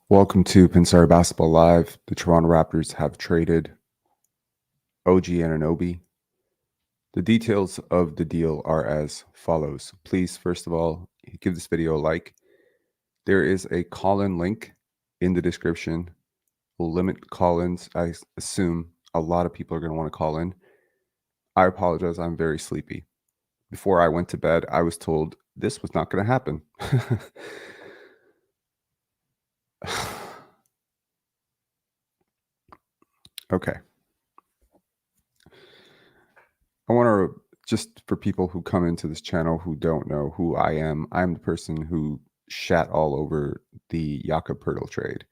Welcome to Pinsari Basketball Live. The Toronto Raptors have traded OG Anunoby. The details of the deal are as follows. Please, first of all, give this video a like. There is a call-in link in the description. We'll limit call-ins. I assume a lot of people are going to want to call in. I apologize. I'm very sleepy. Before I went to bed, I was told this was not going to happen. Okay. I want to, just for people who come into this channel who don't know who I am, I'm the person who shat all over the Jakob Poeltl trade.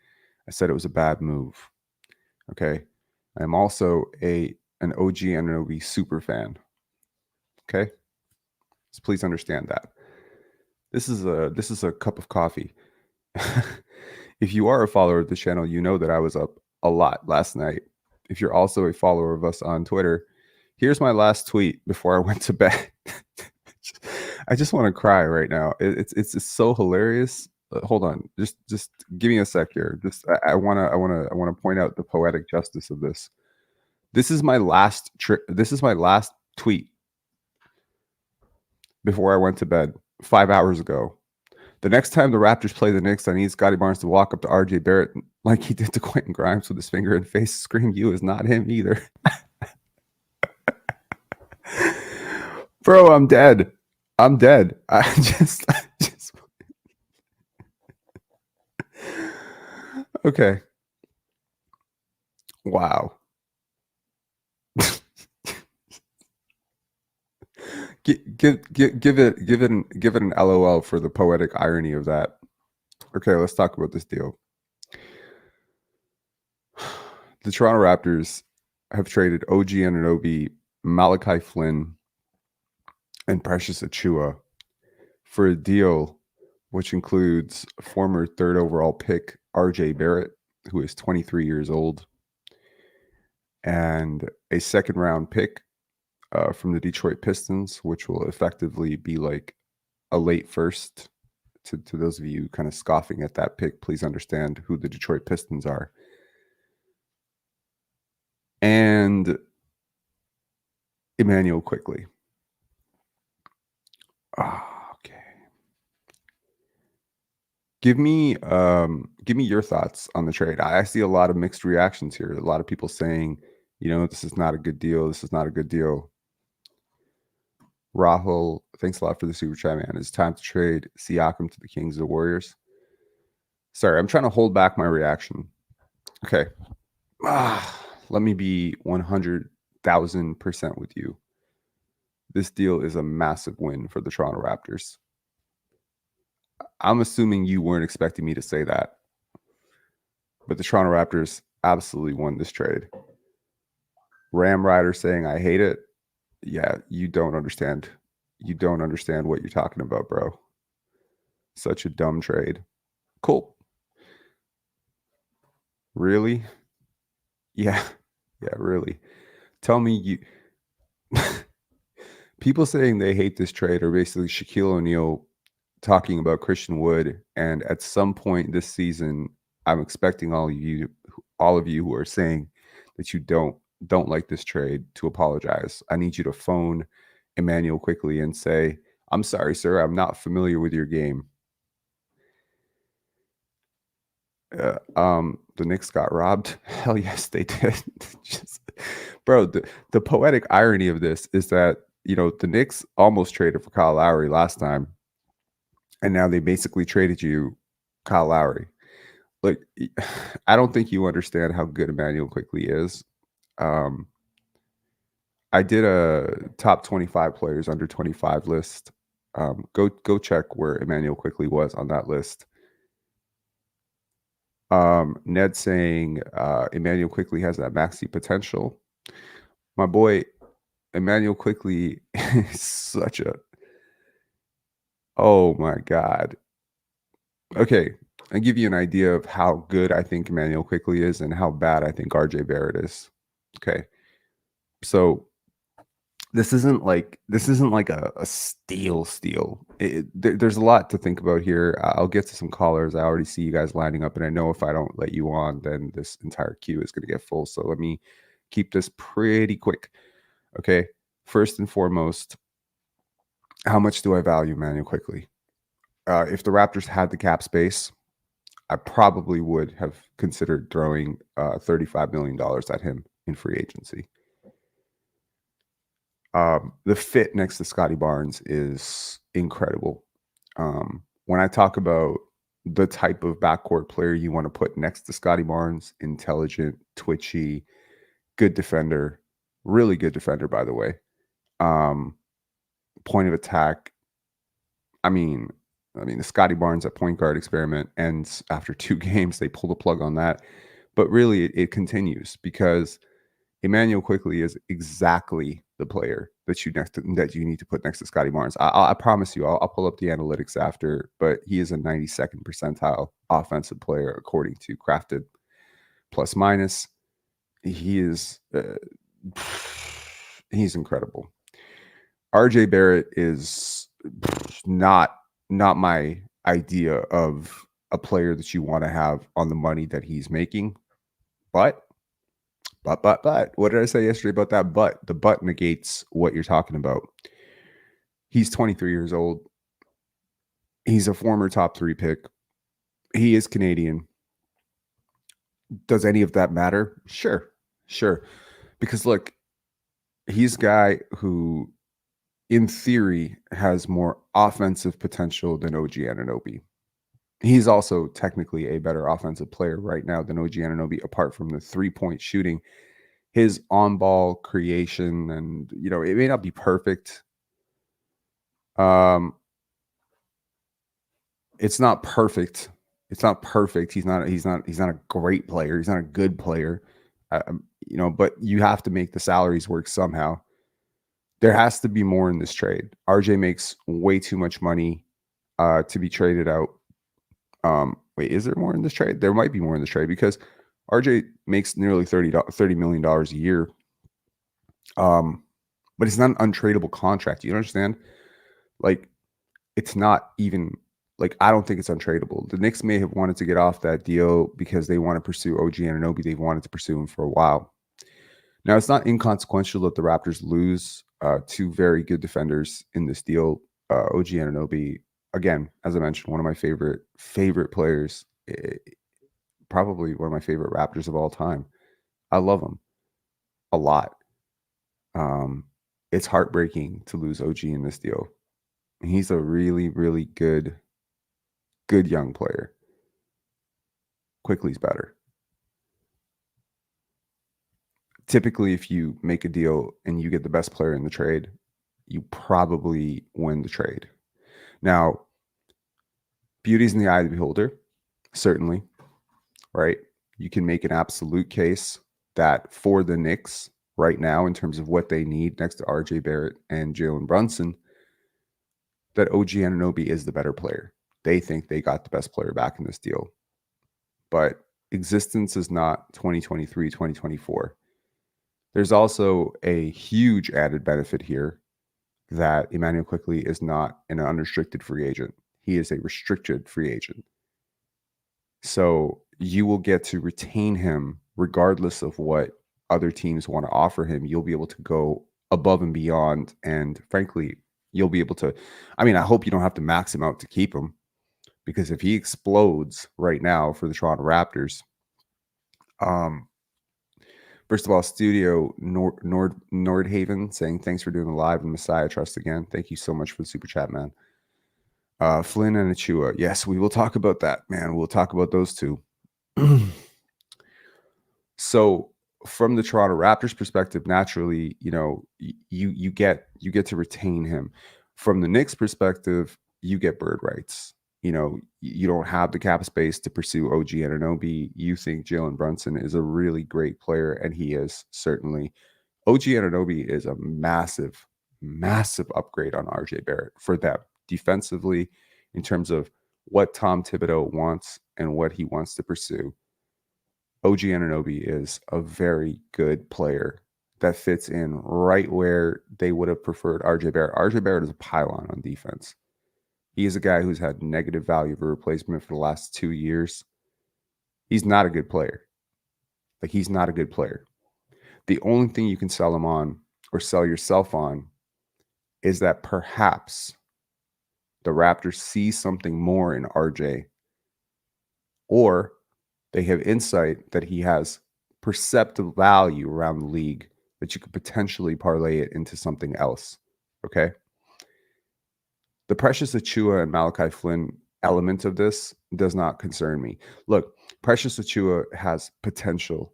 I said it was a bad move. Okay. I'm also an OG Anunoby super fan. Okay. So please understand that. This is a cup of coffee. If you are a follower of the channel, you know that I was up a lot last night. If you're also a follower of us on Twitter, here's my last tweet before I went to bed. I just want to cry right now. It's so hilarious. Hold on, just give me a sec here. I want to point out the poetic justice of this. This is my last tweet before I went to bed 5 hours ago. The next time the Raptors play the Knicks, I need Scotty Barnes to walk up to RJ Barrett like he did to Quentin Grimes with his finger in face, scream, "You is not him either." Bro, I'm dead. I'm dead. I just okay. Wow. give it an LOL for the poetic irony of that. Okay, let's talk about this deal. The Toronto Raptors have traded OG Anunoby, Malachi Flynn, and Precious Achiuwa for a deal which includes former third overall pick RJ Barrett, who is 23 years old, and a second round pick from the Detroit Pistons, which will effectively be like a late first. To those of you kind of scoffing at that pick, please understand who the Detroit Pistons are. And Immanuel Quickley. Okay. Give me your thoughts on the trade. I see a lot of mixed reactions here. A lot of people saying, this is not a good deal. This is not a good deal. Rahul, thanks a lot for the super chat, man. It's time to trade Siakam to the Kings or Warriors. Sorry, I'm trying to hold back my reaction. Okay. Let me be 100,000% with you. This deal is a massive win for the Toronto Raptors. I'm assuming you weren't expecting me to say that. But the Toronto Raptors absolutely won this trade. Ram Rider saying, "I hate it." Yeah, you don't understand. You don't understand what you're talking about, bro. Such a dumb trade. Cool. Really? Yeah. Yeah, really. Tell me you... People saying they hate this trade are basically Shaquille O'Neal talking about Christian Wood, and at some point this season, I'm expecting all of you who are saying that you don't like this trade to apologize. I need you to phone Immanuel Quickley and say, "I'm sorry, sir, I'm not familiar with your game." The Knicks got robbed. Hell yes, they did. Bro, the poetic irony of this is that, the Knicks almost traded for Kyle Lowry last time, and now they basically traded you Kyle Lowry. Like, I don't think you understand how good Immanuel Quickley is. I did a top 25 players under 25 list. Go check where Immanuel Quickley was on that list. Ned saying Immanuel Quickley has that maxi potential. My boy Immanuel Quickley is such a... Oh my God. Okay, I'll give you an idea of how good I think Immanuel Quickley is and how bad I think RJ Barrett is. Okay. So this isn't like a steal. There's a lot to think about here. I'll get to some callers. I already see you guys lining up, and I know if I don't let you on, then this entire queue is going to get full. So let me keep this pretty quick. Okay. First and foremost, how much do I value Immanuel Quickley? If the Raptors had the cap space, I probably would have considered throwing $35 million at him in free agency. The fit next to Scotty Barnes is incredible. When I talk about the type of backcourt player you want to put next to Scotty Barnes, intelligent, twitchy, good defender, really good defender, by the way. Point of attack. I mean, the Scotty Barnes at point guard experiment ends after 2 games. They pull the plug on that. But really, it continues because Immanuel Quickley is exactly the player that you need to put next to Scotty Barnes. I promise you, I'll pull up the analytics after, but he is a 92nd percentile offensive player according to Crafted plus minus. He is he's incredible. RJ Barrett is not my idea of a player that you want to have on the money that he's making, but what did I say yesterday about that? But the but negates what you're talking about. He's 23 years old. He's a former top 3 pick. He is Canadian. Does any of that matter? Sure. Because look, he's a guy who, in theory, has more offensive potential than OG Anunoby. He's also technically a better offensive player right now than OG Anunoby, apart from the 3-point shooting. His on-ball creation, and it may not be perfect. It's not perfect. He's not a great player. He's not a good player. But you have to make the salaries work somehow. There has to be more in this trade. RJ makes way too much money to be traded out. Wait, is there more in this trade? There might be more in this trade because RJ makes nearly $30 million a year. But it's not an untradeable contract. You understand? Like, it's not even I don't think it's untradeable. The Knicks may have wanted to get off that deal because they want to pursue OG Anunoby. They've wanted to pursue him for a while. Now, it's not inconsequential that the Raptors lose 2 very good defenders in this deal. OG Anunoby, again, as I mentioned, one of my favorite players, probably one of my favorite Raptors of all time. I love him a lot. It's heartbreaking to lose OG in this deal. He's a really, really good young player. Quickley's better. Typically, if you make a deal and you get the best player in the trade, you probably win the trade. Now, beauty's in the eye of the beholder, certainly, right? You can make an absolute case that for the Knicks right now, in terms of what they need next to RJ Barrett and Jalen Brunson, that OG Anunoby is the better player. They think they got the best player back in this deal. But existence is not 2023, 2024. There's also a huge added benefit here that Immanuel Quickley is not an unrestricted free agent. He is a restricted free agent. So you will get to retain him regardless of what other teams want to offer him. You'll be able to go above and beyond. And frankly, you'll be able to, I hope you don't have to max him out to keep him, because if he explodes right now for the Toronto Raptors, first of all, Studio Nordhaven saying thanks for doing the live and Messiah Trust again. Thank you so much for the super chat, man. Flynn and Achiuwa. Yes, we will talk about that, man. We'll talk about those two. So from the Toronto Raptors perspective, naturally, you get to retain him. From the Knicks perspective, you get bird rights. You don't have the cap space to pursue OG Anunoby. You think Jalen Brunson is a really great player, and he is certainly. OG Anunoby is a massive, massive upgrade on RJ Barrett for them defensively in terms of what Tom Thibodeau wants and what he wants to pursue. OG Anunoby is a very good player that fits in right where they would have preferred RJ Barrett. RJ Barrett is a pylon on defense. He is a guy who's had negative value of a replacement for the last 2 years. He's not a good player. Like, he's not a good player. The only thing you can sell him on or sell yourself on is that perhaps the Raptors see something more in RJ, or they have insight that he has perceptive value around the league that you could potentially parlay it into something else. Okay. The Precious Achiuwa and Malachi Flynn element of this does not concern me. Look, Precious Achiuwa has potential.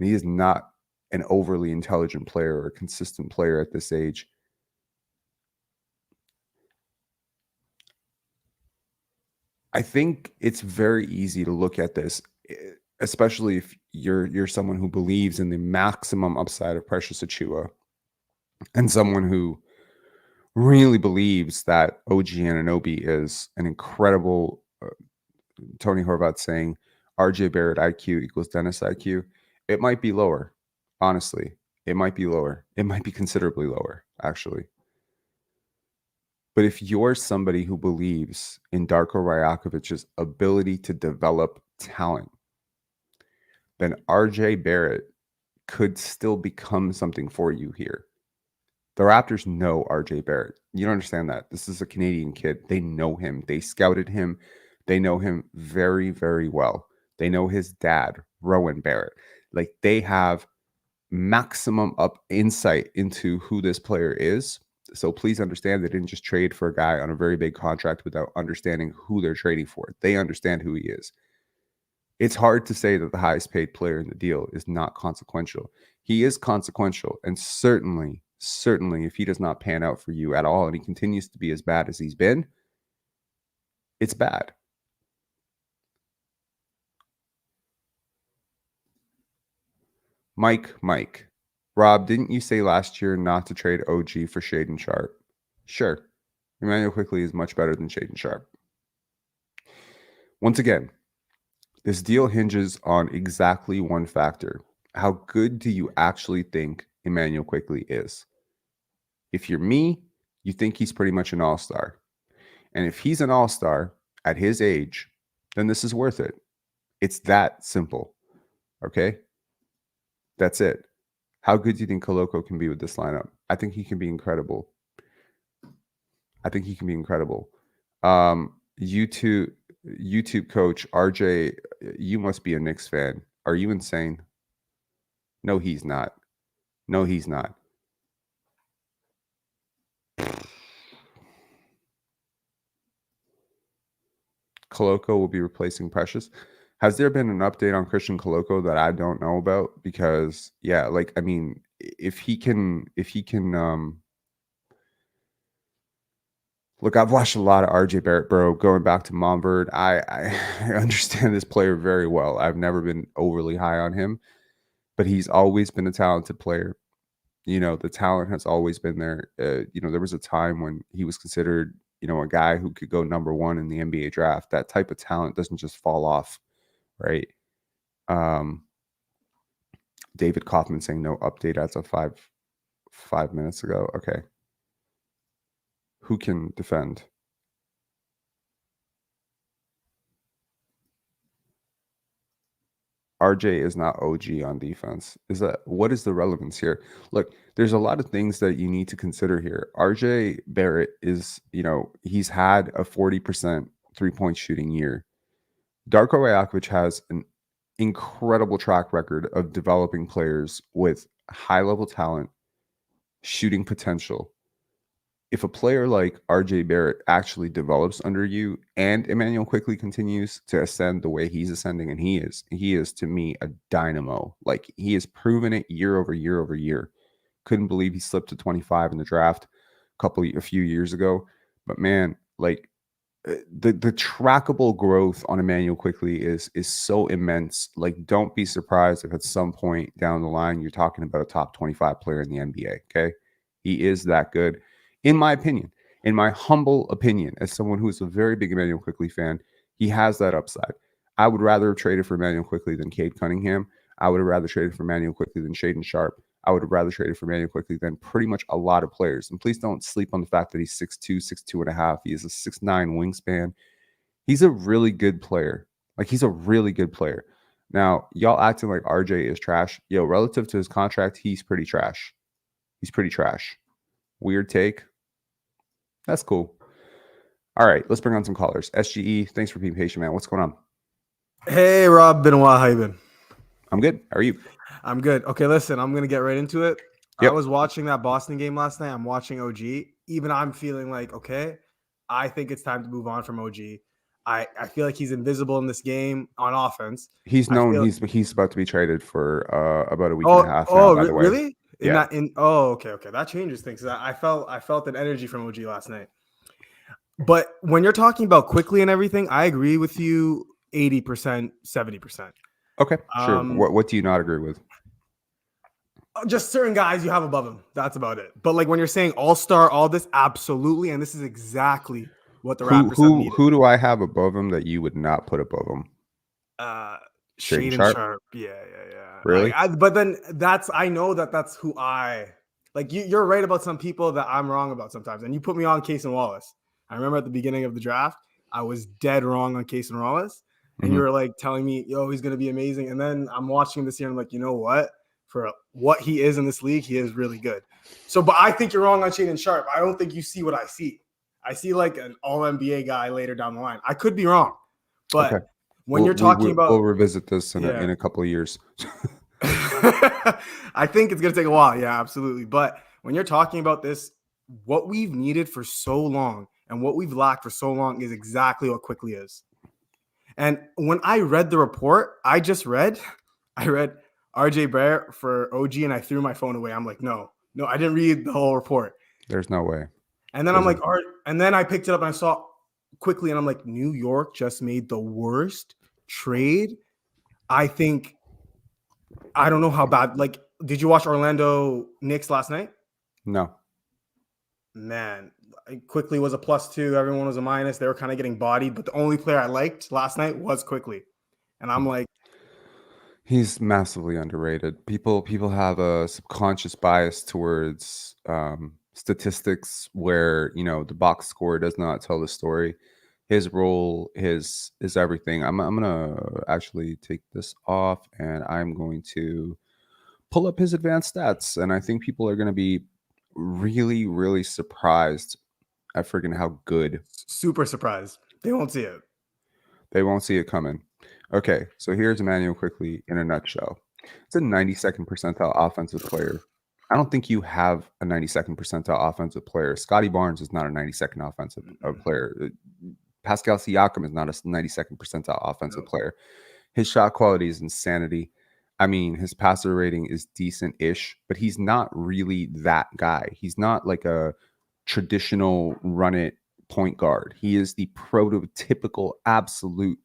He is not an overly intelligent player or a consistent player at this age. I think it's very easy to look at this, especially if you're someone who believes in the maximum upside of Precious Achiuwa and someone who really believes that OG Anunoby is an incredible Tony Horvath saying RJ Barrett IQ equals Dennis IQ. It might be lower, honestly. It might be lower. It might be considerably lower, actually. But if you're somebody who believes in Darko Rajakovic's ability to develop talent, then RJ Barrett could still become something for you here. The Raptors know RJ Barrett. You don't understand that. This is a Canadian kid. They know him. They scouted him. They know him very, very well. They know his dad, Rowan Barrett. Like, they have maximum insight into who this player is. So please understand they didn't just trade for a guy on a very big contract without understanding who they're trading for. They understand who he is. It's hard to say that the highest paid player in the deal is not consequential. He is consequential, and certainly, if he does not pan out for you at all and he continues to be as bad as he's been, it's bad. Mike, Rob, didn't you say last year not to trade OG for Shaedon Sharpe? Sure. Immanuel Quickley is much better than Shaedon Sharpe. Once again, this deal hinges on exactly one factor. How good do you actually think Immanuel Quickley is? If you're me, you think he's pretty much an all-star. And if he's an all-star at his age, then this is worth it. It's that simple. Okay? That's it. How good do you think Koloko can be with this lineup? I think he can be incredible. YouTube coach RJ, you must be a Knicks fan. Are you insane? No, he's not. Koloko will be replacing Precious. Has there been an update on Christian Koloko that I don't know about? Because yeah, like, I mean, if he can look, I've watched a lot of RJ Barrett, bro, going back to Montverde. I understand this player very well. I've never been overly high on him, but he's always been a talented player. You know, the talent has always been there. You know, there was a time when he was considered, you know, a guy who could go number 1 in the NBA draft. That type of talent doesn't just fall off, right? David Kaufman saying no update as of 5 minutes ago. Okay. Who can defend? RJ is not OG on defense. What is the relevance here? Look, there's a lot of things that you need to consider here. RJ Barrett is, you know, he's had a 40% 3-point shooting year. Darko Rajakovic has an incredible track record of developing players with high level talent, shooting potential. If a player like RJ Barrett actually develops under you and Immanuel Quickley continues to ascend the way he's ascending, and he is to me a dynamo. Like, he has proven it year over year over year. Couldn't believe he slipped to 25 in the draft a few years ago. But man, like, the trackable growth on Immanuel Quickley is so immense. Like, don't be surprised if at some point down the line you're talking about a top 25 player in the NBA. Okay, he is that good. In my opinion, in my humble opinion, as someone who is a very big Immanuel Quickley fan, he has that upside. I would rather have traded for Immanuel Quickley than Cade Cunningham. I would have rather traded for Immanuel Quickley than Shaedon Sharpe. I would have rather traded for Immanuel Quickley than pretty much a lot of players. And please don't sleep on the fact that he's 6'2", 6'2 and a half. He is a 6'9" wingspan. He's a really good player. Like, he's a really good player. Now, y'all acting like RJ is trash. Yo, relative to his contract, he's pretty trash. He's pretty trash. Weird take. That's cool. All right, let's bring on some callers. SGE, thanks for being patient, man. What's going on? Hey, Rob. Been a while. How you been? I'm good. How are you? I'm good. Okay, listen, I'm going to get right into it. Yep. I was watching that Boston game last night. I'm watching OG. Even I'm feeling like, okay, I think it's time to move on from OG. I feel like he's invisible in this game on offense. He's he's about to be traded for about a week and a half now, by the way. Really? Yeah. Okay. That changes things. I felt an energy from OG last night. But when you're talking about Quickley and everything, I agree with you 80%, 70%. Okay, sure. What do you not agree with? Just certain guys you have above him. That's about it. But like when you're saying all-star, all this, absolutely. And this is exactly what the Raptors have needed. Who do I have above him that you would not put above him? Shaedon Sharpe. Yeah. Really? But then I know that's who like. You're right about some people that I'm wrong about sometimes. And you put me on Case and Wallace. I remember at the beginning of the draft, I was dead wrong on Case and Wallace. And you were like telling me, yo, he's going to be amazing. And then I'm watching him this year and I'm like, you know what? For what he is in this league, he is really good. So, but I think you're wrong on Shaedon Sharpe. I don't think you see what I see. I see like an all-NBA guy later down the line. I could be wrong. But when you're talking about... We'll revisit this in a couple of years. I think it's going to take a while. Yeah, absolutely. But when you're talking about this, what we've needed for so long and what we've lacked for so long is exactly what Quickley is. And when I read the report, I read RJ Barrett for OG and I threw my phone away. I'm like, no, I didn't read the whole report. There's no way. And then I'm like, all right. And then I picked it up and I saw Quickley and I'm like, New York just made the worst trade. I don't know how bad. Like, did you watch Orlando Knicks last night? No. Man, Quickley was a +2. Everyone was a minus. They were kind of getting bodied. But the only player I liked last night was Quickley. And I'm like, he's massively underrated. People have a subconscious bias towards statistics where, the box score does not tell the story. His role is everything. I'm gonna actually take this off and I'm going to pull up his advanced stats. And I think people are gonna be really, really surprised at freaking how good. Super surprised. They won't see it. They won't see it coming. Okay, so here's Immanuel Quickley in a nutshell. It's a 92nd percentile offensive player. I don't think you have a 92nd percentile offensive player. Scotty Barnes is not a 92nd offensive player. Pascal Siakam is not a 92nd percentile offensive player. His shot quality is insanity. I mean, his passer rating is decent-ish, but he's not really that guy. He's not like a traditional run-it point guard. He is the prototypical absolute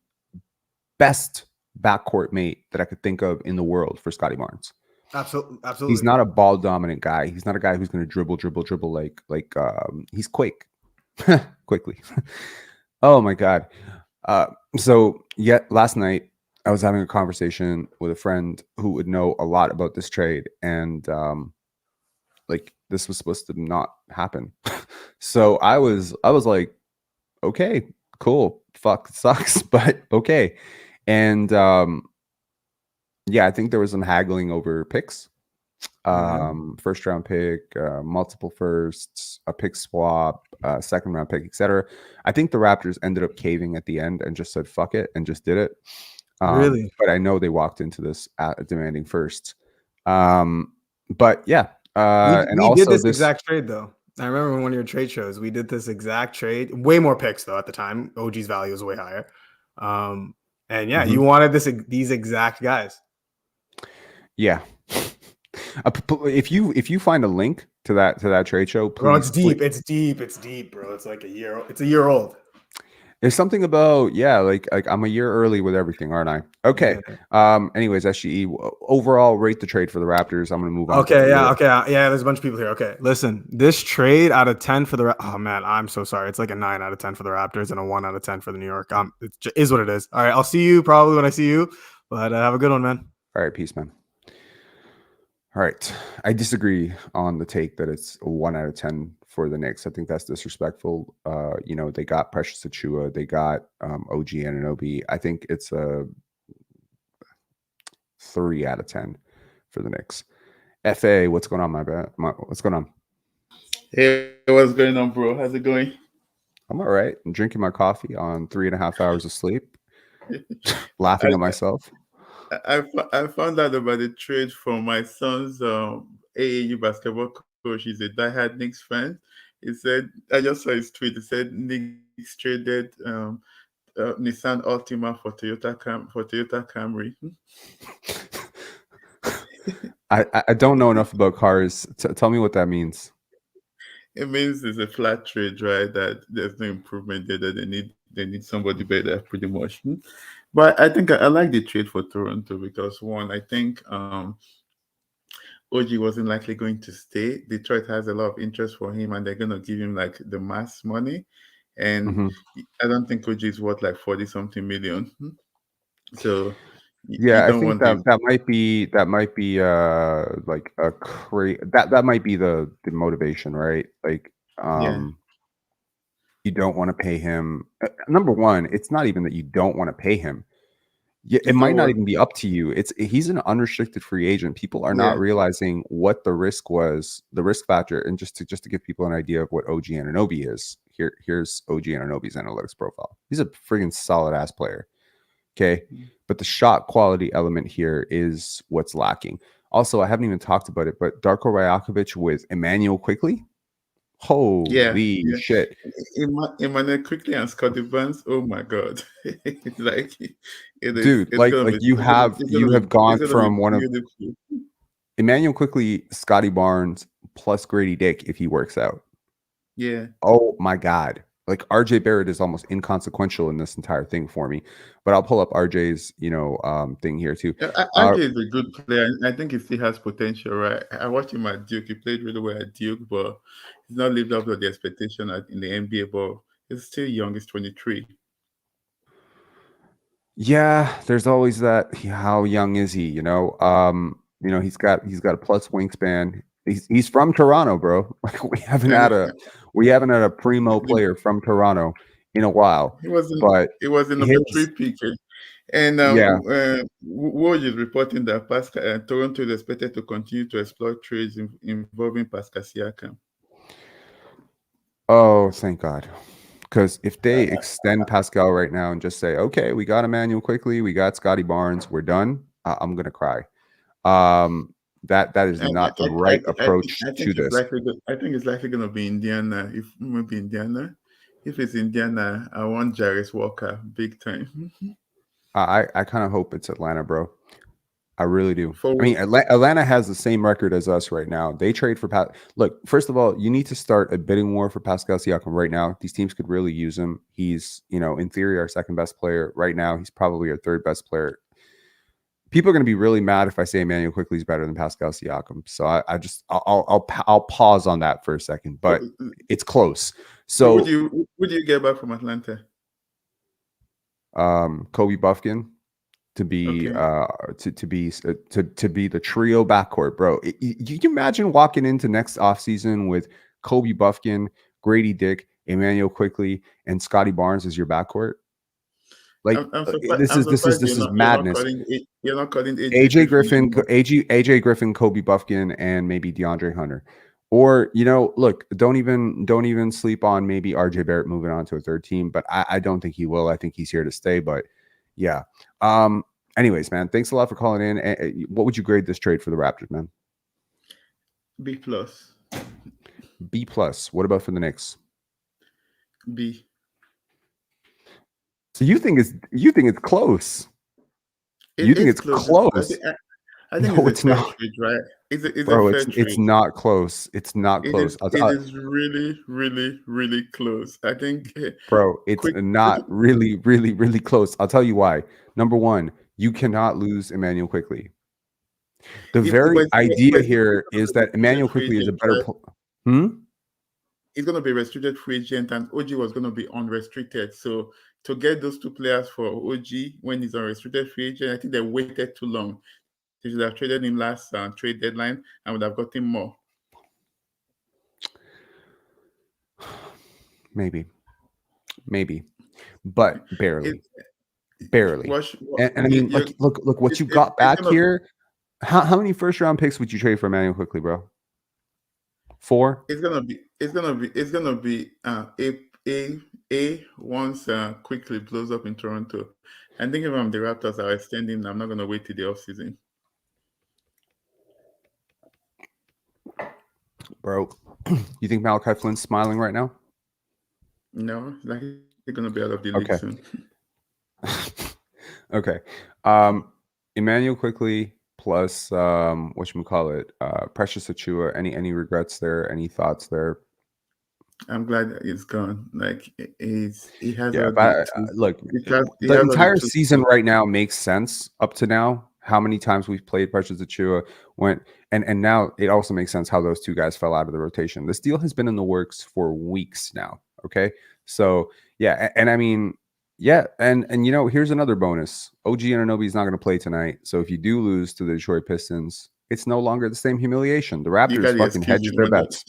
best backcourt mate that I could think of in the world for Scotty Barnes. Absolutely. He's not a ball dominant guy. He's not a guy who's going to dribble like he's Quickley. Oh my God. So last night I was having a conversation with a friend who would know a lot about this trade, and this was supposed to not happen. So I was like, okay, cool. Fuck, it sucks, but okay. And I think there was some haggling over picks. First round pick, multiple firsts, a pick swap, second round pick, etc. I think the Raptors ended up caving at the end and just said fuck it and just did it. Really? But I know they walked into this demanding first. But yeah. We did this exact trade though. I remember one of your trade shows, we did this exact trade. Way more picks though at the time. OG's value was way higher. And yeah, you wanted these exact guys. Yeah. If you find a link to that trade show, please. Bro, it's deep. It's deep, bro. It's like a year old. There's something about like I'm a year early with everything, aren't I? Okay. Yeah. Anyways, SGE, overall rate the trade for the Raptors. I'm gonna move on. Okay, yeah. There's a bunch of people here. Okay, listen, this trade out of 10 for the oh man, I'm so sorry. It's like a 9 out of 10 for the Raptors and a 1 out of 10 for the New York. It is what it is. All right, I'll see you probably when I see you. But have a good one, man. All right, peace, man. All right. I disagree on the take that it's a 1 out of 10 for the Knicks. I think that's disrespectful. They got Precious Achiuwa, they got OG Anunoby. I think it's a 3 out of 10 for the Knicks. FA, what's going on, what's going on? Hey, what's going on, bro? How's it going? I'm all right. I'm drinking my coffee on 3.5 hours of sleep, laughing at myself. I found out about the trade from my son's AAU basketball coach. He's a diehard Knicks fan. He said, I just saw his tweet. He said Knicks traded Nissan Altima for Toyota Camry. I don't know enough about cars. Tell me what that means. It means it's a flat trade, right? That there's no improvement there. That they need somebody better, pretty much. But I think I like the trade for Toronto because one, I think OG wasn't likely going to stay. Detroit has a lot of interest for him, and they're gonna give him like the mass money. And I don't think OG is worth like 40 something million. So you Yeah, I don't think want the that might be like a that might be the motivation, right? Like yeah. you don't want to pay him. Number one, it's not even that you don't want to pay him. Yeah, it It's not might not worth. even be up to you. He's an unrestricted free agent. People are not Yeah. realizing what the risk was, the risk factor. And just to give people an idea of what OG Anunoby is, here's OG Anunoby's analytics profile. He's a friggin' solid ass player. Okay. But the shot quality element here is what's lacking. Also, I haven't even talked about it, but Darko Rajakovic with Immanuel Quickley. Holy shit. Immanuel Quickley and Scotty Barnes. Oh my god. It's like Dude, it's gonna be you have gone it's gonna be from one of beautiful. Immanuel Quickley, Scotty Barnes plus Grady Dick if he works out. Yeah. Oh my god. Like RJ Barrett is almost inconsequential in this entire thing for me. But I'll pull up RJ's, thing here too. RJ is a good player. I think he still has potential, right? I watched him at Duke. He played really well at Duke, but he's not lived up to the expectation in the NBA. But he's still young. He's 23. Yeah, there's always that. How young is he? He's got a plus wingspan. He's from Toronto, bro. Like we haven't had a primo player from Toronto in a while. He was But the number 3 pick. And yeah. Woj is reporting that Toronto is expected to continue to explore trades involving Pascal Siakam. Oh, thank God. Because if they extend Pascal right now and just say, okay, we got Immanuel Quickley, we got Scotty Barnes, we're done, I'm gonna cry. That is not the right approach to this. I think it's likely going to be Indiana. If maybe Indiana, if it's Indiana, I want Jarvis Walker big time. I kind of hope it's Atlanta, bro. I really do. Atlanta has the same record as us right now. They trade for Look, first of all, you need to start a bidding war for Pascal Siakam right now. These teams could really use him. He's, in theory, our second best player right now. He's probably our third best player. People are going to be really mad if I say Immanuel Quickley is better than Pascal Siakam. So I'll pause on that for a second, but it's close. So would you get back from Atlanta? Kobe Buffkin to be to be the trio backcourt, bro. You can imagine walking into next offseason with Kobe Buffkin, Grady Dick, Immanuel Quickley, and Scotty Barnes as your backcourt. Like this is madness. You're not calling AJ Griffin, Kobe Buffkin, and maybe DeAndre Hunter. Or, look, don't even sleep on maybe RJ Barrett moving on to a third team, but I don't think he will. I think he's here to stay. But yeah. Anyways, man, thanks a lot for calling in. What would you grade this trade for the Raptors, man? B plus. B plus. What about for the Knicks? B. So you think it's close? You think it's close? I think no, it's not. Trade, right? It's not close. It's not close. It is really, really, really close. I think, bro, it's not really, really, really close. I'll tell you why. Number one, you cannot lose Immanuel Quickley. The very idea here is that Immanuel Quickley is a better player. He's going to be a restricted free agent, and OG was going to be unrestricted. So to get those two players for OG when he's a restricted free agent, I think they waited too long. They should have traded him last trade deadline and would have gotten more. Maybe, but barely. It, Barely. And I mean, like, look what you got back here. How many first round picks would you trade for Immanuel Quickley, bro? 4? It's gonna be a once Quickley blows up in Toronto. I think if I'm the Raptors, I'll extend him. I'm not gonna wait till the offseason. Bro, you think Malachi Flynn's smiling right now? No, like he's gonna be out of the league soon. Okay. Immanuel Quickley plus whatchamacallit, Precious Achiuwa. Any regrets there? Any thoughts there? I'm glad that he's gone. Like he has. Yeah, but look, the entire season right now makes sense up to now. How many times we've played Precious Achiuwa and now it also makes sense how those two guys fell out of the rotation. This deal has been in the works for weeks now. Okay, so yeah, and I mean, yeah, and you know, here's another bonus. OG Anunoby is not going to play tonight, so if you do lose to the Detroit Pistons, it's no longer the same humiliation. The Raptors fucking hedged their bets.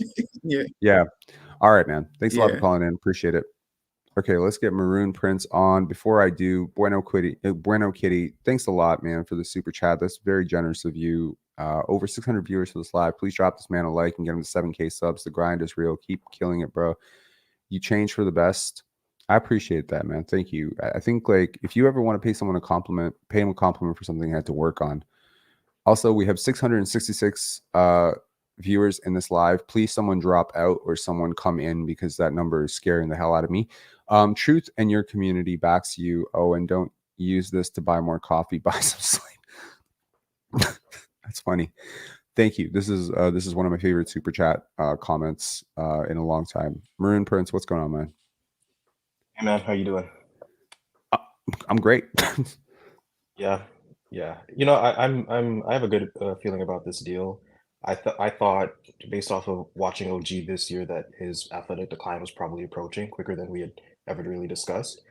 Yeah. All right, man. Thanks a lot for calling in. Appreciate it. Okay, let's get Maroon Prince on. Before I do, Bueno Kitty, thanks a lot, man, for the super chat. That's very generous of you. Over 600 viewers for this live. Please drop this man a like and get him to 7K subs. The grind is real. Keep killing it, bro. You change for the best. I appreciate that, man. Thank you. I think, like, if you ever want to pay someone a compliment, pay him a compliment for something you had to work on. Also, we have 666 viewers in this live. Please, someone drop out or someone come in because that number is scaring the hell out of me. Truth and your community backs you. Oh, and don't use this to buy more coffee. Buy some sleep. That's funny. Thank you. This is one of my favorite super chat comments in a long time. Maroon Prince, what's going on, man? Hey, man, how you doing? I'm great. Yeah. You know, I have a good feeling about this deal. I thought, based off of watching OG this year, that his athletic decline was probably approaching quicker than we had ever really discussed.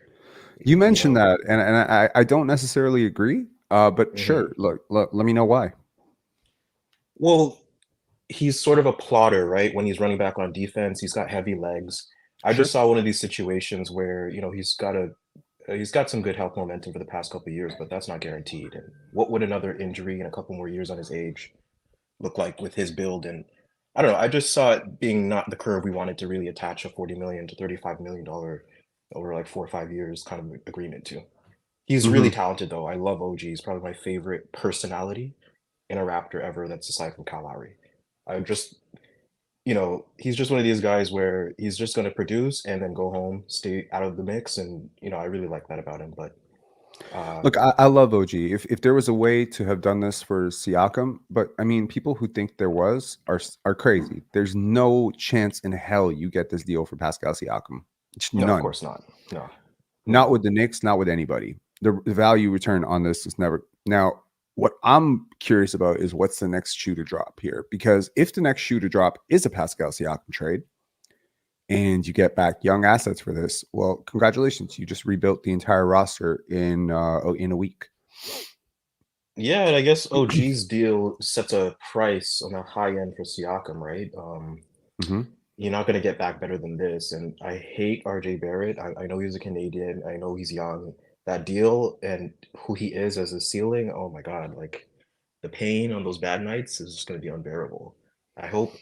You mentioned that, and I don't necessarily agree. But sure, look, let me know why. Well, he's sort of a plotter, right? When he's running back on defense, he's got heavy legs. I just saw one of these situations where, you know, he's got some good health momentum for the past couple of years, but that's not guaranteed. And what would another injury and a couple more years on his age look like with his build? And I don't know. I just saw it being not the curve we wanted to really attach a $40 million to $35 million over like 4 or 5 years kind of agreement to. He's really talented, though. I love OG. He's probably my favorite personality in a Raptor ever. That's aside from Kyle Lowry. I just, you know, he's just one of these guys where he's just going to produce and then go home, stay out of the mix. And, you know, I really like that about him. But look, I love OG. If there was a way to have done this for Siakam, but I mean, people who think there was are crazy. There's no chance in hell you get this deal for Pascal Siakam. No, none. of course not. No. Not with the Knicks, not with anybody. The value return on this is never. Now, what I'm curious about is what's the next shoe to drop here? Because if the next shoe to drop is a Pascal Siakam trade and you get back young assets for this, well, congratulations. You just rebuilt the entire roster in a week. Yeah, and I guess OG's deal sets a price on the high end for Siakam, right? You're not going to get back better than this. And I hate RJ Barrett. I know he's a Canadian. I know he's young. That deal and who he is as a ceiling, oh my God, like the pain on those bad nights is just going to be unbearable. I hope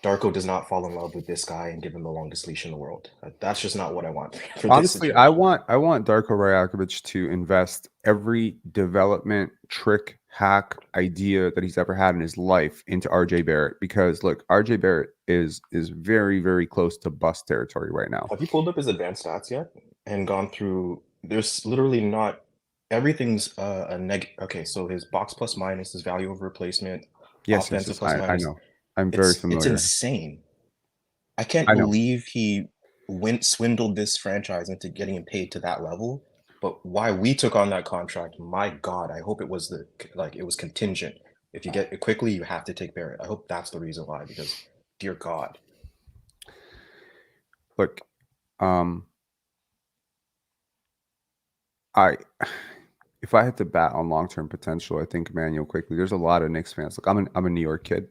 Darko does not fall in love with this guy and give him the longest leash in the world. That's just not what I want. Honestly, I want Darko Rajakovic to invest every development trick, hack, idea that he's ever had in his life into RJ Barrett, because look, RJ Barrett is very, very close to bust territory right now. Have you pulled up his advanced stats yet and gone through? There's literally not everything's a neg. Okay, so his box plus minus, his value over replacement, offensive plus minus. I know. I'm very familiar. It's insane. I can't believe he swindled this franchise into getting him paid to that level. But why we took on that contract, my God, I hope it was it was contingent. If you get it quickly, you have to take Barrett. I hope that's the reason why, because dear God. Look, if I had to bet on long-term potential, I think Immanuel Quickley. There's a lot of Knicks fans. Like I'm a New York kid.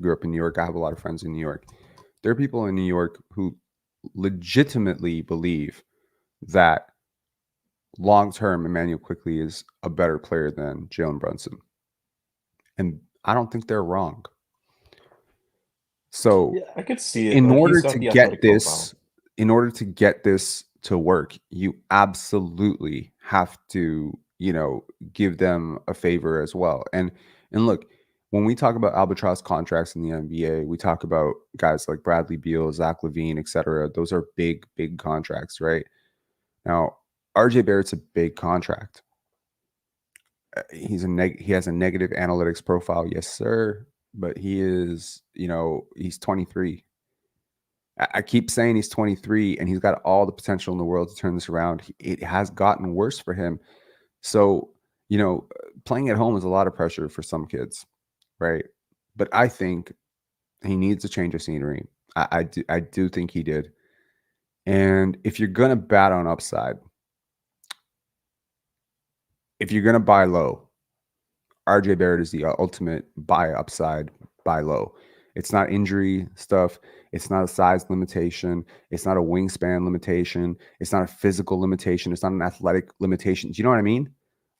Grew up in New York. I have a lot of friends in New York. There are people in New York who legitimately believe that long-term Immanuel Quickley is a better player than Jalen Brunson. And I don't think they're wrong. So Yeah, I could see it. in Like, order he's got to the get athletic profile. this, in order to get this to work, you absolutely have to, give them a favor as well. And look, when we talk about albatross contracts in the NBA, we talk about guys like Bradley Beal, Zach LaVine, etc. Those are big, big contracts, right? Now, RJ Barrett's a big contract. He has a negative analytics profile, yes, sir. But he is, he's 23. I keep saying he's 23 and he's got all the potential in the world to turn this around. It has gotten worse for him. So, playing at home is a lot of pressure for some kids, right? But I think he needs a change of scenery. I do think he did. And if you're going to bat on upside, if you're going to buy low, RJ Barrett is the ultimate buy upside, buy low. It's not injury stuff. It's not a size limitation. It's not a wingspan limitation. It's not a physical limitation. It's not an athletic limitation. Do you know what I mean?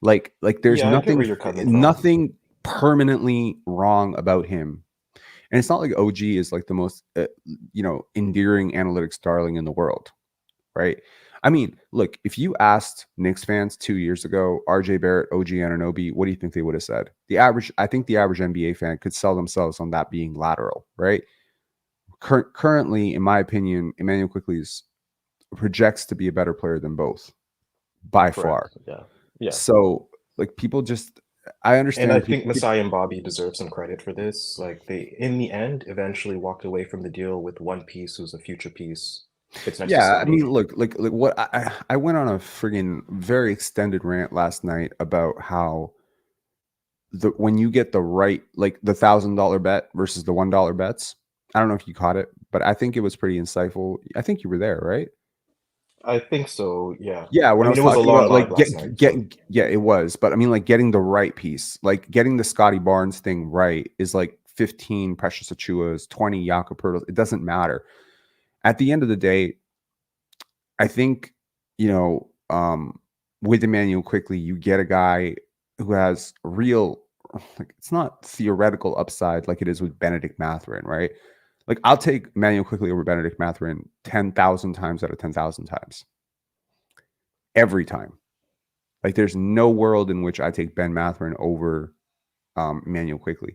Like there's Yeah, I get where you're coming from. nothing permanently wrong about him. And it's not like OG is like the most, endearing analytics darling in the world, right? I mean, look, if you asked Knicks fans 2 years ago, RJ Barrett, OG Anunoby, what do you think they would have said? I think the average NBA fan could sell themselves on that being lateral, right? Currently, in my opinion, Immanuel Quickley projects to be a better player than both by far. Yeah. So, like, people just, I understand. And I think Masai and Bobby deserve some credit for this. Like, they, in the end, eventually walked away from the deal with one piece who's a future piece. It's next to Yeah, I Scotty. mean, look, like what I went on a friggin' very extended rant last night about how when you get the right, like the $1,000 bet versus the $1 bets. I don't know if you caught it, but I think it was pretty insightful. I think you were there, right? I think so, yeah. Yeah, when I was it was a talking long about live like last night. yeah, it was. But I mean, like getting the right piece, like getting the Scotty Barnes thing right is like 15 Precious Achiuwas, 20 Jakob Poeltls. It doesn't matter. At the end of the day, I think, with Immanuel Quickley, you get a guy who has real, like, it's not theoretical upside like it is with Benedict Mathurin, right? Like, I'll take Immanuel Quickley over Benedict Mathurin 10,000 times out of 10,000 times. Every time. Like, there's no world in which I take Ben Mathurin over Immanuel Quickley.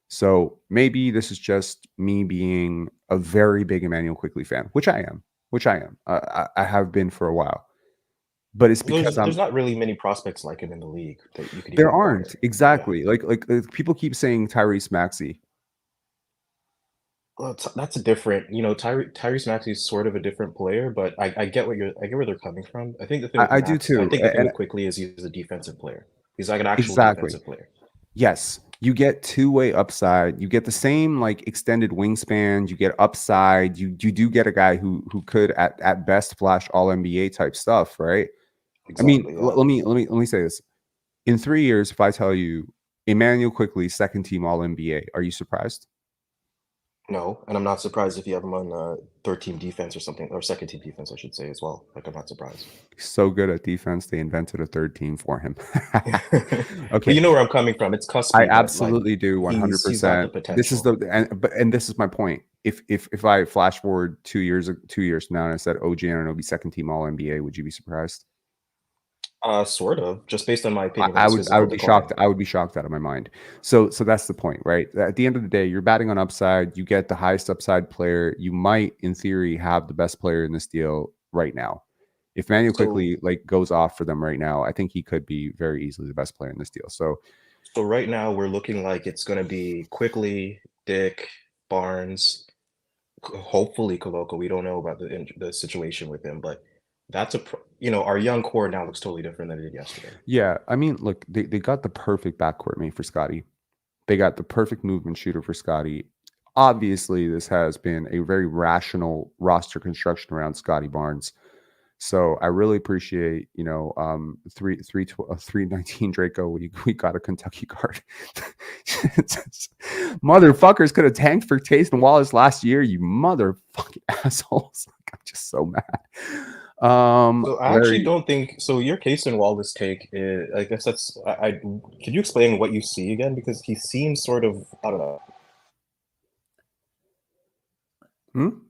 So maybe this is just me being a very big Immanuel Quickley fan, which I am. I have been for a while. But it's because there's not really many prospects like him in the league that you could there even aren't. acquire. Exactly. Yeah. Like people keep saying Tyrese Maxey. Well, that's a different, Tyrese Maxey is sort of a different player, but I get where they're coming from. I think the thing with I do I too. think the thing And with Quickley is he's a defensive player. He's like an actual exactly. defensive player. Yes. You get two-way upside. You get the same like extended wingspan. You get upside. You do get a guy who could at best flash all NBA type stuff, right? Exactly, I mean, yeah. let me say this. In 3 years, if I tell you Immanuel Quickley, second team all NBA, are you surprised? No, and I'm not surprised if you have him on third team defense or something, or second team defense, I should say as well. Like, I'm not surprised. He's so good at defense, they invented a third team for him. But Okay. you know where I'm coming from. It's cuspy. I but, like, absolutely do, he's got the 100%. This is potential. and this is my point. If I flash forward 2 years from now and I said OG Anunoby second team all NBA, would you be surprised? Sort of, just based on my opinion of I his would physical be decline. shocked. I would be shocked out of my mind. So that's the point, right? At the end of the day, you're batting on upside. You get the highest upside player. You might, in theory, have the best player in this deal right now. If Immanuel Quickley like goes off for them right now, I think he could be very easily the best player in this deal. So right now we're looking like it's going to be Quickley, Dick, Barnes, hopefully Koloko. We don't know about the situation with him, but that's our young core now looks totally different than it did yesterday. yeah, I mean, look, they got the perfect backcourt mate for Scotty. They got the perfect movement shooter for Scotty. Obviously, this has been a very rational roster construction around Scotty Barnes. So I really appreciate, 319 Draco. We got a Kentucky card. Motherfuckers could have tanked for Taysom Wallace last year. You motherfucking assholes! I'm just so mad. So I actually Larry, don't think so. Your case in Wallace take is, I guess that's. Could you explain what you see again? Because he seems sort of, I don't know.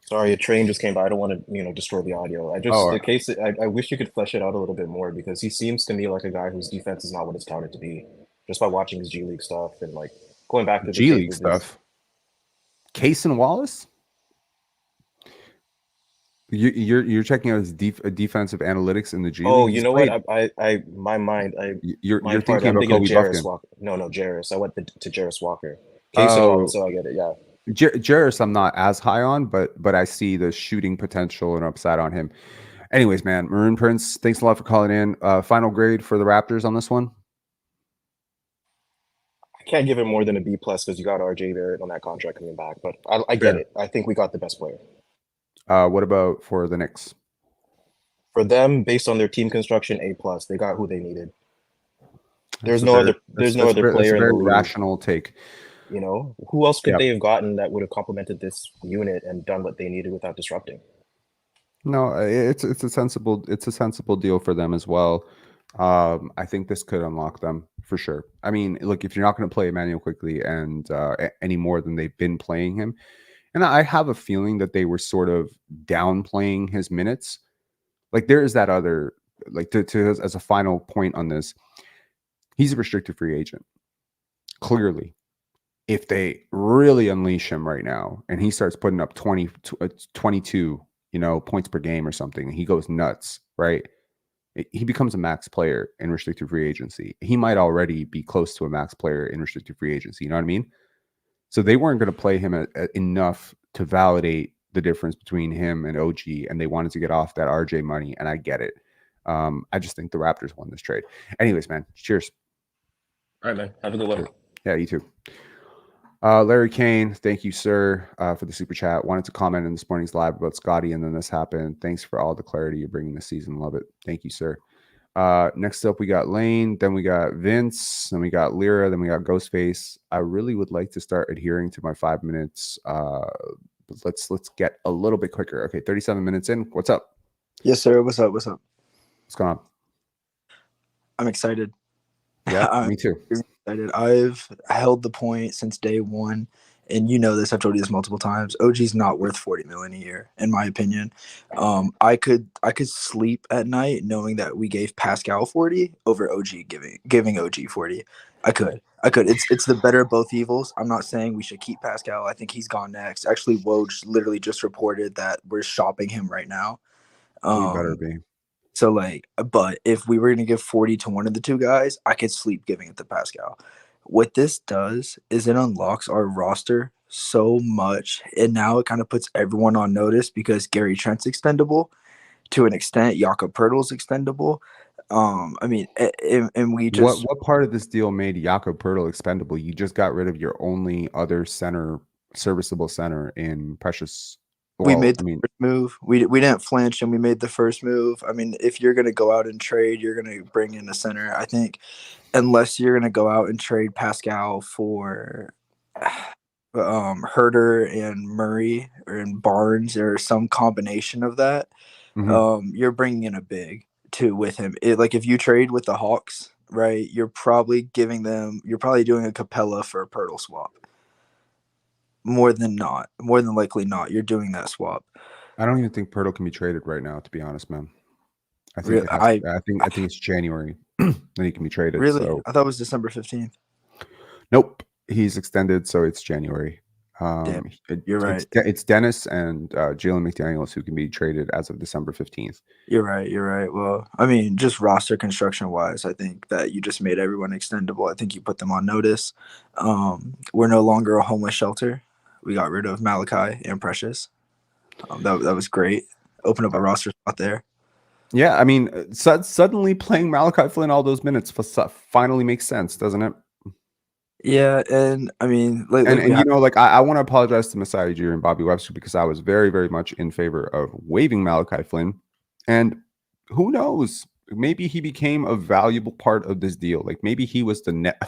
Sorry, a train just came by. I don't want to, destroy the audio. The case. I wish you could flesh it out a little bit more because he seems to me like a guy whose defense is not what it's touted to be, just by watching his G League stuff and like going back to the G tape League of stuff. Case and Wallace. You're checking out his defensive analytics in the G League. Oh, you know what? You're thinking about Kobe Buffkin. Walker. No, Jarris. I went to Jarris Walker. Case and Wallace, so I get it. Yeah. Jarris, I'm not as high on, but I see the shooting potential and upside on him. Anyways, man, Maroon Prince, thanks a lot for calling in. Final grade for the Raptors on this one. I can't give it more than a B+ because you got RJ Barrett on that contract coming back. But I get it. I think we got the best player. What about for the Knicks? For them, based on their team construction, A+. They got who they needed. There's no other player in the league. That's a very rational take. Who else could they have gotten that would have complemented this unit and done what they needed without disrupting? No, it's a sensible deal for them as well. I think this could unlock them for sure. I mean, look, if you're not going to play Immanuel Quickley and any more than they've been playing him, and I have a feeling that they were sort of downplaying his minutes. Like there is that other, like to as a final point on this, he's a restricted free agent. Clearly, if they really unleash him right now and he starts putting up 22, points per game or something, and he goes nuts, right? He becomes a max player in restricted free agency. He might already be close to a max player in restricted free agency. You know what I mean? So they weren't going to play him enough to validate the difference between him and OG, and they wanted to get off that RJ money, and I get it. I just think the Raptors won this trade. Anyways, man, cheers. All right, man. Have a good one. Yeah, you too. Larry Kane, thank you, sir, for the super chat. Wanted to comment in this morning's live about Scotty, and then this happened. Thanks for all the clarity you're bringing this season. Love it. Thank you, sir. Next up, we got Lane, then we got Vince, then we got Lyra, then we got Ghostface. I really would like to start adhering to my 5 minutes. Let's get a little bit quicker. Okay, 37 minutes in. What's up? Yes, sir. What's up? What's going on? I'm excited. Yeah, me too. Excited. I've held the point since day one, and you know this. I've told you this multiple times. OG's not worth $40 million a year, in my opinion. I could sleep at night knowing that we gave Pascal 40 over OG giving OG 40. I could. It's the better of both evils. I'm not saying we should keep Pascal. I think he's gone next. Actually, Woj literally just reported that we're shopping him right now. We better be. So, but if we were going to give 40 to one of the two guys, I could sleep giving it to Pascal. What this does is it unlocks our roster so much, and now it kind of puts everyone on notice because Gary Trent's extendable to an extent. Jakob Poeltl's extendable. I mean, and we just what part of this deal made Jakob Poeltl expendable? You just got rid of your only other serviceable center in Precious. We made the first move. We didn't flinch, and we made the first move. I mean, if you're going to go out and trade, you're going to bring in a center. I think unless you're going to go out and trade Pascal for Herter and Murray and Barnes or some combination of that, you're bringing in a big too with him. If you trade with the Hawks, right, you're probably doing a Capella for a Poeltl swap. More than likely not, you're doing that swap. I don't even think Poeltl can be traded right now, to be honest, man. I think it's January that he can be traded. Really? So. I thought it was December 15th. Nope, he's extended, so it's January. Damn, you're right. It's Dennis and Jalen McDaniels who can be traded as of December 15th. You're right. Well, I mean, just roster construction wise, I think that you just made everyone extendable. I think you put them on notice. We're no longer a homeless shelter. We got rid of Malachi and Precious. That was great. Open up a roster spot there. Yeah, I mean, suddenly playing Malachi Flynn all those minutes finally makes sense, doesn't it? Yeah, and I mean, like And we you have, know, like I want to apologize to Masai Ujiri and Bobby Webster because I was very, very much in favor of waiving Malachi Flynn. And who knows? Maybe he became a valuable part of this deal. Like maybe he was the net.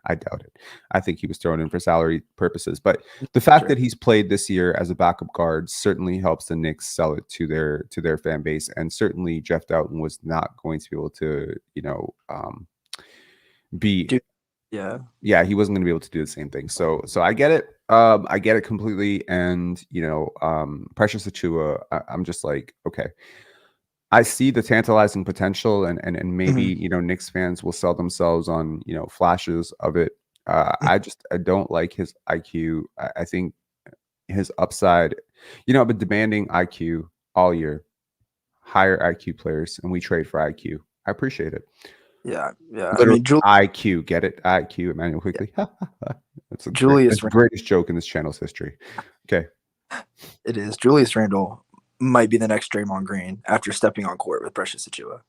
I doubt it. I think he was thrown in for salary purposes. But the fact Sure. that he's played this year as a backup guard certainly helps the Knicks sell it to their fan base. And certainly Jeff Doughton was not going to be able to, be yeah, he wasn't going to be able to do the same thing. So I get it. I get it completely. And Precious Achiuwa, I'm just like, okay, I see the tantalizing potential, and maybe Knicks fans will sell themselves on flashes of it. I don't like his IQ. I think his upside. I've been demanding IQ all year, higher IQ players, and we trade for IQ. I appreciate it. yeah. Literally, I mean, IQ, get it? IQ, Immanuel Quickley. That's the greatest joke in this channel's history. Okay. It is. Julius Randle might be the next Draymond Green after stepping on court with Precious Achiuwa.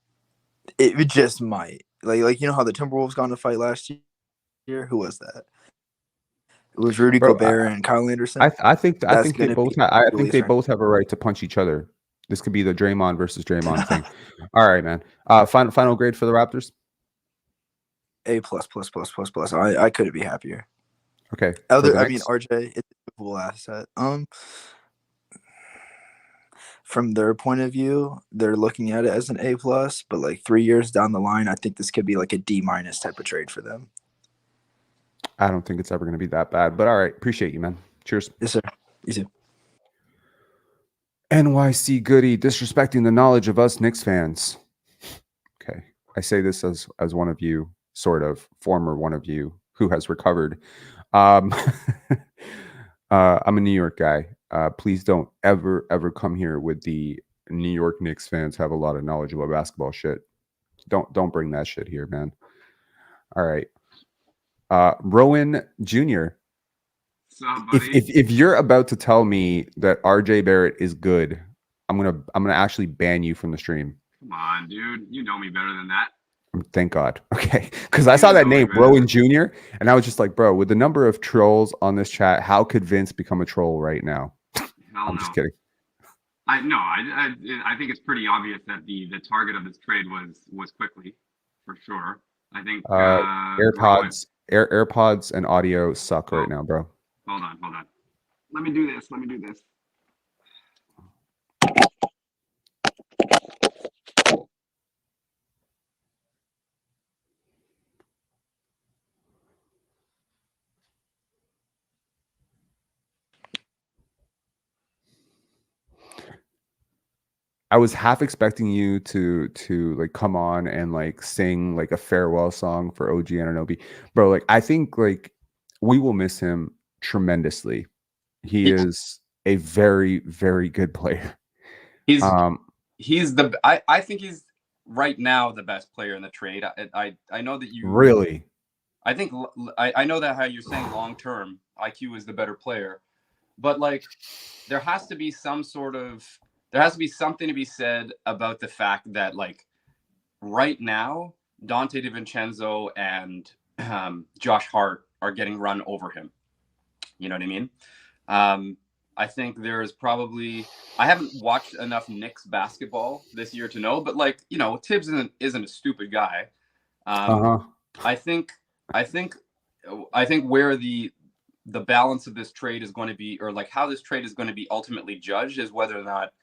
It just might. Like how the Timberwolves got in a fight last year? Who was that? It was Rudy Gobert and Kyle Anderson. I think they both have a right to punch each other. This could be the Draymond versus Draymond thing. All right, man. Final grade for the Raptors? A+++++. I couldn't be happier. Okay. RJ, it's a cool asset. From their point of view, they're looking at it as an A+, but like 3 years down the line, I think this could be like a D- type of trade for them. I don't think it's ever going to be that bad, but all right. Appreciate you, man. Cheers. Yes, sir. You too. NYC Goody disrespecting the knowledge of us Knicks fans. Okay. I say this as one of you, sort of former one of you who has recovered. I'm a New York guy. Please don't ever come here with the New York Knicks fans have a lot of knowledge about basketball shit. Don't bring that shit here, man. All right. Rowan Jr. If you're about to tell me that RJ Barrett is good, I'm gonna actually ban you from the stream. Come on, dude. You know me better than that. Thank God. Okay. Because I saw that name, Rowan Jr., and I was just like, bro, with the number of trolls on this chat, how could Vince become a troll right now? I'm just kidding. I think it's pretty obvious that the target of this trade was Quickley, for sure. I think AirPods and audio suck right now, bro. Hold on. Let me do this. I was half expecting you to like come on and like sing like a farewell song for OG Anunoby. Bro, like I think like we will miss him tremendously. He is a very, very good player. I think he's right now the best player in the trade. I know that you really. I know that how you're saying long term IQ is the better player, but like there has to be something to be said about the fact that like right now Dante DiVincenzo and Josh Hart are getting run over him. You know what I mean? I think there's probably I haven't watched enough Knicks basketball this year to know, but like Tibbs isn't a stupid guy. I think where the balance of this trade is going to be, or like how this trade is going to be ultimately judged, is whether or not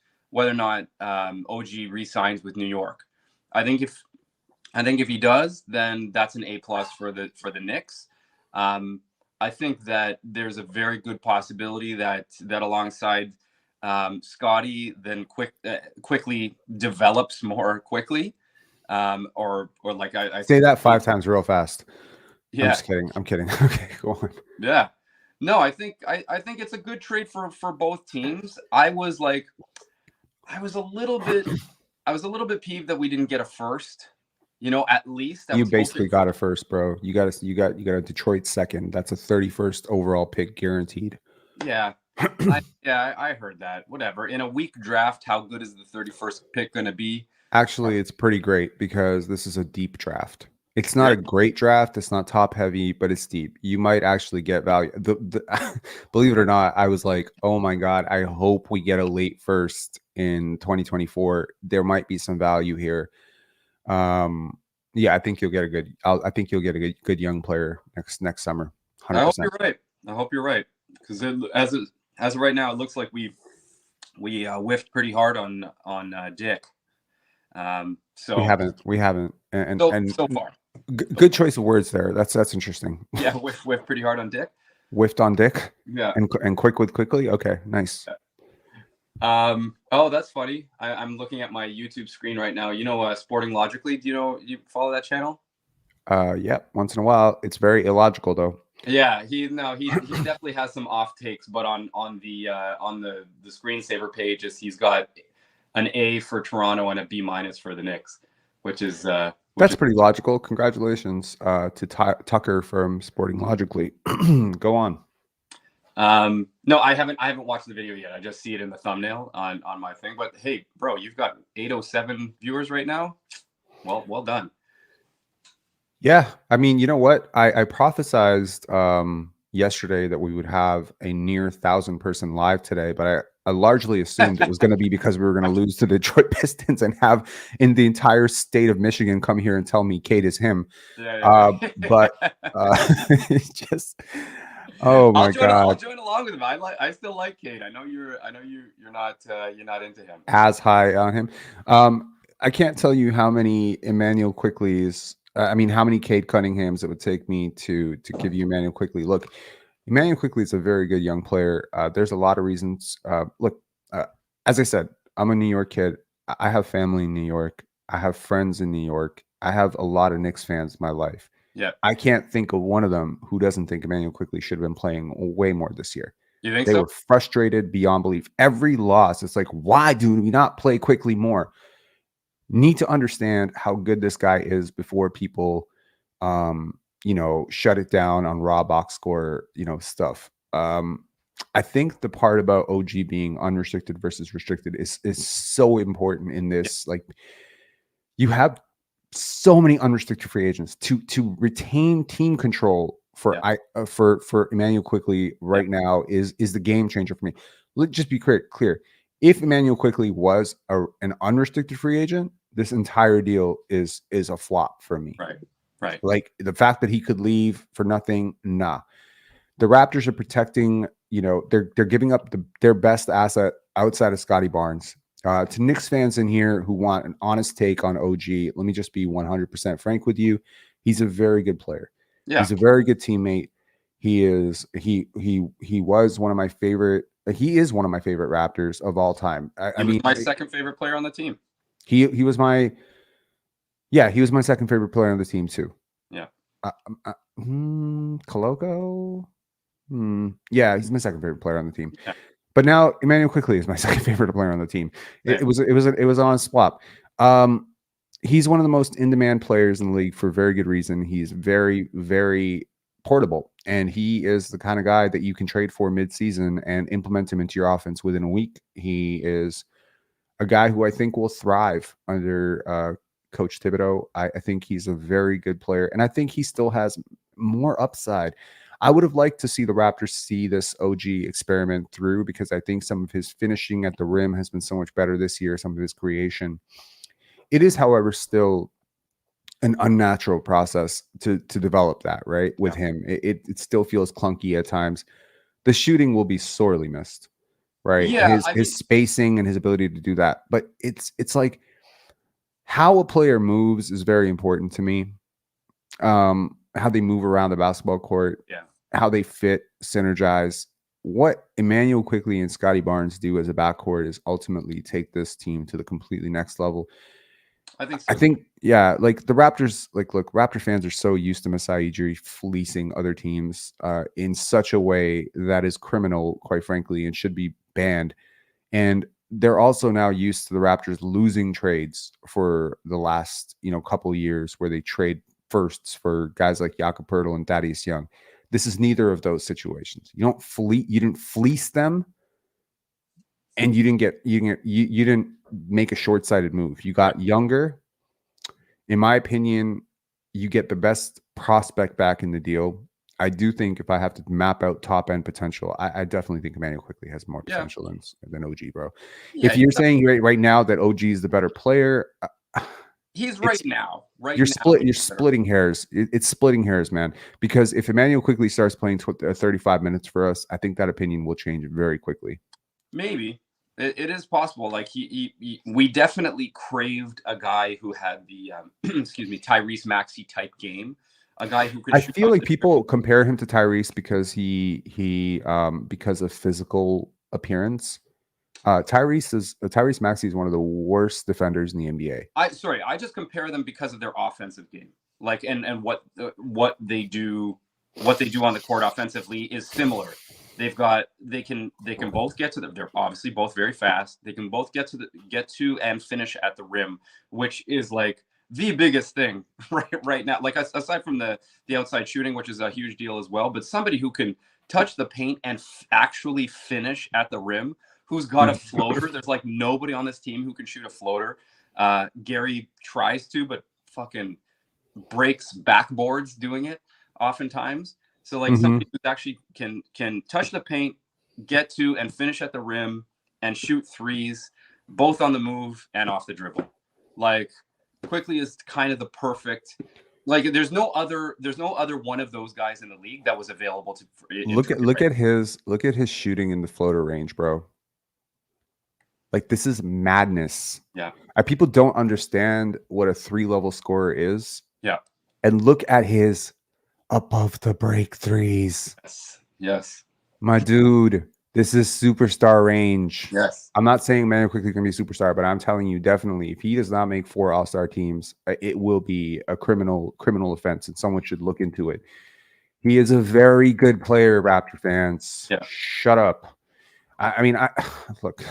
OG re-signs with New York. I think if he does, then that's an A+ for the Knicks. I think that there's a very good possibility that alongside Scotty then quickly develops more quickly, or like I say that 5 times real fast. Yeah, I'm kidding. Okay, go on. Yeah, no, I think it's a good trade for both teams. I was a little bit peeved that we didn't get a first. At least you basically got a first, bro. You got a Detroit second. That's a 31st overall pick guaranteed. Yeah. I heard that. Whatever. In a weak draft, how good is the 31st pick going to be? Actually, it's pretty great because this is a deep draft. It's not Yeah. a great draft. It's not top heavy, but it's deep. You might actually get value. Believe it or not, I was like, oh my God, I hope we get a late first in 2024. There might be some value here. Yeah, I think you'll get a good. I think you'll get a good young player next summer. 100%. I hope you're right. I hope you're right, because as of right now, it looks like we whiffed pretty hard on Dick. So We haven't, and so far. Good choice of words there. That's interesting. Yeah, whiffed pretty hard on Dick. Whiffed on Dick. Yeah. And quick with Quickley. Okay, nice. Oh, that's funny. I'm looking at my YouTube screen right now. You know, Sporting Logically. Do you follow that channel? Yeah, once in a while. It's very illogical though. Yeah, he definitely has some off takes, but on the screensaver pages, he's got an A for Toronto and a B- for the Knicks, which is that's pretty logical. Congratulations to Tucker from Sporting Logically. Go on. No, I haven't watched the video yet. I just see it in the thumbnail on my thing. But hey, bro, you've got 807 viewers right now. Well done. Yeah, I mean, you know what? I prophesized yesterday that we would have a near 1,000-person live today, but I largely assumed it was going to be because we were going to lose to the Detroit Pistons and have in the entire state of Michigan come here and tell me Cade is him. Yeah. But just oh my God, I'll join along with him. I still like Cade. I know you're not into him. As high on him. I can't tell you how many Immanuel Quickleys. I mean, how many Cade Cunninghams it would take me to give you Immanuel Quickley. Look, Immanuel Quickley is a very good young player. There's a lot of reasons. Look, as I said, I'm a New York kid. I have family in New York. I have friends in New York. I have a lot of Knicks fans in my life. Yeah. I can't think of one of them who doesn't think Immanuel Quickley should have been playing way more this year. You think they so? were frustrated beyond belief. Every loss, it's like, why do we not play Quickley more? Need to understand how good this guy is before people shut it down on raw box score stuff. I think the part about OG being unrestricted versus restricted is so important in this. Like, you have so many unrestricted free agents to retain team control for Immanuel Quickley right now is the game changer for me. Let's just be clear. If Immanuel Quickley was an unrestricted free agent, this entire deal is a flop for me. Right. Like, the fact that he could leave for nothing, nah. The Raptors are protecting, they're giving up their best asset outside of Scotty Barnes. To Knicks fans in here who want an honest take on OG, let me just be 100% frank with you. He's a very good player. Yeah. He's a very good teammate. He was one of my favorite. He is one of my favorite Raptors of all time. I mean, my second favorite player on the team. He was my second favorite player on the team too. Yeah. Koloko. Yeah, he's my second favorite player on the team. Yeah. But now Immanuel Quickley is my second favorite player on the team. It was on a swap. He's one of the most in-demand players in the league for very good reason. He's very, very portable, and he is the kind of guy that you can trade for mid-season and implement him into your offense within a week. He is a guy who I think will thrive under Coach Thibodeau. I think he's a very good player, and I think he still has more upside. I would have liked to see the Raptors see this OG experiment through, because I think some of his finishing at the rim has been so much better this year, some of his creation. It is, however, still an unnatural process to develop that, right? With him, it still feels clunky at times. The shooting will be sorely missed, right? Yeah, his spacing and his ability to do that. But it's like how a player moves is very important to me. How they move around the basketball court, how they fit, synergize. What Immanuel Quickley and Scotty Barnes do as a backcourt is ultimately take this team to the completely next level. I think, like the Raptors, look, Raptor fans are so used to Masai Ujiri fleecing other teams in such a way that is criminal, quite frankly, and should be banned. And they're also now used to the Raptors losing trades for the last, couple of years, where they trade firsts for guys like Jakob Poeltl and Thaddeus Young. This is neither of those situations. You didn't fleece them, and you didn't make a short-sighted move. You got younger. In my opinion, you get the best prospect back in the deal. I do think if I have to map out top end potential, I definitely think Immanuel Quickley has more Yeah. potential than OG, bro. Yeah, If you're saying right now that OG is the better player, he's right now. you're splitting hairs. It's splitting hairs, man. Because if Immanuel Quickley starts playing 35 minutes for us, I think that opinion will change very quickly. Maybe it is possible. Like we definitely craved a guy who had the excuse me, Tyrese Maxey type game. A guy who could. I feel like people compare him to Tyrese because he because of physical appearance. Tyrese Maxey is one of the worst defenders in the NBA. I just compare them because of their offensive game. Like and what they do on the court offensively is similar. They can both get to they're obviously both very fast. They can both get to and finish at the rim, which is like the biggest thing right now. Like aside from the outside shooting, which is a huge deal as well, but somebody who can touch the paint and actually finish at the rim, who's got a floater. There's like nobody on this team who can shoot a floater. Gary tries to, but fucking breaks backboards doing it oftentimes. So like somebody who actually can touch the paint, get to and finish at the rim and shoot threes, both on the move and off the dribble. Like Quickley is kind of the perfect. Like there's no other one of those guys in the league that was available to look at his shooting in the floater range, bro. Like this is madness. Yeah. People don't understand what a 3-level scorer is. Yeah. And look at his above the break threes. Yes. My dude, this is superstar range. Yes. I'm not saying Immanuel Quickley can be a superstar, but I'm telling you, definitely, if he does not make 4 All-Star teams, it will be a criminal offense, and someone should look into it. He is a very good player, Raptor fans. Yeah. Shut up. I mean, look,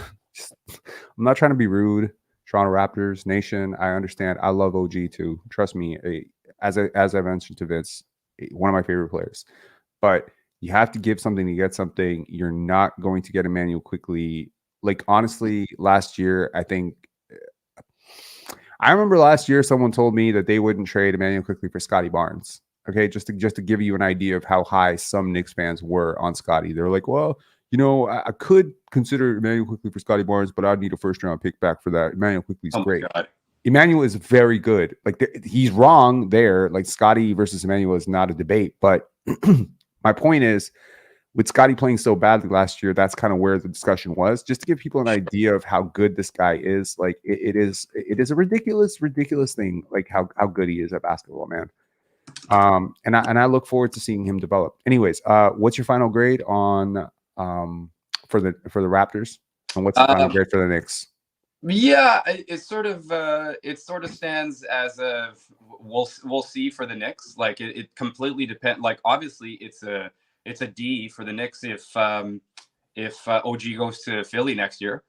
I'm not trying to be rude. Toronto Raptors Nation, I understand. I love OG too. Trust me, as I mentioned to Vince, one of my favorite players. But you have to give something to get something. You're not going to get Immanuel Quickley. Like honestly, last year, I remember last year someone told me that they wouldn't trade Immanuel Quickley for Scotty Barnes. Okay, just to give you an idea of how high some Knicks fans were on Scotty. They're like, well, you know, I could consider Immanuel Quickley for Scotty Barnes, but I'd need a first-round pick back for that. Immanuel Quickley's great. God. Emmanuel is very good. Like he's wrong there. Like Scotty versus Emmanuel is not a debate. But my point is, with Scotty playing so badly last year, that's kind of where the discussion was. Just to give people an idea of how good this guy is. Like it is a ridiculous thing. Like how good he is at basketball, man. And I look forward to seeing him develop. Anyways, what's your final grade on for the Raptors, and what's the final grade for the Knicks? Yeah, it sort of stands as a we'll see for the Knicks. Like it completely depends. Like obviously it's a D for the Knicks if OG goes to Philly next year,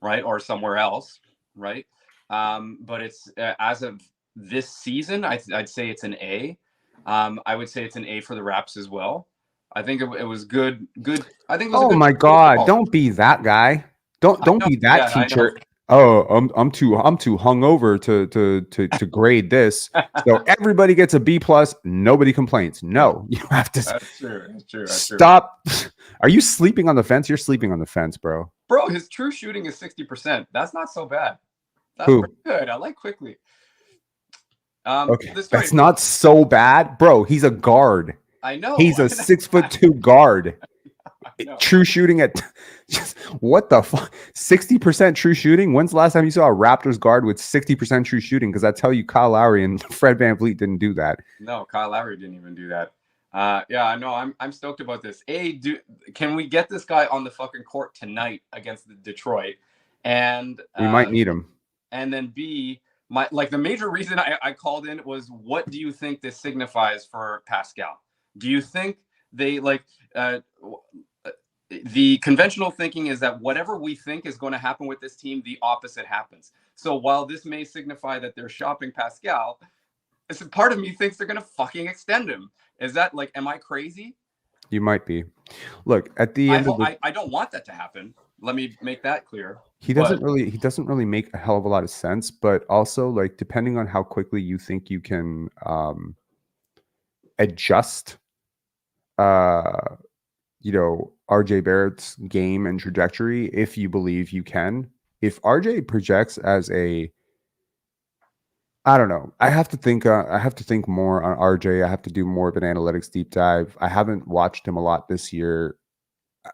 right, or somewhere else, right? But it's as of this season, I'd say it's an A. I would say it's an A for the Raps as well. I think it was good. I think. It was oh my God! Don't be that guy. Don't be that teacher. Oh, I'm too hungover to grade this. So everybody gets a B+. Nobody complains. No, you have to. That's true. Stop. Are you sleeping on the fence? You're sleeping on the fence, bro. Bro, his true shooting is 60%. That's not so bad. That's pretty good. I like Quickley. Okay, that's not so bad, bro. He's a guard. I know. He's a 6'2" guard. True shooting at just what the fuck? 60% true shooting. When's the last time you saw a Raptors guard with 60% true shooting? Because I tell you, Kyle Lowry and Fred VanVleet didn't do that. No, Kyle Lowry didn't even do that. Yeah, I know. I'm stoked about this. Can we get this guy on the fucking court tonight against Detroit? And we might need him. And then B, the major reason I called in was, what do you think this signifies for Pascal? Do you think they the conventional thinking is that whatever we think is going to happen with this team, the opposite happens. So while this may signify that they're shopping Pascal, part of me thinks they're going to fucking extend him. Is that am I crazy? You might be. Look, at the end I don't want that to happen. Let me make that clear. He doesn't really make a hell of a lot of sense, but also depending on how quickly you think you can adjust, RJ Barrett's game and trajectory if you believe you can. If RJ projects as I don't know. I have to think more on RJ. I have to do more of an analytics deep dive. I haven't watched him a lot this year.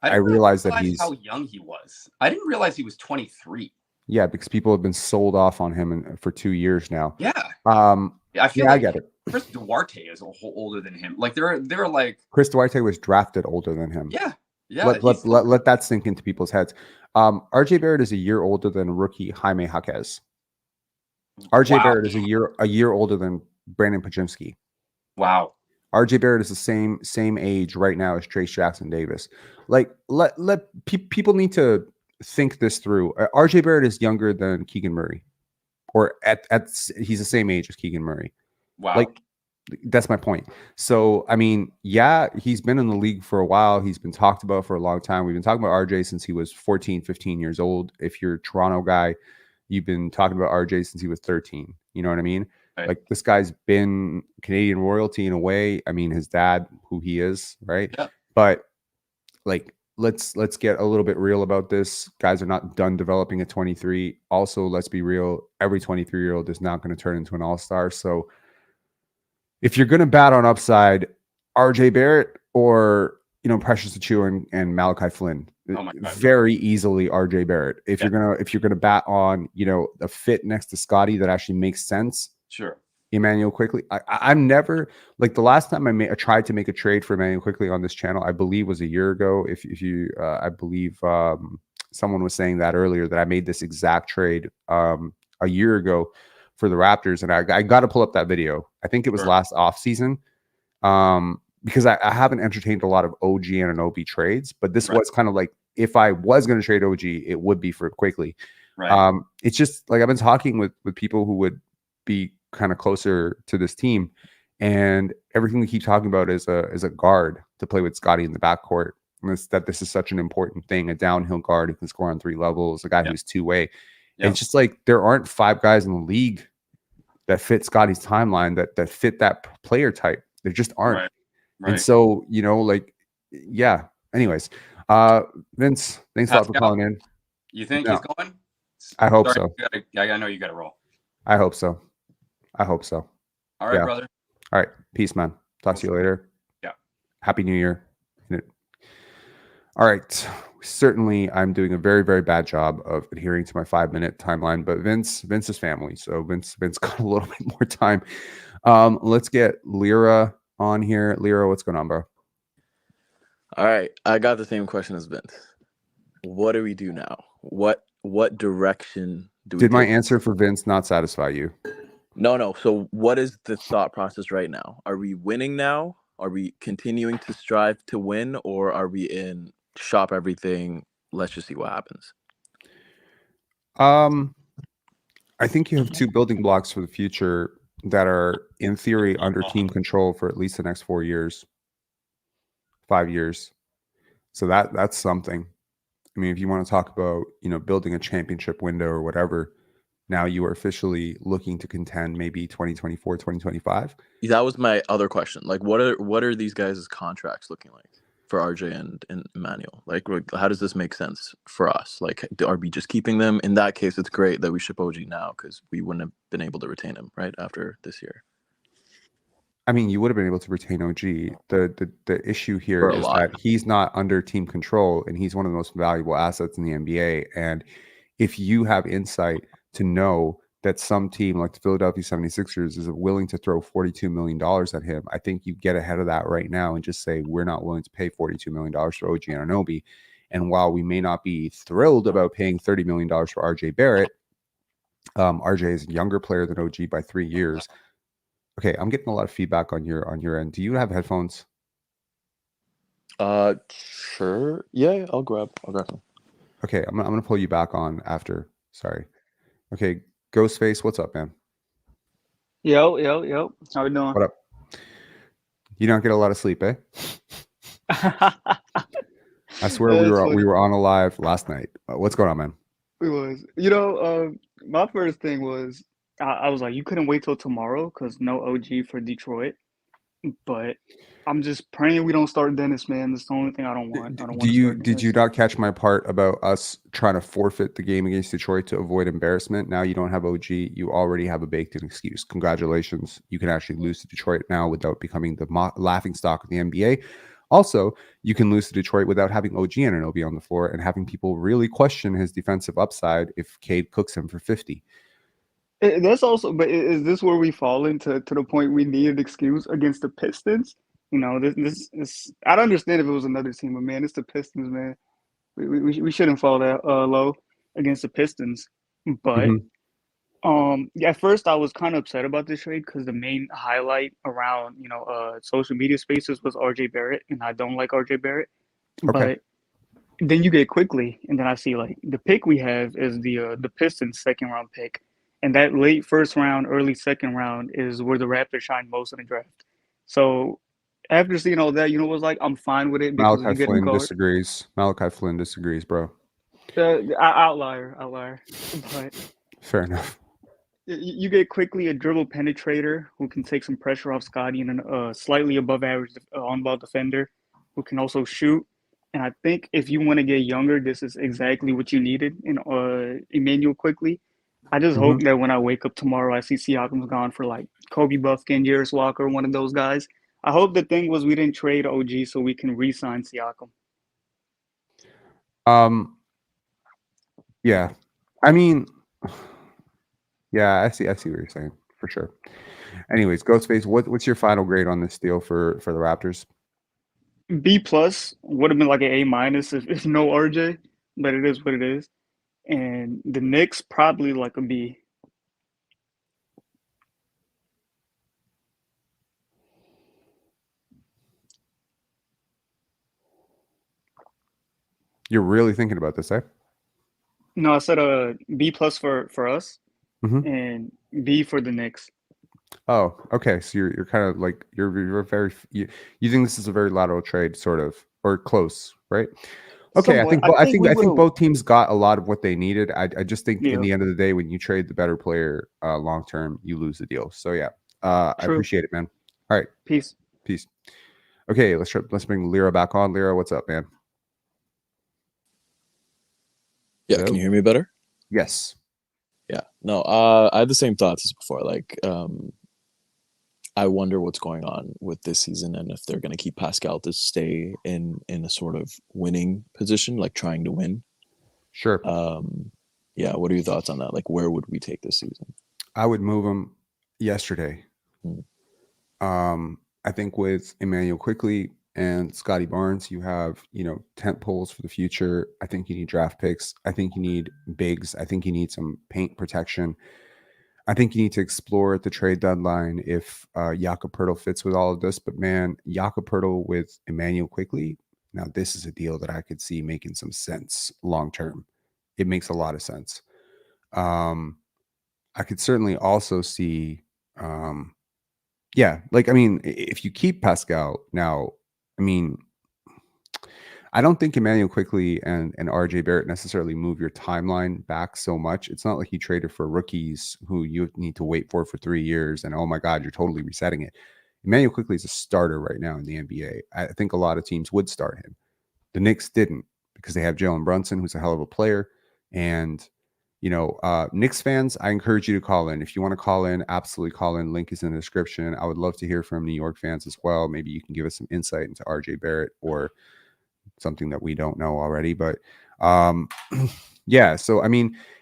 I realize that he's how young he was. I didn't realize he was 23. Yeah, because people have been sold off on him for 2 years now. Yeah. I feel I get it. Chris Duarte is a whole older than him. Like they're like Chris Duarte was drafted older than him. Yeah. Let that sink into people's heads. RJ Barrett is a year older than rookie Jaime Jaquez. RJ Barrett is a year older than Brandon Pajimski. Wow. RJ Barrett is the same age right now as Trace Jackson Davis. Like people need to think this through. RJ Barrett is younger than Keegan Murray, or he's the same age as Keegan Murray. Wow. Like that's my point. So I mean, yeah, he's been in the league for a while. He's been talked about for a long time. We've been talking about RJ since he was 14, 15 years old. If you're a Toronto guy, you've been talking about RJ since he was 13. You know what I mean? Right. Like this guy's been Canadian royalty in a way. I mean, his dad, who he is, right? Yeah. But like, let's get a little bit real about this. Guys are not done developing at 23. Also, let's be real. Every 23-year-old is not going to turn into an all-star. So if you're going to bat on upside, RJ Barrett or, Precious Achiuwa and Malachi Flynn, very easily RJ Barrett. If you're gonna bat on, a fit next to Scotty that actually makes sense. Sure. Immanuel Quickley. I'm never like the last time I tried to make a trade for Immanuel Quickley on this channel, I believe was a year ago. If you, I believe someone was saying that earlier that I made this exact trade a year ago for the Raptors, and I got to pull up that video. I think it was last off season, because I haven't entertained a lot of OG Anunoby trades, but this was kind of like if I was going to trade OG, it would be for Quickley. Right. It's just like I've been talking with people who would be kind of closer to this team, and everything we keep talking about is a guard to play with Scotty in the backcourt. And this is such an important thing, a downhill guard who can score on 3 levels, a guy who's two-way. And it's just like there aren't 5 guys in the league that fit Scotty's timeline that fit that player type. There just aren't. Right. And so, anyways, Vince, thanks a lot for calling in. You think he's going? I hope so. I know you got to roll. I hope so. All right, brother. All right. Peace, man. Talk to you later. Yeah. Happy New Year. All right. Certainly, I'm doing a very, very bad job of adhering to my 5-minute timeline, but Vince is family. So Vince got a little bit more time. Let's get Lyra on here. Lyra, what's going on, bro? All right. I got the same question as Vince. What do we do now? What direction do we Did my answer for Vince not satisfy you? No. So what is the thought process right now? Are we winning now? Are we continuing to strive to win, or are we in shop everything? Let's just see what happens. I think you have 2 building blocks for the future that are in theory under team control for at least the next 4 years, 5 years. So that's something. I mean, if you want to talk about, building a championship window or whatever, now you are officially looking to contend maybe 2024, 2025. That was my other question. Like, what are these guys' contracts looking like for RJ and Immanuel? Like, how does this make sense for us? Like, are we just keeping them? In that case, it's great that we ship OG now because we wouldn't have been able to retain him right after this year. I mean, you would have been able to retain OG. The issue here is that he's not under team control, and he's one of the most valuable assets in the NBA. And if you have insight to know that some team like the Philadelphia 76ers is willing to throw $42 million at him, I think you get ahead of that right now and just say, we're not willing to pay $42 million for OG Anunoby. And while we may not be thrilled about paying $30 million for RJ Barrett, RJ is a younger player than OG by 3 years. Okay, I'm getting a lot of feedback on your end. Do you have headphones? Sure. Yeah, I'll grab them. Okay, I'm gonna pull you back on after. Sorry. Okay, Ghostface, what's up, man? Yo. How we doing? What up? You don't get a lot of sleep, eh? I swear we were on a live last night. What's going on, man? We was. My first thing was I was like, you couldn't wait till tomorrow because no OG for Detroit. but I'm just praying we don't start Dennis, man. That's the only thing I don't want. I don't want to start Did you Dennis. not catch my part about us trying to forfeit the game against Detroit to avoid embarrassment? Now you don't have OG. You already have a baked-in excuse. Congratulations. You can actually lose to Detroit now without becoming the laughing stock of the NBA. Also, you can lose to Detroit without having OG Anunoby on the floor and having people really question his defensive upside if Cade cooks him for 50. That's also, but is this where we fall into to the point we need an excuse against the Pistons? You know, this is. I'd understand if it was another team, but man, it's the Pistons, man. We shouldn't fall that low against the Pistons. But at first I was kind of upset about this trade because the main highlight around social media spaces was RJ Barrett, and I don't like RJ Barrett. Okay. But then you get Quickly, and then I see like the pick we have is the Pistons second round pick, and that late first round, early second round is where the Raptors shine most in the draft. So after seeing all that, was like I'm fine with it because Malachi you get a Flynn guard. disagrees. Malachi Flynn disagrees, bro. Outlier. But Fair enough. you get Quickly a dribble penetrator who can take some pressure off Scotty, and a slightly above average on-ball defender who can also shoot. And I think if you want to get younger, this is exactly what you needed in Immanuel Quickley. I just hope that when I wake up tomorrow, I see Siakam's gone for like Kobe Buffkin, Jarris Walker, one of those guys. I hope the thing was we didn't trade OG so we can re-sign Siakam. Yeah. I mean, yeah, I see what you're saying for sure. Anyways, Ghostface, what's your final grade on this deal for the Raptors? B+ would have been like an A- if no RJ, but it is what it is. And the Knicks probably like a B. You're really thinking about this, eh? No, I said a B+ for us, and B for the Knicks. Oh, okay. So you're kind of like you're very you think this is a very lateral trade, sort of, or close, right? Okay, Somewhat. I think both teams got a lot of what they needed. I just think in the end of the day, when you trade the better player long term, you lose the deal. So yeah, I appreciate it, man. All right, Peace. Okay, let's bring Lyra back on. Lyra, what's up, man? Yeah, can you hear me better? Yes. Yeah. No, I had the same thoughts as before. Like, I wonder what's going on with this season and if they're going to keep Pascal to stay in a sort of winning position, like trying to win. Sure. Yeah. What are your thoughts on that? Like, where would we take this season? I would move him yesterday. I think with Immanuel Quickley and Scotty Barnes, you have, tent poles for the future. I think you need draft picks. I think you need bigs. I think you need some paint protection. I think you need to explore at the trade deadline if Jakob Poeltl fits with all of this. But man, Jakob Poeltl with Immanuel Quickley, now this is a deal that I could see making some sense long term. It makes a lot of sense. I could certainly also see, if you keep Pascal now, I don't think Immanuel Quickley and RJ Barrett necessarily move your timeline back so much. It's not like you traded for rookies who you need to wait for 3 years and, oh my God, you're totally resetting it. Immanuel Quickley is a starter right now in the NBA. I think a lot of teams would start him. The Knicks didn't because they have Jalen Brunson, who's a hell of a player. And, Knicks fans, I encourage you to call in. If you want to call in, absolutely call in. Link is in the description. I would love to hear from New York fans as well. Maybe you can give us some insight into RJ Barrett or something that we don't know already, but yeah. So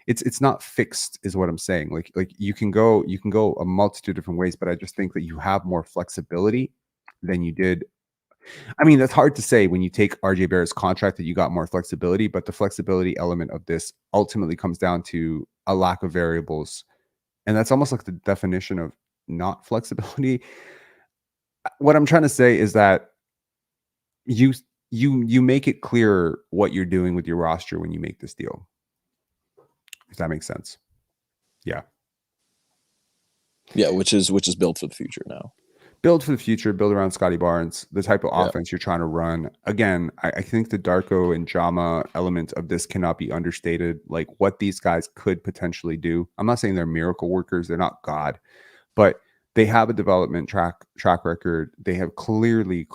it's not fixed, is what I'm saying. Like you can go a multitude of different ways, but I just think that you have more flexibility than you did. That's hard to say when you take RJ Barrett's contract that you got more flexibility, but the flexibility element of this ultimately comes down to a lack of variables, and that's almost like the definition of not flexibility. What I'm trying to say is that you make it clear what you're doing with your roster when you make this deal. If that makes sense. Yeah. Yeah, which is built for the future now. Build for the future, build around Scotty Barnes, the type of offense you're trying to run. Again, I think the Darko and Jama element of this cannot be understated. Like what these guys could potentially do. I'm not saying they're miracle workers. They're not God. But They have a development track record. They have clearly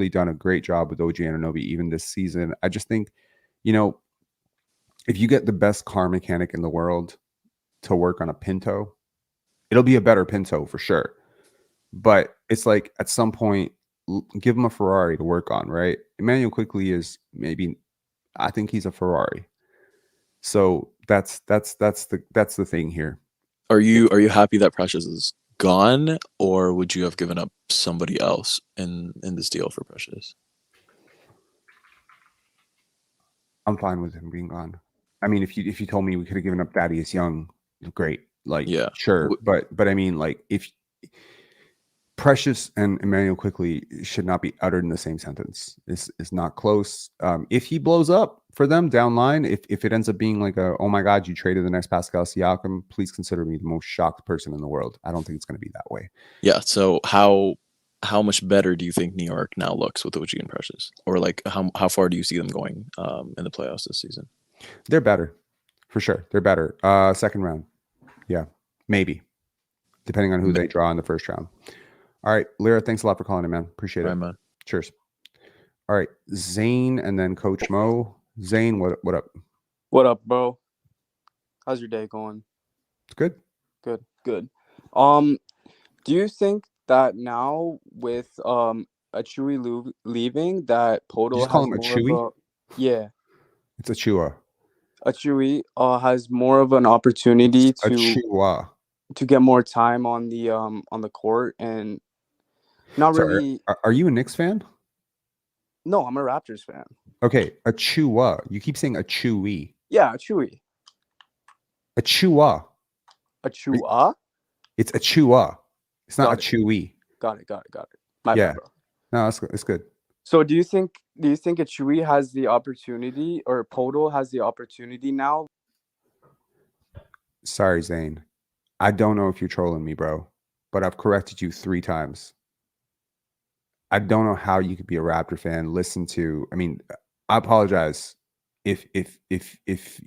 done a great job with OG Anunoby even this season. I just think, if you get the best car mechanic in the world to work on a Pinto, it'll be a better Pinto for sure. But it's like at some point, give him a Ferrari to work on, right? Immanuel Quickley is I think he's a Ferrari. So that's the thing here. Are you happy that Precious is gone, or would you have given up somebody else in this deal for Precious? I'm fine with him being gone. I mean, if you told me we could have given up Thaddeus Young, great. Like, Yeah. sure. But I mean, like, if Precious and Immanuel Quickley should not be uttered in the same sentence. It's not close. If he blows up for them down line, if it ends up being like oh my God, you traded the next Pascal Siakam, please consider me the most shocked person in the world. I don't think it's going to be that way. Yeah. So how much better do you think New York now looks with OG and Precious? Or like how far do you see them going in the playoffs this season? They're better. For sure. They're better. Second round. Yeah. Maybe. Depending on who they draw in the first round. All right, Lyra, thanks a lot for calling in, man. Appreciate it. Right, man. Cheers. All right, Zane and then Coach Mo. Zane, what up? What up, bro? How's your day going? It's good. Good. Do you think that now with Achiuwa leaving that Poto You just call has him more Achiuwa? of a It's Achiuwa. Achiuwa has more of an opportunity Achiuwa. to get more time on the court and not Sorry, really. Are you a Knicks fan? No, I'm a Raptors fan. Okay, Achiuwa. You keep saying Achiuwi. Yeah, Achiuwa. Achiuwa. Achiuwa? It's Achiuwa. It's not Got it. Achiuwi. Got it. My Yeah. bad, bro. No, it's good. So do you think Achiuwa has the opportunity, or Poto has the opportunity now? Sorry, Zane. I don't know if you're trolling me, bro, but I've corrected you 3 times. I don't know how you could be a Raptor fan. I apologize if if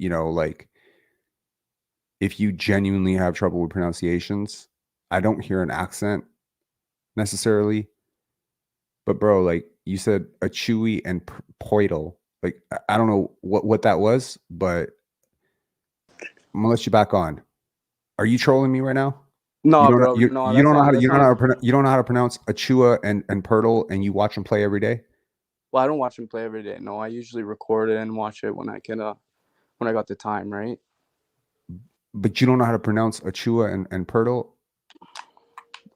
you genuinely have trouble with pronunciations. I don't hear an accent necessarily, but bro, like you said, Achiuwa and Poitel. Like I don't know what that was, but I'm gonna let you back on. Are you trolling me right now? No, you bro. don't know how to pronounce Achiuwa and Pirtle, and you watch them play every day. Well, I don't watch him play every day. No, I usually record it and watch it when I can, when I got the time, right? But you don't know how to pronounce Achiuwa and Pirtle.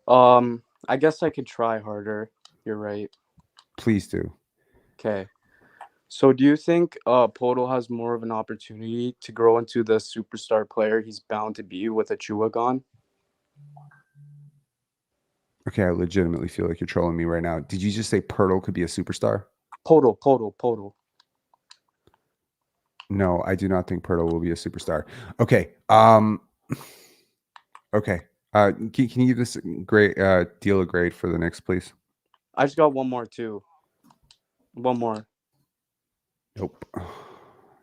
I guess I could try harder. You're right. Please do. Okay. So do you think Poto has more of an opportunity to grow into the superstar player he's bound to be with Achiuwa gone? Okay, I legitimately feel like you're trolling me right now. Did you just say Pirtle could be a superstar? Poto. No, I do not think Pirtle will be a superstar. Okay. Okay. Can you give this deal a grade for the Knicks, please? I just got one more too. One more. Nope.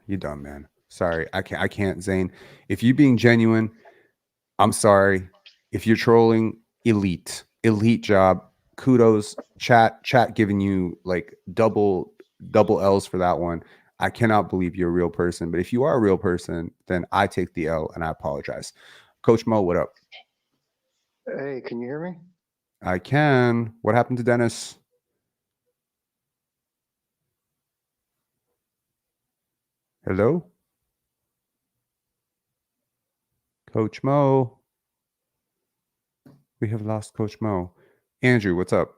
You're dumb, man. Sorry. I can't, Zane. If you're being genuine, I'm sorry. If you're trolling, elite job. Kudos. Chat giving you like double L's for that one. I cannot believe you're a real person. But if you are a real person, then I take the L and I apologize. Coach Mo, what up? Hey, can you hear me? I can. What happened to Dennis? Hello? Coach Mo. We have lost Coach Mo. Andrew, what's up?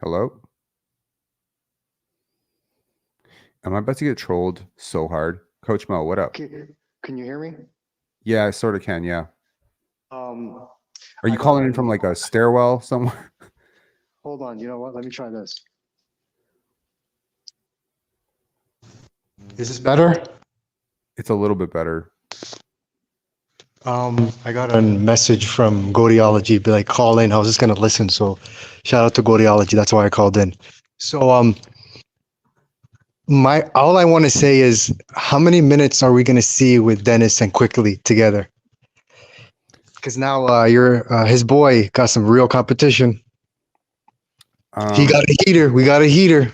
Hello? Am I about to get trolled so hard? Coach Mo, what up? Can you hear me? Yeah, I sort of can, yeah. Are you I calling got in from like a stairwell somewhere? Hold on. You know what? Let me try this. Is this better? It's a little bit better. I got a message from Gaudiology, be like, call in. I was just gonna listen, so shout out to Gaudiology. That's why I called in. So all I want to say is, how many minutes are we gonna see with Dennis and Quickley together? Because now you're his boy got some real competition. He got a heater. We got a heater.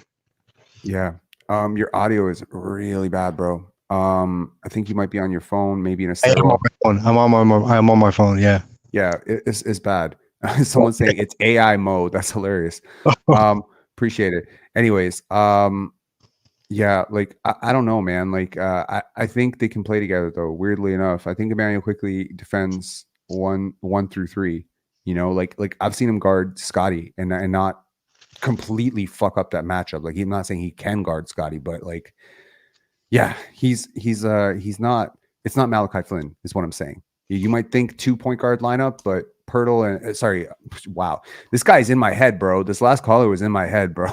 Yeah. Your audio is really bad, bro. I think you might be on your phone, maybe in a I am on stairwell. my phone. I'm on my phone. Yeah. Yeah, it's bad. Someone's saying it's AI mode. That's hilarious. Appreciate it. Anyways, yeah, like I don't know, man. Like I think they can play together though. Weirdly enough, I think Immanuel Quickley defends one through three. You know, like I've seen him guard Scotty and not completely fuck up that matchup. Like I'm not saying he can guard Scotty, but like, yeah, he's not. It's not Malachi Flynn, is what I'm saying. You might think 2-point guard lineup, but Pirtle and sorry, wow, this guy's in my head, bro. This last caller was in my head, bro.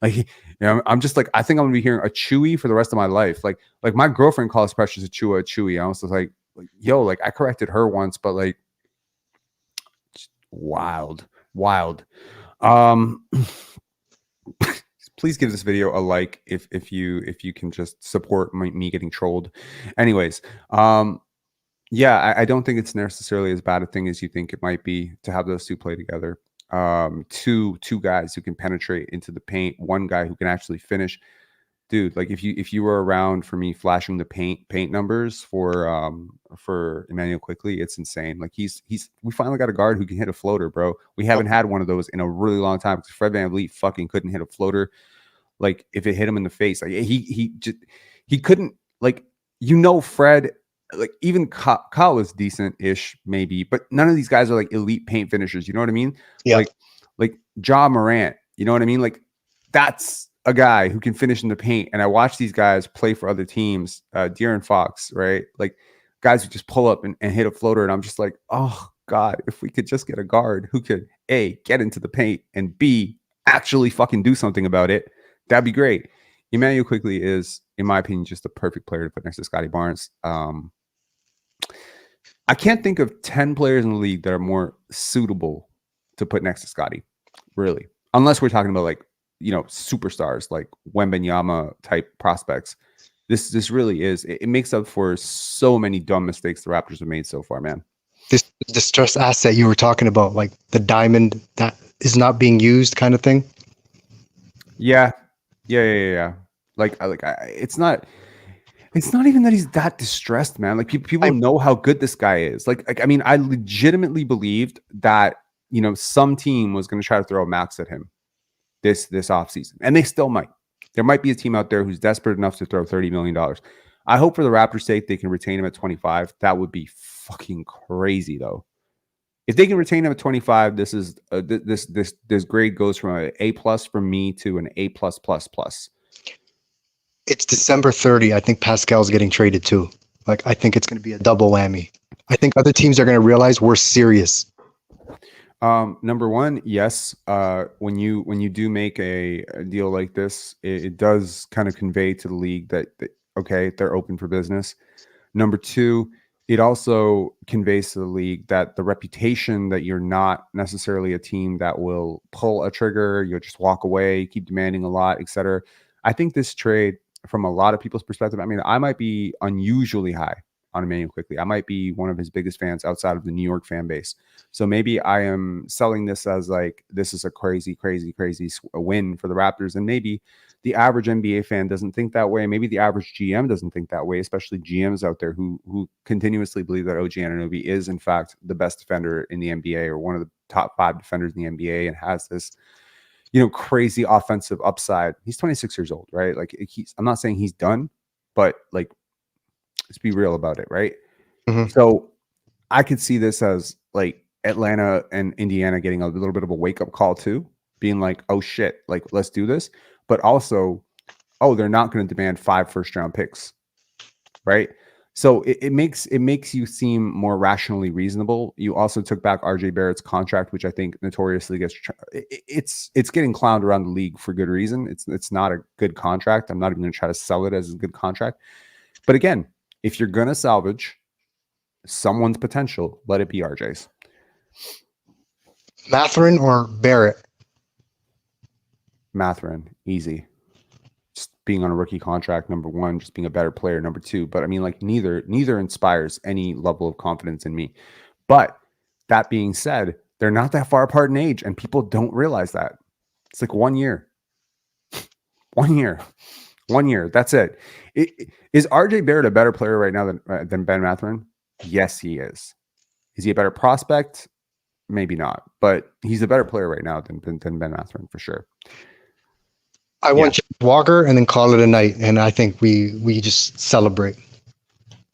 like, you know, I'm just like, I think I'm gonna be hearing a Chewy for the rest of my life. Like my girlfriend calls Precious Chewy. I was just like, yo, like I corrected her once, but like, wild. Please give this video a like if you can just support me getting trolled. Anyways, yeah, I don't think it's necessarily as bad a thing as you think it might be to have those two play together. Two guys who can penetrate into the paint, one guy who can actually finish. Dude, like if you were around for me flashing the paint numbers for Immanuel Quickley, it's insane. Like we finally got a guard who can hit a floater, bro. We haven't had one of those in a really long time because Fred VanVleet fucking couldn't hit a floater. Like if it hit him in the face, like he couldn't, like, you know, Fred, like even Kyle was decent-ish maybe, but none of these guys are like elite paint finishers. You know what I mean? Yeah. Like Ja Morant, you know what I mean? Like that's a guy who can finish in the paint. And I watch these guys play for other teams, De'Aaron Fox, right? Like guys who just pull up and hit a floater. And I'm just like, oh God, if we could just get a guard who could A, get into the paint, and B, actually fucking do something about it, that'd be great. Immanuel Quickley is, in my opinion, just the perfect player to put next to Scotty Barnes. I can't think of 10 players in the league that are more suitable to put next to Scotty, really. Unless we're talking about like, you know, superstars like Wembanyama type prospects. This really is. It makes up for so many dumb mistakes the Raptors have made so far, man. This distressed asset you were talking about, like the diamond that is not being used kind of thing. Yeah. Like it's not even that he's that distressed, man. Like people know how good this guy is. Like I mean, I legitimately believed that, you know, some team was going to try to throw a max at him this offseason, and they still might. There might be a team out there who's desperate enough to throw $30 million. I hope for the Raptors' sake they can retain him at 25. That would be fucking crazy, though. If they can retain him at 25, this is this grade goes from an A+ from me to an A+++. It's December 30. I think Pascal's getting traded too. Like I think it's going to be a double whammy. I think other teams are going to realize we're serious. Number one, yes. When you do make a deal like this, it does kind of convey to the league that okay, they're open for business. Number two, it also conveys to the league that the reputation that you're not necessarily a team that will pull a trigger, you'll just walk away, keep demanding a lot, etc. I think this trade, from a lot of people's perspective, I mean, I might be unusually high on Immanuel Quickley. I might be one of his biggest fans outside of the New York fan base. So maybe I am selling this as like, this is a crazy win for the Raptors. And maybe the average NBA fan doesn't think that way. Maybe the average GM doesn't think that way, especially GMs out there who continuously believe that OG Anunoby is in fact the best defender in the NBA or one of the top 5 defenders in the NBA and has this, you know, crazy offensive upside. He's 26 years old, right? Like I'm not saying he's done, but like, let's be real about it, right? Mm-hmm. So I could see this as like Atlanta and Indiana getting a little bit of a wake-up call too, being like, oh shit, like let's do this. But also, oh, they're not going to demand 5 first-round picks, right? So it makes you seem more rationally reasonable. You also took back RJ Barrett's contract, which I think notoriously gets it's getting clowned around the league for good reason. It's not a good contract. I'm not even going to try to sell it as a good contract. But again, if you're going to salvage someone's potential, let it be RJ's. Mathurin or Barrett? Mathurin, easy. Just being on a rookie contract, number one, just being a better player, number two. But I mean, like neither inspires any level of confidence in me. But that being said, they're not that far apart in age, and people don't realize that. It's like 1 year. 1 year. 1 year. That's it. Is RJ Barrett a better player right now than Ben Mathurin? Yes, he is. Is he a better prospect? Maybe not, but he's a better player right now than Ben Mathurin for sure. I want Jeff Walker and then call it a night, and I think we just celebrate.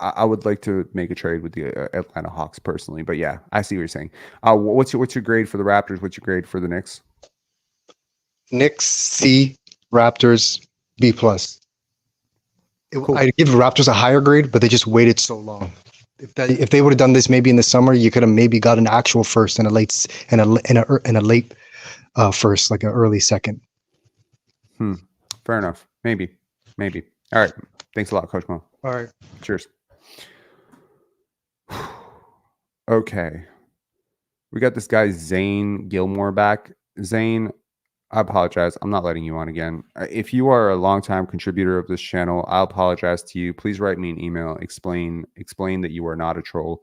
I would like to make a trade with the Atlanta Hawks personally, but yeah, I see what you're saying. What's your grade for the Raptors? What's your grade for the Knicks? Knicks C, Raptors B plus. Cool. I'd give Raptors a higher grade, but they just waited so long. If they would have done this maybe in the summer, you could have maybe got an actual first and a late first, like an early second. Fair enough. Maybe. All right. Thanks a lot, Coach Mo. All right. Cheers. Okay. We got this guy Zane Gilmore back. Zane, I apologize. I'm not letting you on again. If you are a longtime contributor of this channel, I'll apologize to you. Please write me an email. Explain that you are not a troll.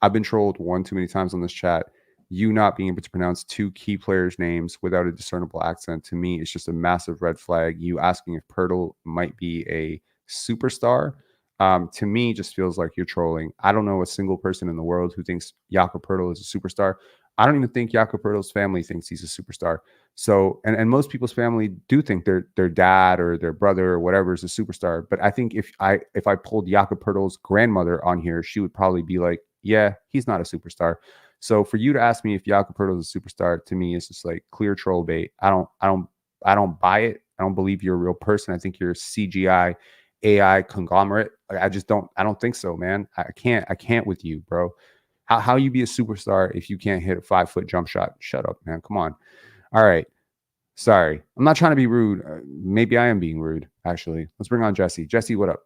I've been trolled one too many times on this chat. You not being able to pronounce two key players' names without a discernible accent, to me, is just a massive red flag. You asking if Pirtle might be a superstar, to me, just feels like you're trolling. I don't know a single person in the world who thinks Jakob Pirtle is a superstar. I don't even think Jakob Pirtle's family thinks he's a superstar. So, and most people's family do think their dad or their brother or whatever is a superstar. But I think if I pulled Jakob Pirtle's grandmother on here, she would probably be like, yeah, he's not a superstar. So for you to ask me if Jakob Pirtle is a superstar, to me is just like clear troll bait. I don't buy it. I don't believe you're a real person. I think you're a CGI AI conglomerate. Like, I don't think so, man. I can't with you, bro. How you be a superstar if you can't hit a 5-foot jump shot? Shut up, man. Come on. All right. Sorry. I'm not trying to be rude. Maybe I am being rude, actually. Let's bring on Jesse. Jesse, what up?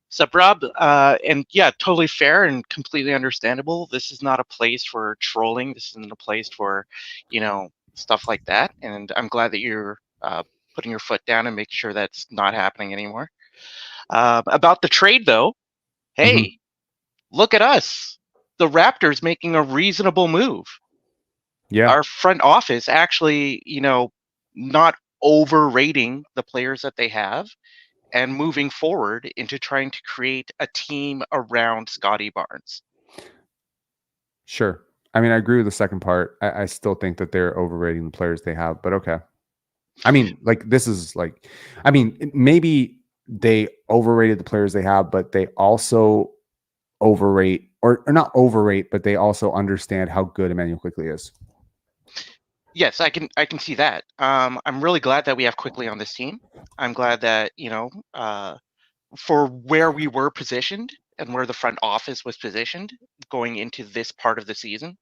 Sup, Rob? And yeah, totally fair and completely understandable. This is not a place for trolling. This isn't a place for, stuff like that. And I'm glad that you're putting your foot down and making sure that's not happening anymore. About the trade, though, hey, look at us. The Raptors making a reasonable move. Yeah. Our front office actually, not overrating the players that they have and moving forward into trying to create a team around Scotty Barnes. Sure. I mean, I agree with the second part. I still think that they're overrating the players they have, but okay. I mean, maybe they overrated the players they have, but they also overrate or not overrate, but they also understand how good Immanuel Quickley is. Yes, I can see that. I'm really glad that we have Quickley on this team. I'm glad that, for where we were positioned and where the front office was positioned going into this part of the season,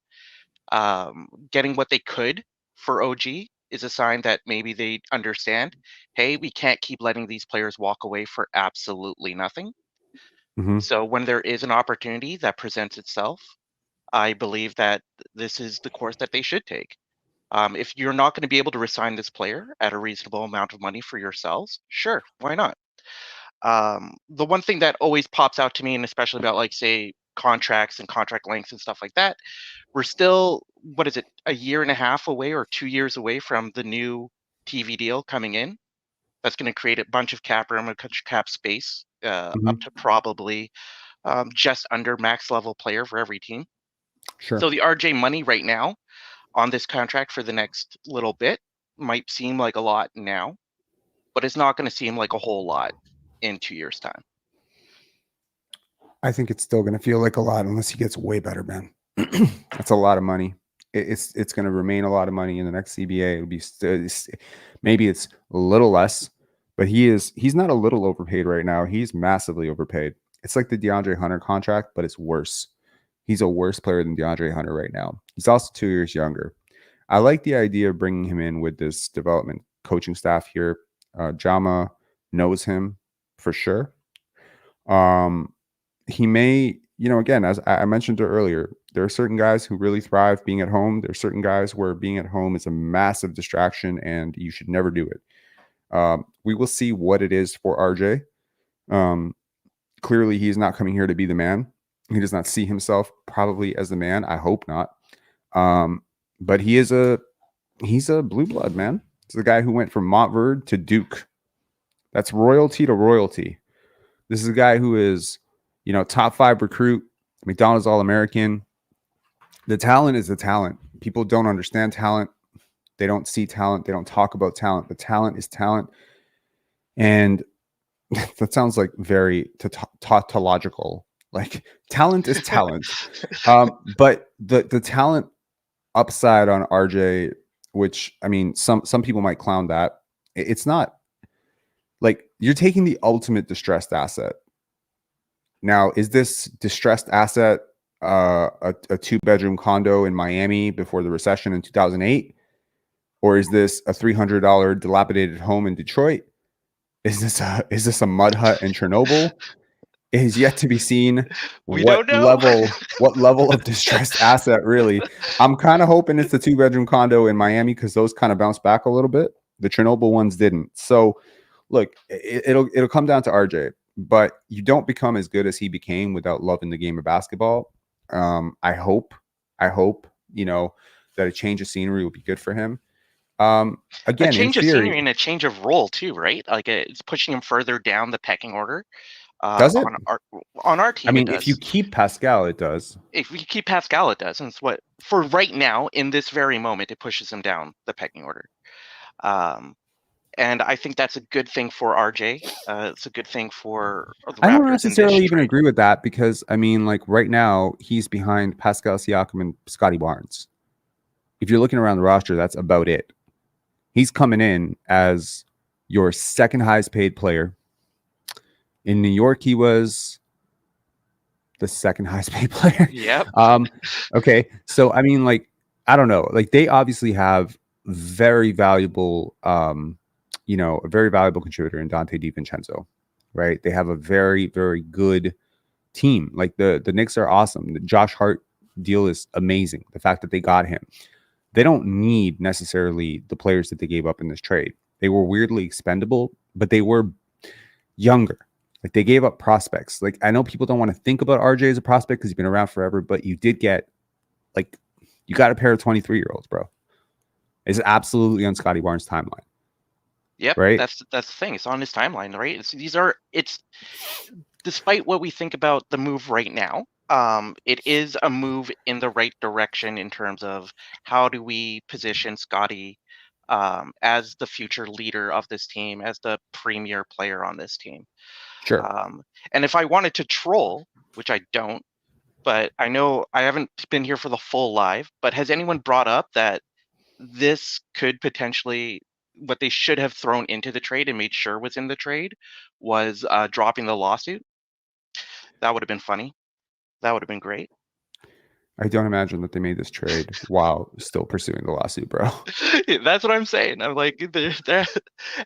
getting what they could for OG is a sign that maybe they understand, hey, we can't keep letting these players walk away for absolutely nothing. So when there is an opportunity that presents itself, I believe that this is the course that they should take. If you're not going to be able to resign this player at a reasonable amount of money for yourselves, sure, why not? The one thing that always pops out to me, and especially about, like, say, contracts and contract lengths and stuff like that, we're still, what is it, a year and a half away or 2 years away from the new TV deal coming in. That's going to create a bunch of cap room, a bunch of cap space, up to probably just under max level player for every team. Sure. So the RJ money right now on this contract for the next little bit might seem like a lot now, but it's not going to seem like a whole lot in 2 years' time. I think it's still going to feel like a lot unless he gets way better, man. That's a lot of money. It's going to remain a lot of money in the next CBA. It'll be maybe it's a little less, but he's not a little overpaid right now. He's massively overpaid. It's like the DeAndre Hunter contract, but it's worse. He's a worse player than DeAndre Hunter right now. He's also 2 years younger. I like the idea of bringing him in with this development coaching staff here. Jama knows him for sure. He may, again, as I mentioned earlier, there are certain guys who really thrive being at home. There are certain guys where being at home is a massive distraction and you should never do it. We will see what it is for RJ. Clearly, he's not coming here to be the man. He does not see himself probably as the man. I hope not. But he's a blue blood, man. It's the guy who went from Montverde to Duke. That's royalty to royalty. This is a guy who is, top 5 recruit, McDonald's All-American. The talent is the talent. People don't understand talent. They don't see talent. They don't talk about talent. The talent is talent. And that sounds like very tautological. Like, talent is talent. But the talent upside on RJ, which, I mean, some people might clown that. It's not like you're taking the ultimate distressed asset. Now, is this distressed asset a 2-bedroom condo in Miami before the recession in 2008? Or is this a $300 dilapidated home in Detroit? Is this a mud hut in Chernobyl? It is yet to be seen We don't know. what level of distressed asset really. I'm kind of hoping it's the 2-bedroom condo in Miami because those kind of bounce back a little bit. The Chernobyl ones didn't. So look, it'll come down to RJ, but you don't become as good as he became without loving the game of basketball. I hope, that a change of scenery will be good for him. Again, A change in of theory, scenery and a change of role too, right? Like it's pushing him further down the pecking order. does it? On our team, I mean, it if you does. keep Pascal, it does. If we keep Pascal, it does. And it's what for right now, in this very moment, it pushes him down the pecking order. And I think that's a good thing for RJ. It's a good thing for the Raptors. I don't in this necessarily even trade. agree with that because, I mean, like right now, he's behind Pascal Siakam and Scotty Barnes. If you're looking around the roster, that's about it. He's coming in as your second highest paid player. In New York, he was the second highest paid player. Yep. Okay. So, I mean, like, I don't know. Like, they obviously have very valuable, a very valuable contributor in Dante DiVincenzo, right? They have a very, very good team. Like, the Knicks are awesome. The Josh Hart deal is amazing. The fact that they got him. They don't need necessarily the players that they gave up in this trade. They were weirdly expendable, but they were younger. Like, they gave up prospects. Like, I know people don't want to think about RJ as a prospect because he's been around forever, but you did get, like, you got a pair of 23-year-olds, bro. It's absolutely on Scotty Barnes' timeline. Yep. Right? That's the thing. It's on his timeline, right? It's despite what we think about the move right now, it is a move in the right direction in terms of how do we position Scotty as the future leader of this team, as the premier player on this team. Sure. And if I wanted to troll, which I don't, but I know I haven't been here for the full live, but has anyone brought up that this could potentially, what they should have thrown into the trade and made sure was in the trade was dropping the lawsuit? That would have been funny. That would have been great. I don't imagine that they made this trade while still pursuing the lawsuit, bro. That's what I'm saying. I'm like,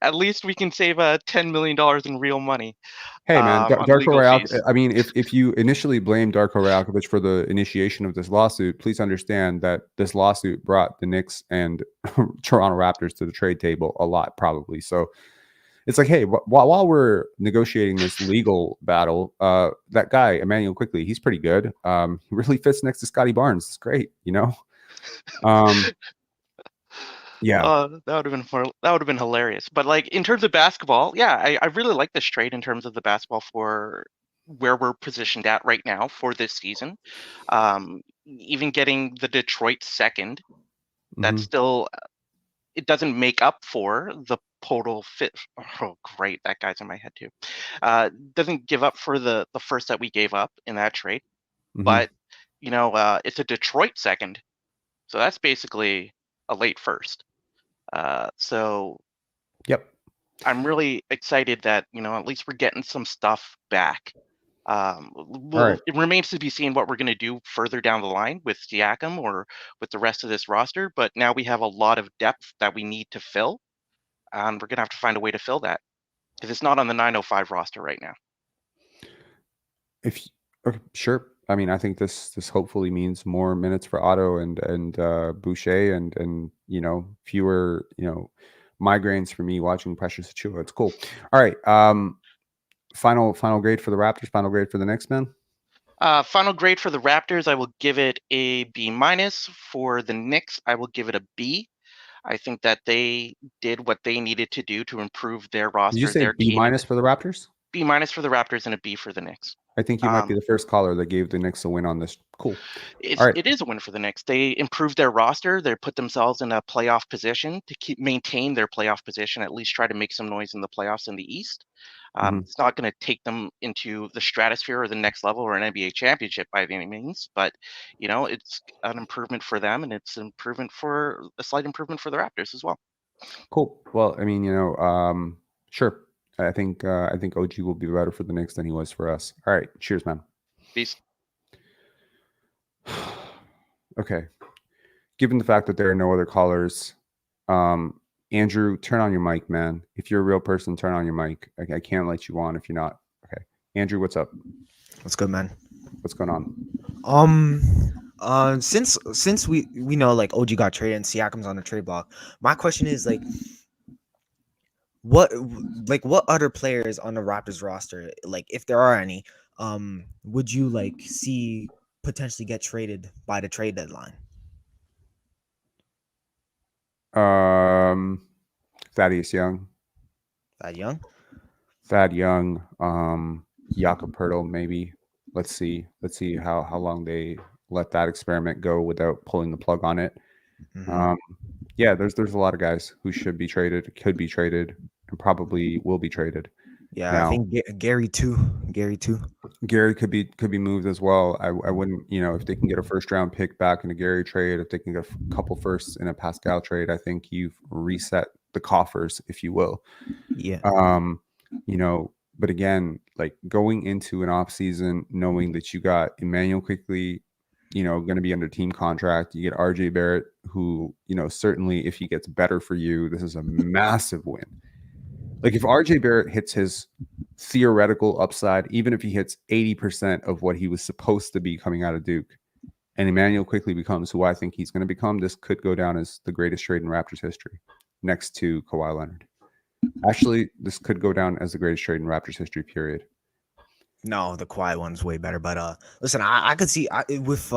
at least we can save $10 million in real money. Hey, man, on Darko legal Rajakovic. fees. I mean, if you initially blamed Darko Rajakovic for the initiation of this lawsuit, please understand that this lawsuit brought the Knicks and Toronto Raptors to the trade table a lot, probably. So it's like, hey, while we're negotiating this legal battle, that guy Immanuel Quickley, he's pretty good. He really fits next to Scotty Barnes. It's great, Yeah, that would have been hilarious. But like in terms of basketball, yeah, I really like this trade in terms of the basketball for where we're positioned at right now for this season. Even getting the Detroit second, that's still, it doesn't make up for the total fit. Oh, great, that guy's in my head too. Doesn't give up for the first that we gave up in that trade, but it's a Detroit second, so that's basically a late first. So Yep. I'm really excited that at least we're getting some stuff back. right. It remains to be seen what we're going to do further down the line with Siakam or with the rest of this roster. But now we have a lot of depth that we need to fill, and we're going to have to find a way to fill that because it's not on the 905 roster right now. Okay, sure. I mean, I think this hopefully means more minutes for Otto and Boucher and fewer migraines for me watching Precious Achiuwa. It's cool. All right. Final grade for the Raptors. Final grade for the Knicks, man. Final grade for the Raptors, I will give it a B minus. For the Knicks, I will give it a B. I think that they did what they needed to do to improve their roster. Did you say their B team. minus for the Raptors? B minus for the Raptors and a B for the Knicks. I think you might be the first caller that gave the Knicks a win on this. Cool. All right. It is a win for the Knicks. They improved their roster. They put themselves in a playoff position to maintain their playoff position, at least try to make some noise in the playoffs in the East. It's not going to take them into the stratosphere or the next level or an NBA championship by any means, but it's an improvement for them, and it's a slight improvement for the Raptors as well. Cool. Well, I mean, sure. I think OG will be better for the Knicks than he was for us. All right. Cheers, man. Peace. Okay. Given the fact that there are no other callers, Andrew, turn on your mic, man. If you're a real person, turn on your mic. I can't let you on if you're not. Okay. Andrew, what's up? What's good, man? What's going on? Since we know like OG got traded and Siakam's on the trade block, my question is like what other players on the Raptors roster, like if there are any, would you like see potentially get traded by the trade deadline? Thaddeus Young. Thad Young. Jakob Poeltl, maybe. Let's see how long they let that experiment go without pulling the plug on it. Yeah, there's a lot of guys who should be traded, could be traded, and probably will be traded. Yeah, now, I think Gary too. Gary could be moved as well. I wouldn't, if they can get a first round pick back in a Gary trade, if they can get a couple firsts in a Pascal trade, I think you've reset the coffers, if you will. Yeah. But again, like going into an off season, knowing that you got Immanuel Quickley, going to be under team contract, you get RJ Barrett, who, certainly if he gets better for you, this is a massive win. Like if RJ Barrett hits his theoretical upside, even if he hits 80% of what he was supposed to be coming out of Duke, and Immanuel Quickley becomes who I think he's going to become, this could go down as the greatest trade in Raptors history, next to Kawhi Leonard. Actually, this could go down as the greatest trade in Raptors history, period. No, the Kawhi one's way better. But listen, I could see with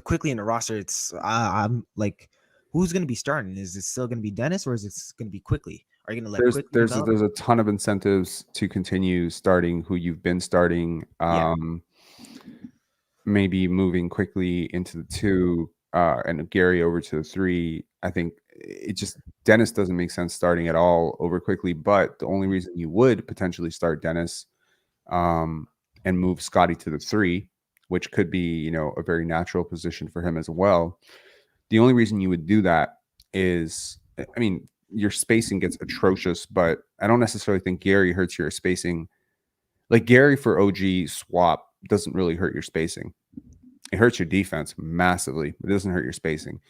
Quickley in the roster, I'm like, who's going to be starting? Is it still going to be Dennis, or is it going to be Quickley? Are you going to let Quickley develop? There's a ton of incentives to continue starting who you've been starting. Maybe moving Quickley into the 2 and Gary over to the 3. I think Dennis doesn't make sense starting at all over Quickley. But the only reason you would potentially start Dennis and move Scotty to the 3, which could be a very natural position for him as well. The only reason you would do that is, I mean, your spacing gets atrocious, but I don't necessarily think Gary hurts your spacing. Like Gary for OG swap doesn't really hurt your spacing. It hurts your defense massively, but it doesn't hurt your spacing.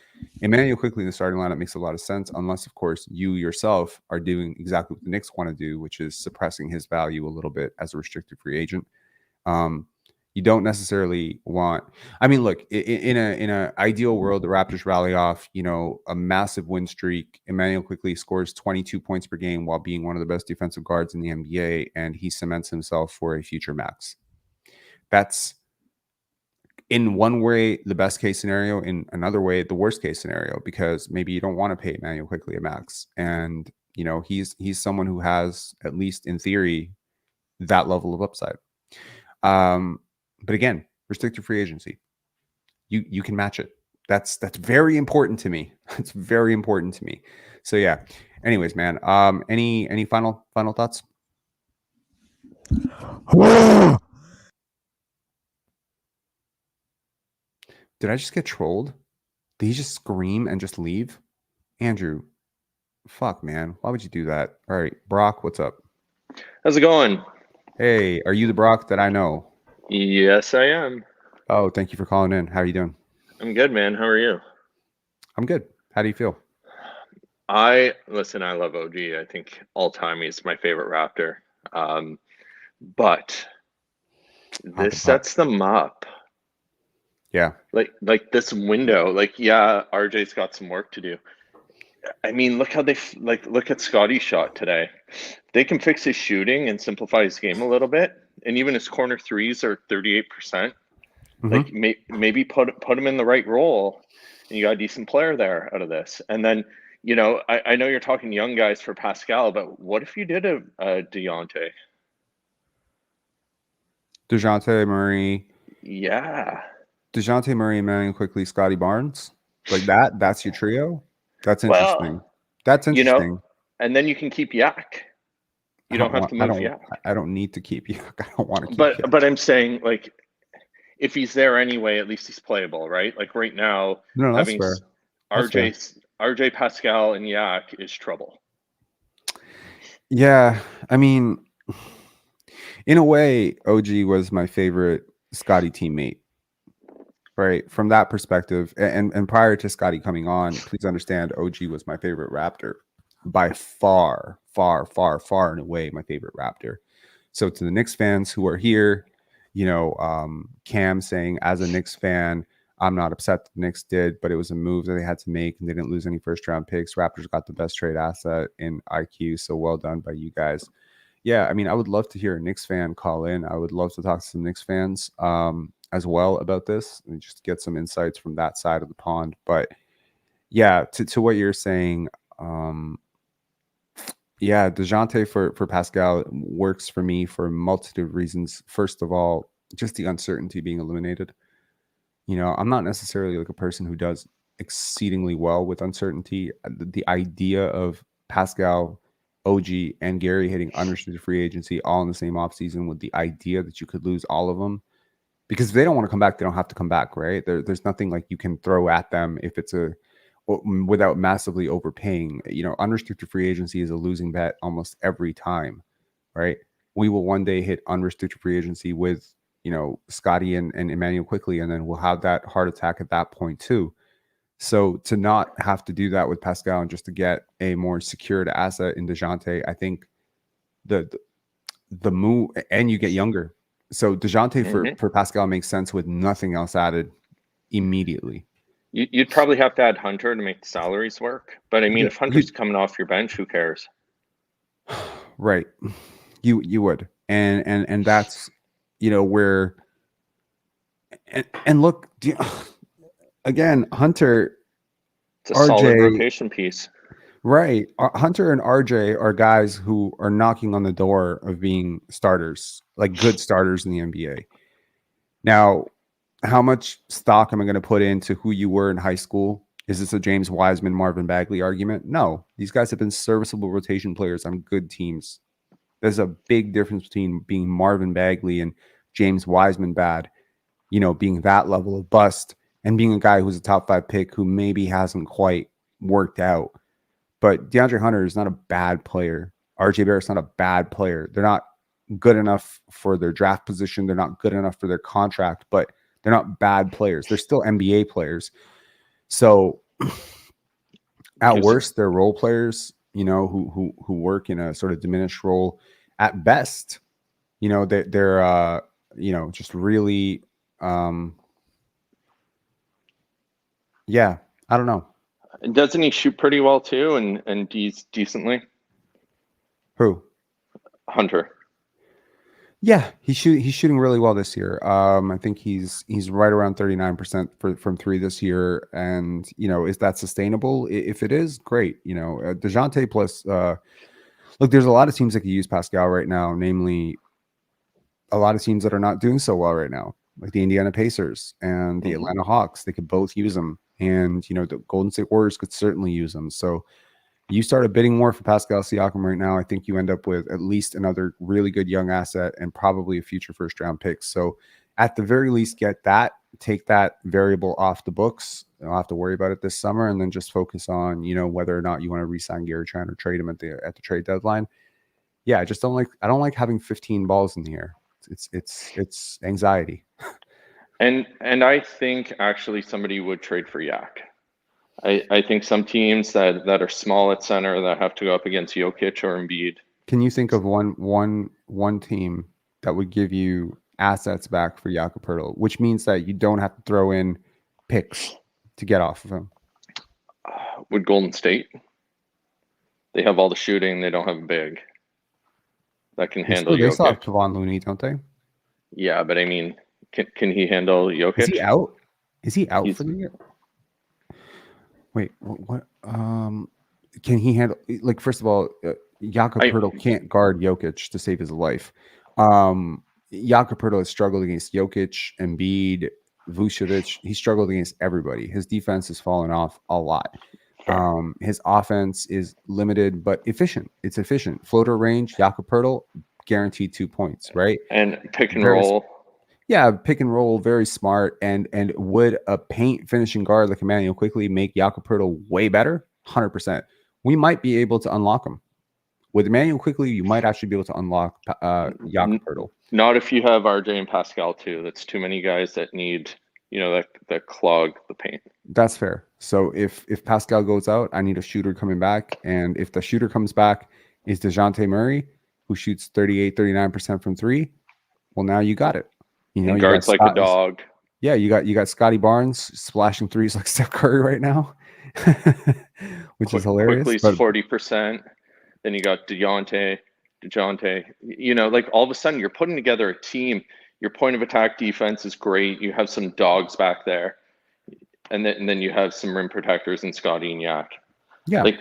Immanuel Quickley in the starting lineup makes a lot of sense, unless, of course, you yourself are doing exactly what the Knicks want to do, which is suppressing his value a little bit as a restricted free agent. You don't necessarily want. I mean, look, in a ideal world, the Raptors rally off, a massive win streak. Immanuel Quickley scores 22 points per game while being one of the best defensive guards in the NBA, and he cements himself for a future max. That's, in one way, the best case scenario. In another way, the worst case scenario, because maybe you don't want to pay Immanuel Quickley a max, and he's someone who has, at least in theory, that level of upside. But again, restricted free agency, you can match it. That's very important to me. It's very important to me. So yeah. Anyways, man. Any final thoughts? Did I just get trolled? Did he just scream and just leave? Andrew, fuck, man. Why would you do that? All right, Brock, what's up? How's it going? Hey, are you the Brock that I know? Yes, I am. Oh, thank you for calling in. How are you doing? I'm good, man. How are you? I'm good. How do you feel? I love OG. I think all time he's my favorite Raptor. But this sets them up. Yeah. Like this window. RJ's got some work to do. I mean, look how look at Scotty's shot today. They can fix his shooting and simplify his game a little bit. and even his corner threes are 38%. Mhm. Like maybe put him in the right role, and you got a decent player there out of this. And then, you know, I know you're talking young guys for Pascal, but what if you did a Dejounte? DeJounte Murray, Yeah. DeJounte Murray, Immanuel Quickley, Scotty Barnes, like that's your trio. That's Well, interesting. That's you know, interesting. and then you can keep Yak. You don't have to move Yak. I don't need to keep you. I don't want to keep you. But I'm saying, like, if he's there anyway, at least he's playable, right? Like right now, No, that's having fair. That's fair. RJ Pascal and Yak is trouble. Yeah, I mean, in a way, OG was my favorite Scotty teammate. Right. From that perspective, and prior to Scotty coming on, please understand OG was my favorite Raptor by far, far, far, far and away my favorite Raptor. So to the Knicks fans who are here, you know, Cam saying as a Knicks fan, I'm not upset the Knicks did, but it was a move that they had to make and they didn't lose any first round picks. Raptors got the best trade asset in IQ. So well done by you guys. Yeah, I mean, I would love to hear a Knicks fan call in. I would love to talk to some Knicks fans as well about this and just get some insights from that side of the pond. But yeah, to what you're saying, yeah, DeJounte for Pascal works for me for a multitude of reasons. First of all, just the uncertainty being eliminated. You know, I'm not necessarily like a person who does exceedingly well with uncertainty. The idea of Pascal, OG, and Gary hitting unrestricted free agency all in the same offseason with the idea that you could lose all of them. Because if they don't want to come back, they don't have to come back, right? There's nothing like you can throw at them if it's without massively overpaying. You know, unrestricted free agency is a losing bet almost every time, right? We will one day hit unrestricted free agency with, you know, Scotty and Immanuel Quickley, and then we'll have that heart attack at that point too. So to not have to do that with Pascal and just to get a more secured asset in DeJounte, I think the move, and you get younger. So DeJounte for Pascal makes sense with nothing else added immediately. You'd probably have to add Hunter to make the salaries work. But I mean, Yeah, if Hunter's coming off your bench, who cares? Right. You would. And that's, you know, where and look, again, Hunter, It's a RJ, solid rotation piece. Right. Hunter and RJ are guys who are knocking on the door of being starters, like good starters in the NBA. Now, how much stock am I going to put into who you were in high school? Is this a James Wiseman, Marvin Bagley argument? No. These guys have been serviceable rotation players on good teams. There's a big difference between being Marvin Bagley and James Wiseman bad, you know, being that level of bust, and being a guy who's a top 5 pick who maybe hasn't quite worked out. But DeAndre Hunter is not a bad player. RJ Barrett's not a bad player. They're not good enough for their draft position. They're not good enough for their contract, but they're not bad players. They're still NBA players. So at worst, they're role players, you know, who work in a sort of diminished role. At best, you know, they're you know, just really yeah, I don't know. And doesn't he shoot pretty well too, and decently? Who? Hunter. Yeah, he's shooting really well this year. I think he's right around 39% from 3 this year. And, you know, is that sustainable? If it is, great. You know, DeJounte plus look, there's a lot of teams that could use Pascal right now, namely a lot of teams that are not doing so well right now, like the Indiana Pacers and the Atlanta Hawks. They could both use him. And, you know, the Golden State Warriors could certainly use him. So you started bidding more for Pascal Siakam right now, I think you end up with at least another really good young asset and probably a future first round pick. So at the very least, get that, take that variable off the books. You don't have to worry about it this summer, and then just focus on, you know, whether or not you want to re-sign Gary Trent or trade him at the trade deadline. Yeah, I don't like having 15 balls in the air. It's anxiety. And I think actually somebody would trade for Yak. I think some teams that are small at center that have to go up against Jokic or Embiid. Can you think of one team that would give you assets back for Jakob Poeltl, which means that you don't have to throw in picks to get off of him? Would Golden State? They have all the shooting. They don't have a big that can handle Jokic. They still have Kevon Looney, don't they? Yeah, but I mean, can he handle Jokic? Is he out? Is he out He's- for the year? Wait, what? Can he handle? Like, first of all, Jakob Poeltl can't guard Jokic to save his life. Jakob Poeltl has struggled against Jokic, Embiid, Vucevic. He struggled against everybody. His defense has fallen off a lot. His offense is limited but efficient. It's efficient. Floater range, Jakob Poeltl, guaranteed 2 points, right? And pick and Very roll. Yeah, pick and roll, very smart. And would a paint finishing guard like Immanuel Quickley make Jakob Poeltl way better? 100%. We might be able to unlock him. With Immanuel Quickley, you might actually be able to unlock Jakob Poeltl. Not if you have RJ and Pascal too. That's too many guys that need, that clog the paint. That's fair. So if Pascal goes out, I need a shooter coming back. And if the shooter comes back is DeJounte Murray, who shoots 38, 39% from three, well, now you got it. You know, And you got guards like a dog. Yeah, you got Scotty Barnes splashing threes like Steph Curry right now, which is hilarious. Quickly's But 40%. Then you got DeJounte. Like all of a sudden you're putting together a team. Your point of attack defense is great. You have some dogs back there, and then you have some rim protectors in Scotty and Yak. Yeah, like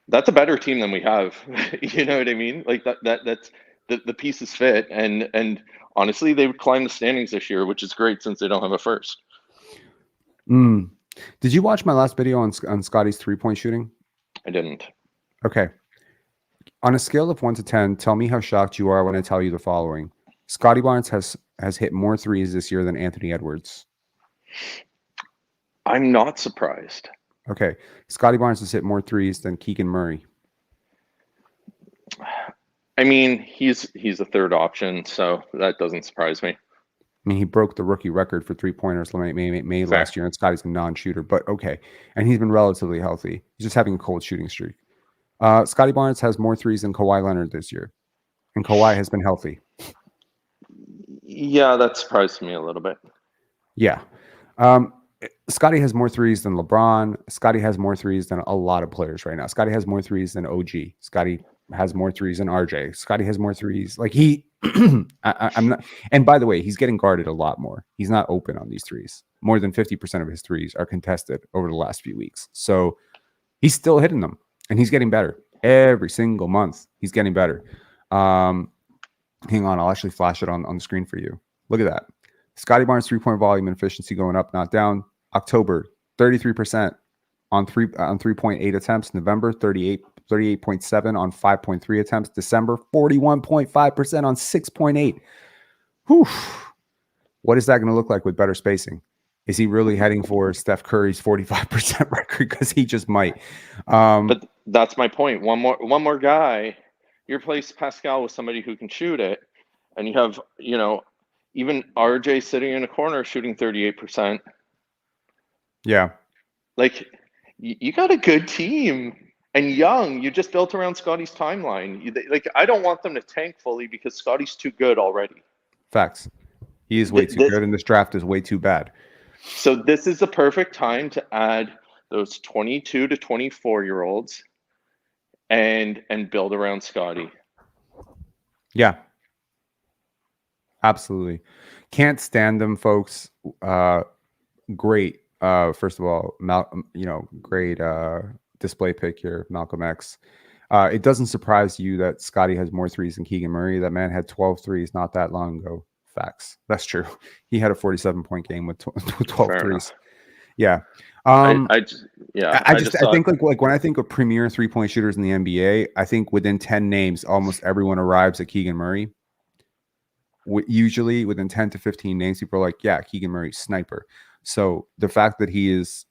that's a better team than we have. You know what I mean? Like that's the pieces fit, and honestly, they would climb the standings this year, which is great since they don't have a first. Did you watch my last video on Scotty's 3-point shooting? I didn't. Okay. On a scale of 1 to 10, tell me how shocked you are when I tell you the following. Scotty Barnes has hit more threes this year than Anthony Edwards. I'm not surprised. Okay. Scotty Barnes has hit more threes than Keegan Murray. I mean, he's a third option, so that doesn't surprise me. I mean, he broke the rookie record for 3-pointers May last year, and Scotty's a non-shooter, but okay. And he's been relatively healthy. He's just having a cold shooting streak. Scotty Barnes has more threes than Kawhi Leonard this year, and Kawhi has been healthy. Yeah, that surprised me a little bit. Yeah. Scotty has more threes than LeBron. Scotty has more threes than a lot of players right now. Scotty has more threes than OG. Scotty has more threes than RJ. Scotty has more threes. Like I'm not. And by the way, he's getting guarded a lot more. He's not open on these threes. More than 50% of his threes are contested over the last few weeks. So he's still hitting them, and he's getting better every single month. He's getting better. Hang on, I'll actually flash it on the screen for you. Look at that. Scotty Barnes 3-point volume and efficiency going up, not down. October, 33% on 3.8 attempts. November, 38.7 on 5.3 attempts. December, 41.5% on 6.8. Whew. What is that going to look like with better spacing? Is he really heading for Steph Curry's 45% record? Because he just might. But that's my point. One more guy. You replace Pascal with somebody who can shoot it, and you have, even RJ sitting in a corner shooting 38%. Yeah. Like, you got a good team and young. You just built around Scotty's timeline. I don't want them to tank fully because Scotty's too good already. Facts. He is way too good, and this draft is way too bad. So this is the perfect time to add those 22 to 24-year-olds and build around Scotty. Yeah. Absolutely. Can't stand them, folks. Great. First of all, great display pick here, Malcolm X. It doesn't surprise you that Scotty has more threes than Keegan Murray. That man had 12 threes not that long ago. Facts. That's true. He had a 47-point game with 12 Fair threes. enough. Yeah. I think like when I think of premier 3-point shooters in the NBA, I think within 10 names, almost everyone arrives at Keegan Murray. Usually within 10 to 15 names, people are like, yeah, Keegan Murray, sniper. So the fact that he is,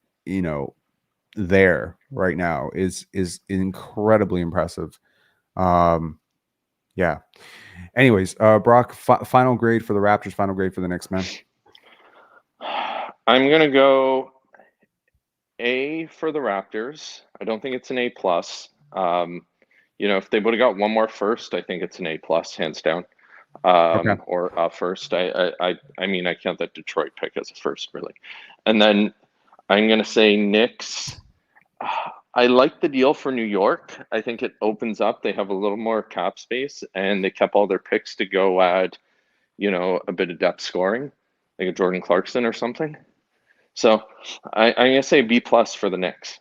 there right now is incredibly impressive. Yeah. Anyways, Brock, final grade for the Raptors, final grade for the Knicks, man. I'm gonna go A for the Raptors. I don't think it's an A plus. If they would have got one more first, I think it's an A plus, hands down. Okay. Or a first. I mean, I count that Detroit pick as a first, really. And then I'm gonna say Knicks. I like the deal for New York. I think it opens up. They have a little more cap space, and they kept all their picks to go add, you know, a bit of depth scoring, like a Jordan Clarkson or something. So I'm gonna say B+ for the Knicks.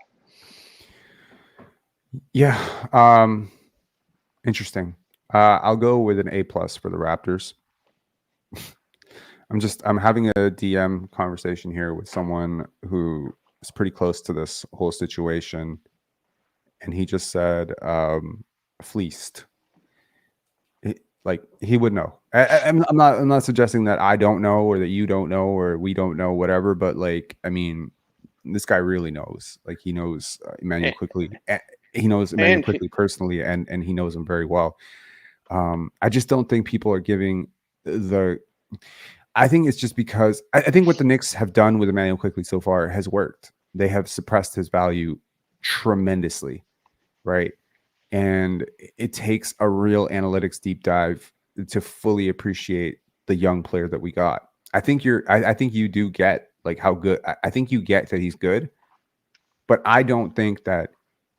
Yeah. Interesting. I'll go with an A+ for the Raptors. I'm having a DM conversation here with someone who is pretty close to this whole situation, and he just said fleeced. Like he would know. I'm not suggesting that I don't know or that you don't know or we don't know, whatever. But like, I mean, this guy really knows. Like he knows Immanuel Quickley. He knows Immanuel Quickley personally, and he knows him very well. I just don't think people are giving the. I think it's just because I think what the Knicks have done with Immanuel Quickley so far has worked. They have suppressed his value tremendously, right? And it takes a real analytics deep dive to fully appreciate the young player that we got. I think I think you do get like how good. I think you get that he's good, but I don't think that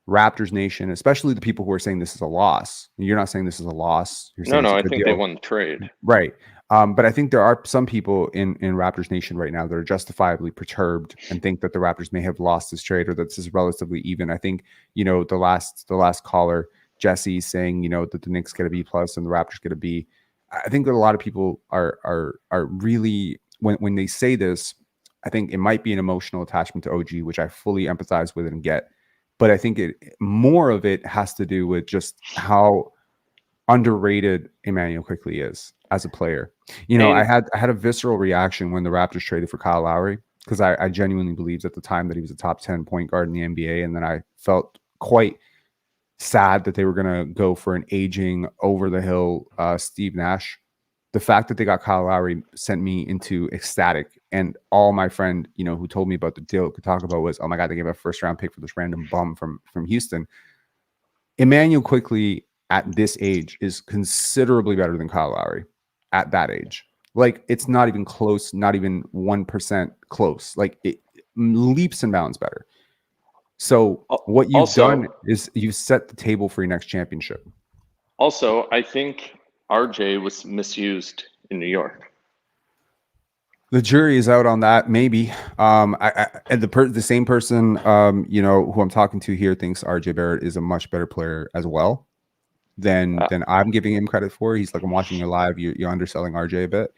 Raptors Nation, especially the people who are saying this is a loss. You're not saying this is a loss. You're saying No, it's a I good think deal. they won the trade. Right. But I think there are some people in Raptors Nation right now that are justifiably perturbed and think that the Raptors may have lost this trade or that this is relatively even. I think, you know, the last caller, Jesse, saying, you know, that the Knicks get a B+ and the Raptors get a B. I think that a lot of people are really, when they say this, I think it might be an emotional attachment to OG, which I fully empathize with and get. But I think more of it has to do with just how underrated Immanuel Quickley is as a player. You know, I had a visceral reaction when the Raptors traded for Kyle Lowry because I genuinely believed at the time that he was a top 10 point guard in the NBA, and then I felt quite sad that they were going to go for an aging, over the hill Steve Nash. The fact that they got Kyle Lowry sent me into ecstatic, and all my friend, you know, who told me about the deal could talk about was, oh my god, they gave a first round pick for this random bum from Houston. Immanuel Quickley at this age is considerably better than Kyle Lowry at that age. Like, it's not even close, not even 1% close. Like, it leaps and bounds better. So what you've done is you've set the table for your next championship. Also, I think RJ was misused in New York. The jury is out on that. Maybe. And the same person, you know, who I'm talking to here thinks RJ Barrett is a much better player as well than I'm giving him credit for. He's like, I'm watching you live. You're underselling RJ a bit.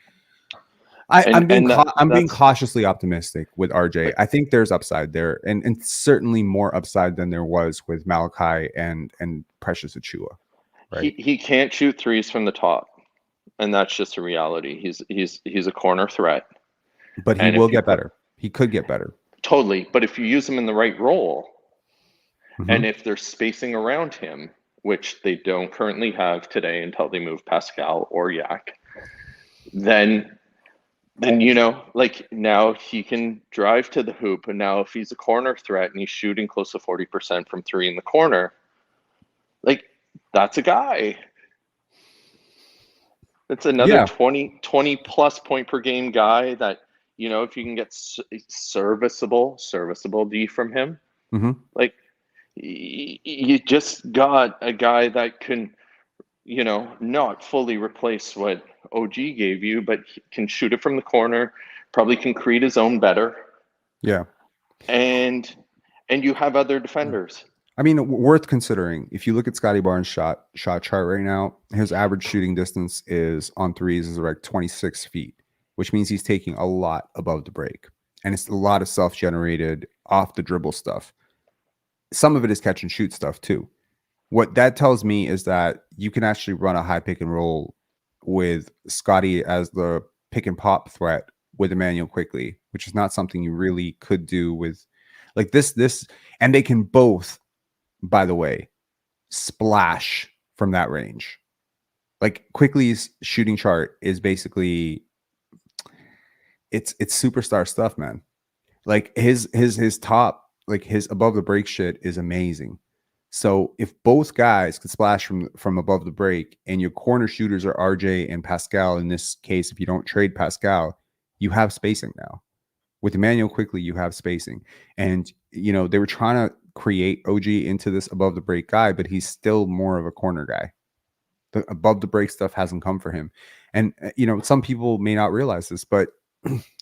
I'm being cautiously optimistic with RJ. I think there's upside there, and certainly more upside than there was with Malachi and Precious Achiuwa. Right? He can't shoot threes from the top, and that's just a reality. He's a corner threat. But he will get better. He could get better. Totally. But if you use him in the right role, and if there's spacing around him, which they don't currently have today until they move Pascal or Yak, then you know, like, now he can drive to the hoop. And now if he's a corner threat and he's shooting close to 40% from three in the corner, like, that's a guy. That's another 20 plus point per game guy that, you know, if you can get serviceable D from him, like, you just got a guy that can, you know, not fully replace what OG gave you, but can shoot it from the corner, probably can create his own better. Yeah. And you have other defenders. I mean, worth considering. If you look at Scotty Barnes' shot chart right now, his average shooting distance is on threes is like 26 feet, which means he's taking a lot above the break. And it's a lot of self-generated off the dribble stuff. Some of it is catch and shoot stuff too. What that tells me is that you can actually run a high pick and roll with Scotty as the pick and pop threat with Immanuel Quickley, which is not something you really could do with like this. And they can both, by the way, splash from that range. Like, Quickley's shooting chart is basically it's superstar stuff, man. Like his top, like his above the break shit is amazing. So if both guys could splash from above the break, and your corner shooters are RJ and Pascal, in this case, if you don't trade Pascal, you have spacing now. With Immanuel Quickley, you have spacing. And, you know, they were trying to create OG into this above the break guy, but he's still more of a corner guy. The above the break stuff hasn't come for him. And, some people may not realize this, but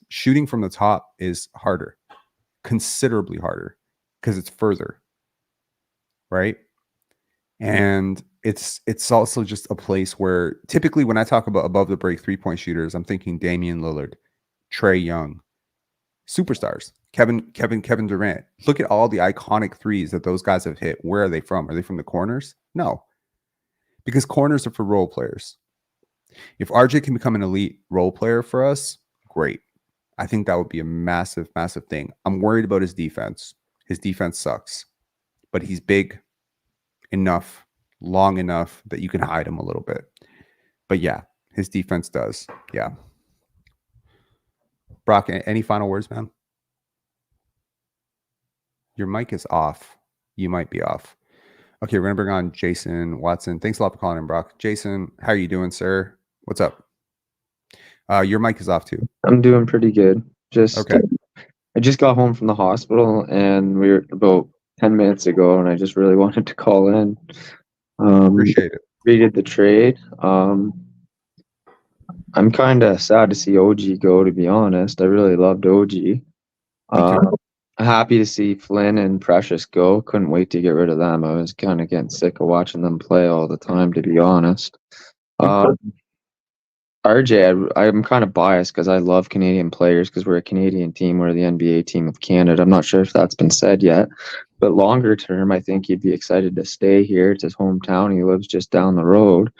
shooting from the top is harder, considerably harder, because it's further, right? And it's also just a place where typically when I talk about above the break 3-point shooters, I'm thinking Damian Lillard, Trae Young, superstars, Kevin Durant. Look at all the iconic threes that those guys have hit. Where are they from? Are they from the corners? No, because corners are for role players. If RJ can become an elite role player for us, great. I think that would be a massive, massive thing. I'm worried about his defense. His defense sucks, but he's big enough, long enough that you can hide him a little bit. But yeah, his defense does. Yeah. Brock, any final words, man? Your mic is off. You might be off. Okay, we're going to bring on Jason Watson. Thanks a lot for calling in, Brock. Jason, how are you doing, sir? What's up? Your mic is off too. I'm doing pretty good. Okay. I just got home from the hospital, and we were about 10 minutes ago, and I just really wanted to call in. Appreciate it. Read the trade. I'm kind of sad to see OG go, to be honest. I really loved OG. Happy to see Flynn and Precious go. Couldn't wait to get rid of them. I was kind of getting sick of watching them play all the time, to be honest. RJ, I'm kind of biased because I love Canadian players because we're a Canadian team. We're the NBA team of Canada. I'm not sure if that's been said yet, but longer term, I think he'd be excited to stay here. It's his hometown. He lives just down the road,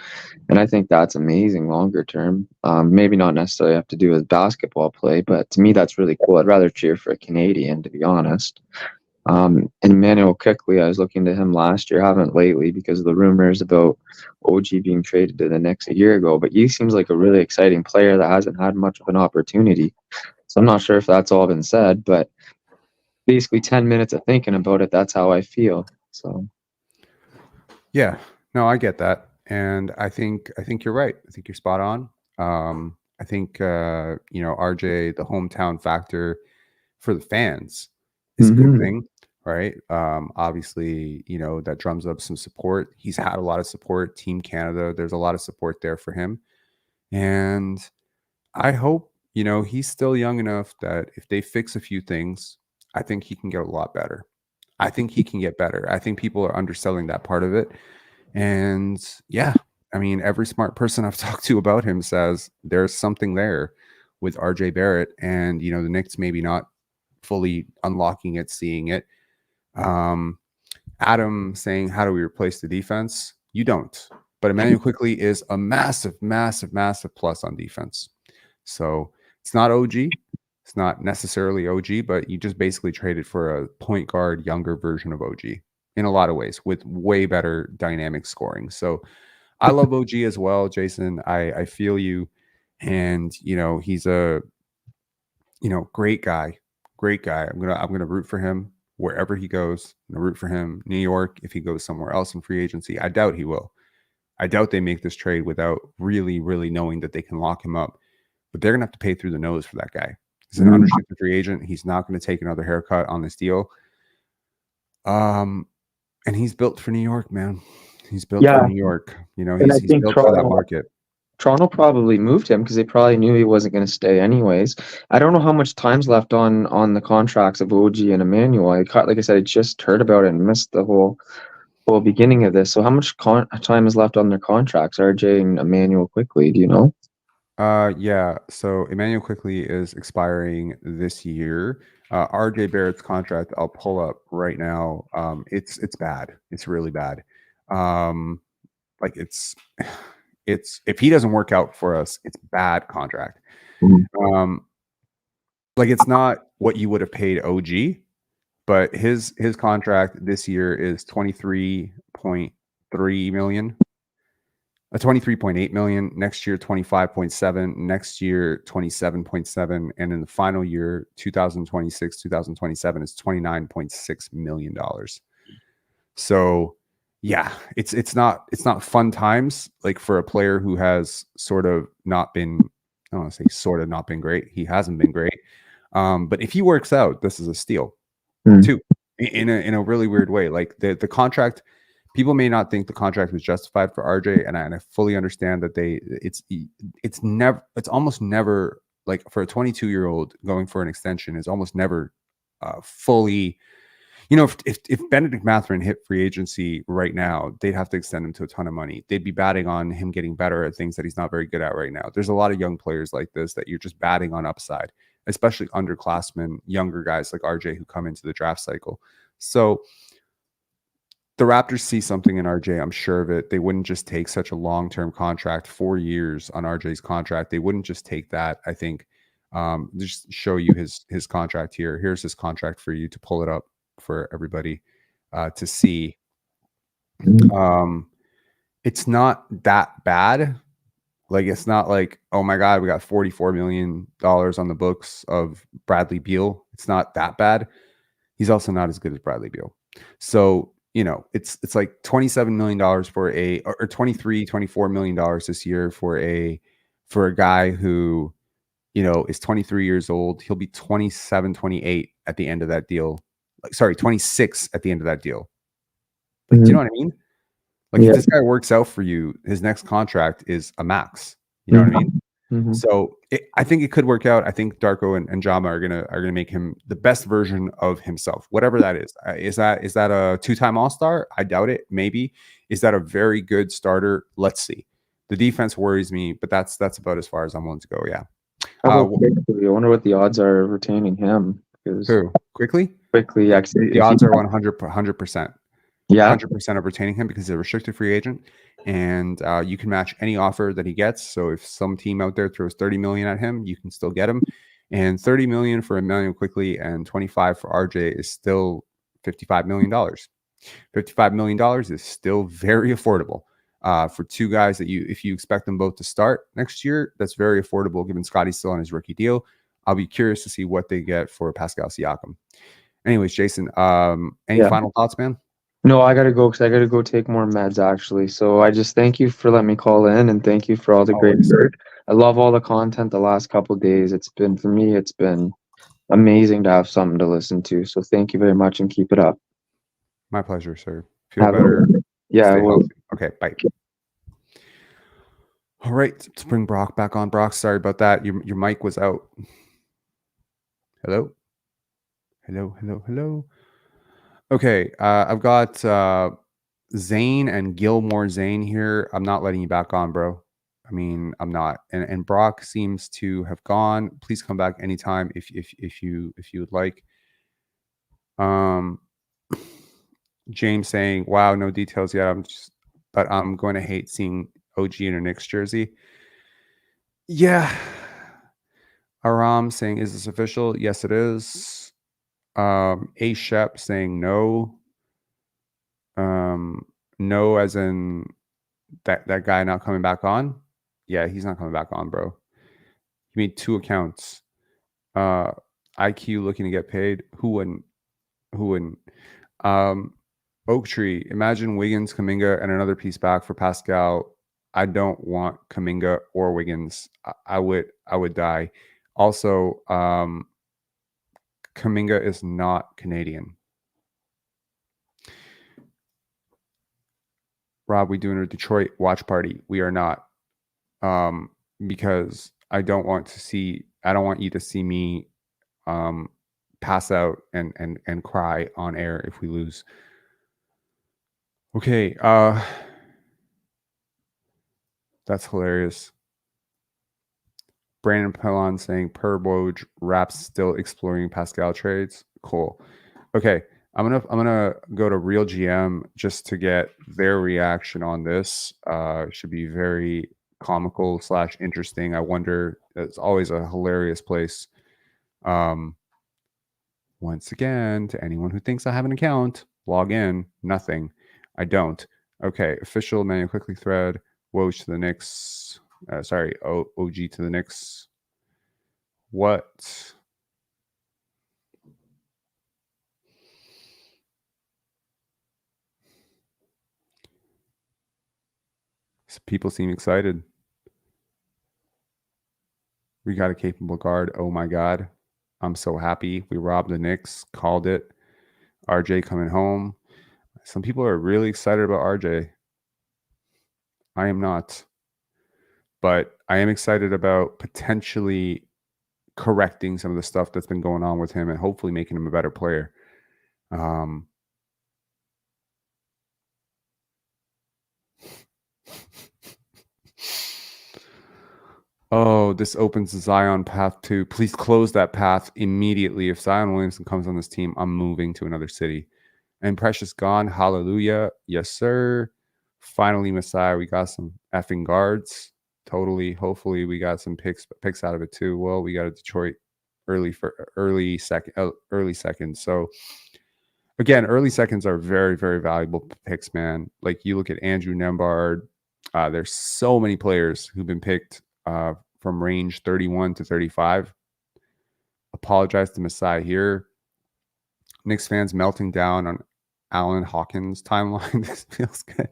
and I think that's amazing longer term. Maybe not necessarily have to do with basketball play, but to me, that's really cool. I'd rather cheer for a Canadian, to be honest. And Immanuel Quickley, I was looking to him last year. Haven't lately because of the rumors about OG being traded to the Knicks a year ago. But he seems like a really exciting player that hasn't had much of an opportunity. So I'm not sure if that's all been said, but basically 10 minutes of thinking about it, that's how I feel. So yeah, no, I get that. And I think you're right. I think you're spot on. I think RJ, the hometown factor for the fans is a good thing, right? Obviously, that drums up some support. He's had a lot of support. Team Canada, there's a lot of support there for him. And I hope, he's still young enough that if they fix a few things, I think he can get a lot better. I think he can get better. I think people are underselling that part of it. And yeah, I mean, every smart person I've talked to about him says there's something there with RJ Barrett, and the Knicks maybe not fully unlocking it, seeing it. Adam saying, how do we replace the defense? You don't. But Immanuel Quickley is a massive, massive, massive plus on defense. So it's not OG. It's not necessarily OG, but you just basically traded for a point guard, younger version of OG in a lot of ways with way better dynamic scoring. So I love OG as well, Jason. I feel you. And, he's a, great guy. Great guy. I'm gonna root for him wherever he goes. I'm gonna root for him. New York, if he goes somewhere else in free agency, I doubt he will. I doubt they make this trade without really, really knowing that they can lock him up. But they're gonna have to pay through the nose for that guy. He's an unrestricted free agent. He's not going to take another haircut on this deal. And he's built for New York, man. He's built for New York. He's built for that market. Toronto probably moved him because they probably knew he wasn't going to stay anyways. I don't know how much time's left on the contracts of OG and Immanuel. Like I said, I just heard about it and missed the whole beginning of this. So how much time is left on their contracts, RJ and Immanuel Quickley? Do you know? Yeah. So Immanuel Quickley is expiring this year. RJ Barrett's contract, I'll pull up right now. It's bad. It's really bad. It's if he doesn't work out for us, it's bad contract. It's not what you would have paid OG, but his contract this year is 23.3 million. 23.8 million. Next year, 25.7. Next year, 27.7. And in the final year, 2026, 2027 is $29.6 million. So yeah, it's not fun times for a player who has sort of not been, I don't want to say sort of not been great. He hasn't been great. But if he works out, this is a steal too, in a really weird way. The contract people may not think the contract was justified for RJ, and I fully understand that it's almost never, like, for a 22-year-old going for an extension is almost never fully. If Benedict Mathurin hit free agency right now, they'd have to extend him to a ton of money. They'd be batting on him getting better at things that he's not very good at right now. There's a lot of young players like this that you're just batting on upside, especially underclassmen, younger guys like RJ who come into the draft cycle. So the Raptors see something in RJ. I'm sure of it. They wouldn't just take such a long-term contract, 4 years on RJ's contract. They wouldn't just take that. I think just show you his contract here. Here's his contract for you to pull it up for everybody to see. It's not that bad. Like, it's not like, oh my God, we got $44 million on the books of Bradley Beal. It's not that bad. He's also not as good as Bradley Beal. So, it's like $27 million for or $24 million this year for a guy who, is 23 years old. He'll be 27, 28 at the end of that deal. 26 at the end of that deal. Like, do you know what I mean? Like, if this guy works out for you, his next contract is a max. You know what I mean? So I think it could work out. I think Darko and Jama are gonna make him the best version of himself, whatever that is. Is that a 2-time All-Star? I doubt it. Maybe. Is that a very good starter? Let's see. The defense worries me, but that's about as far as I'm willing to go. Yeah. How about Quickley? I wonder what the odds are of retaining him. Who? Quickley? Quickly, actually, the odds are 100%. Yeah, 100% of retaining him because he's a restricted free agent, and you can match any offer that he gets. So if some team out there throws $30 million at him, you can still get him. And $30 million for Immanuel Quickley and 25 for RJ is still $55 million. $55 million is still very affordable for two guys that if you expect them both to start next year, that's very affordable given Scotty's still on his rookie deal. I'll be curious to see what they get for Pascal Siakam. Anyways, Jason, any final thoughts, man? No, I gotta go because I gotta go take more meds actually. So I just thank you for letting me call in and thank you for all the great work. I love all the content the last couple of days. It's been amazing to have something to listen to. So thank you very much and keep it up. My pleasure, sir. Feel better. Yeah, Stay well, healthy. Okay, bye. All right, let's bring Brock back on. Brock, sorry about that. Your mic was out. Hello? Hello. Okay, I've got Zane and Gilmore Zane here. I'm not letting you back on, bro. I mean, I'm not. And Brock seems to have gone. Please come back anytime if you would like. James saying, "Wow, no details yet. But I'm going to hate seeing OG in a Knicks jersey." Yeah. Aram saying, "Is this official?" Yes, it is. A Shep saying no. No, as in that guy not coming back on. Yeah, he's not coming back on, bro. You made 2 accounts. IQ looking to get paid. Who wouldn't? Oak Tree. Imagine Wiggins, Kuminga, and another piece back for Pascal. I don't want Kuminga or Wiggins. I would die. Also, Kuminga is not Canadian. Rob, we doing a Detroit watch party? We are not, because I don't want you to see me pass out and cry on air if we lose. Okay, that's hilarious. Brandon Pellon saying per Woj, Raps still exploring Pascal trades. Cool. Okay, I'm gonna go to Real GM just to get their reaction on this. Should be very comical / interesting. I wonder. It's always a hilarious place. Once again, to anyone who thinks I have an account, log in. Nothing. I don't. Okay, official Immanuel Quickley thread. Woj to the Knicks. OG to the Knicks. What? People seem excited. We got a capable guard. Oh my God. I'm so happy. We robbed the Knicks. Called it. RJ coming home. Some people are really excited about RJ. I am not. But I am excited about potentially correcting some of the stuff that's been going on with him and hopefully making him a better player. Oh, this opens the Zion path too. Please close that path immediately. If Zion Williamson comes on this team, I'm moving to another city. And Precious gone. Hallelujah. Yes, sir. Finally, Messiah. We got some effing guards. Totally. Hopefully, we got some picks out of it too. Well, we got a Detroit early second. So again, early seconds are very, very valuable picks, man. Like you look at Andrew Nembhard. There's so many players who've been picked from range 31 to 35. Apologize to Messiah here. Knicks fans melting down on Alan Hawkins' timeline. This feels good.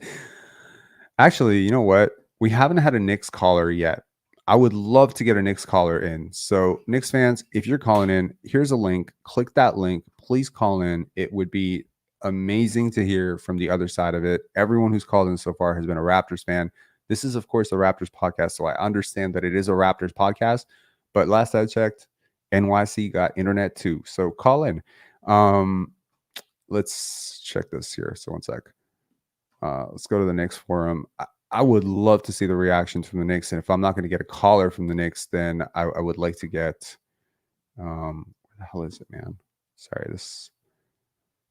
Actually, you know what? We haven't had a Knicks caller yet. I would love to get a Knicks caller in. So, Knicks fans, if you're calling in, here's a link. Click that link. Please call in. It would be amazing to hear from the other side of it. Everyone who's called in so far has been a Raptors fan. This is, of course, a Raptors podcast, so I understand that it is a Raptors podcast. But last I checked, NYC got internet too. So call in. Let's check this here. So one sec. Let's go to the Knicks forum. I would love to see the reactions from the Knicks. And if I'm not going to get a caller from the Knicks, then I would like to get where the hell is it, man? Sorry, this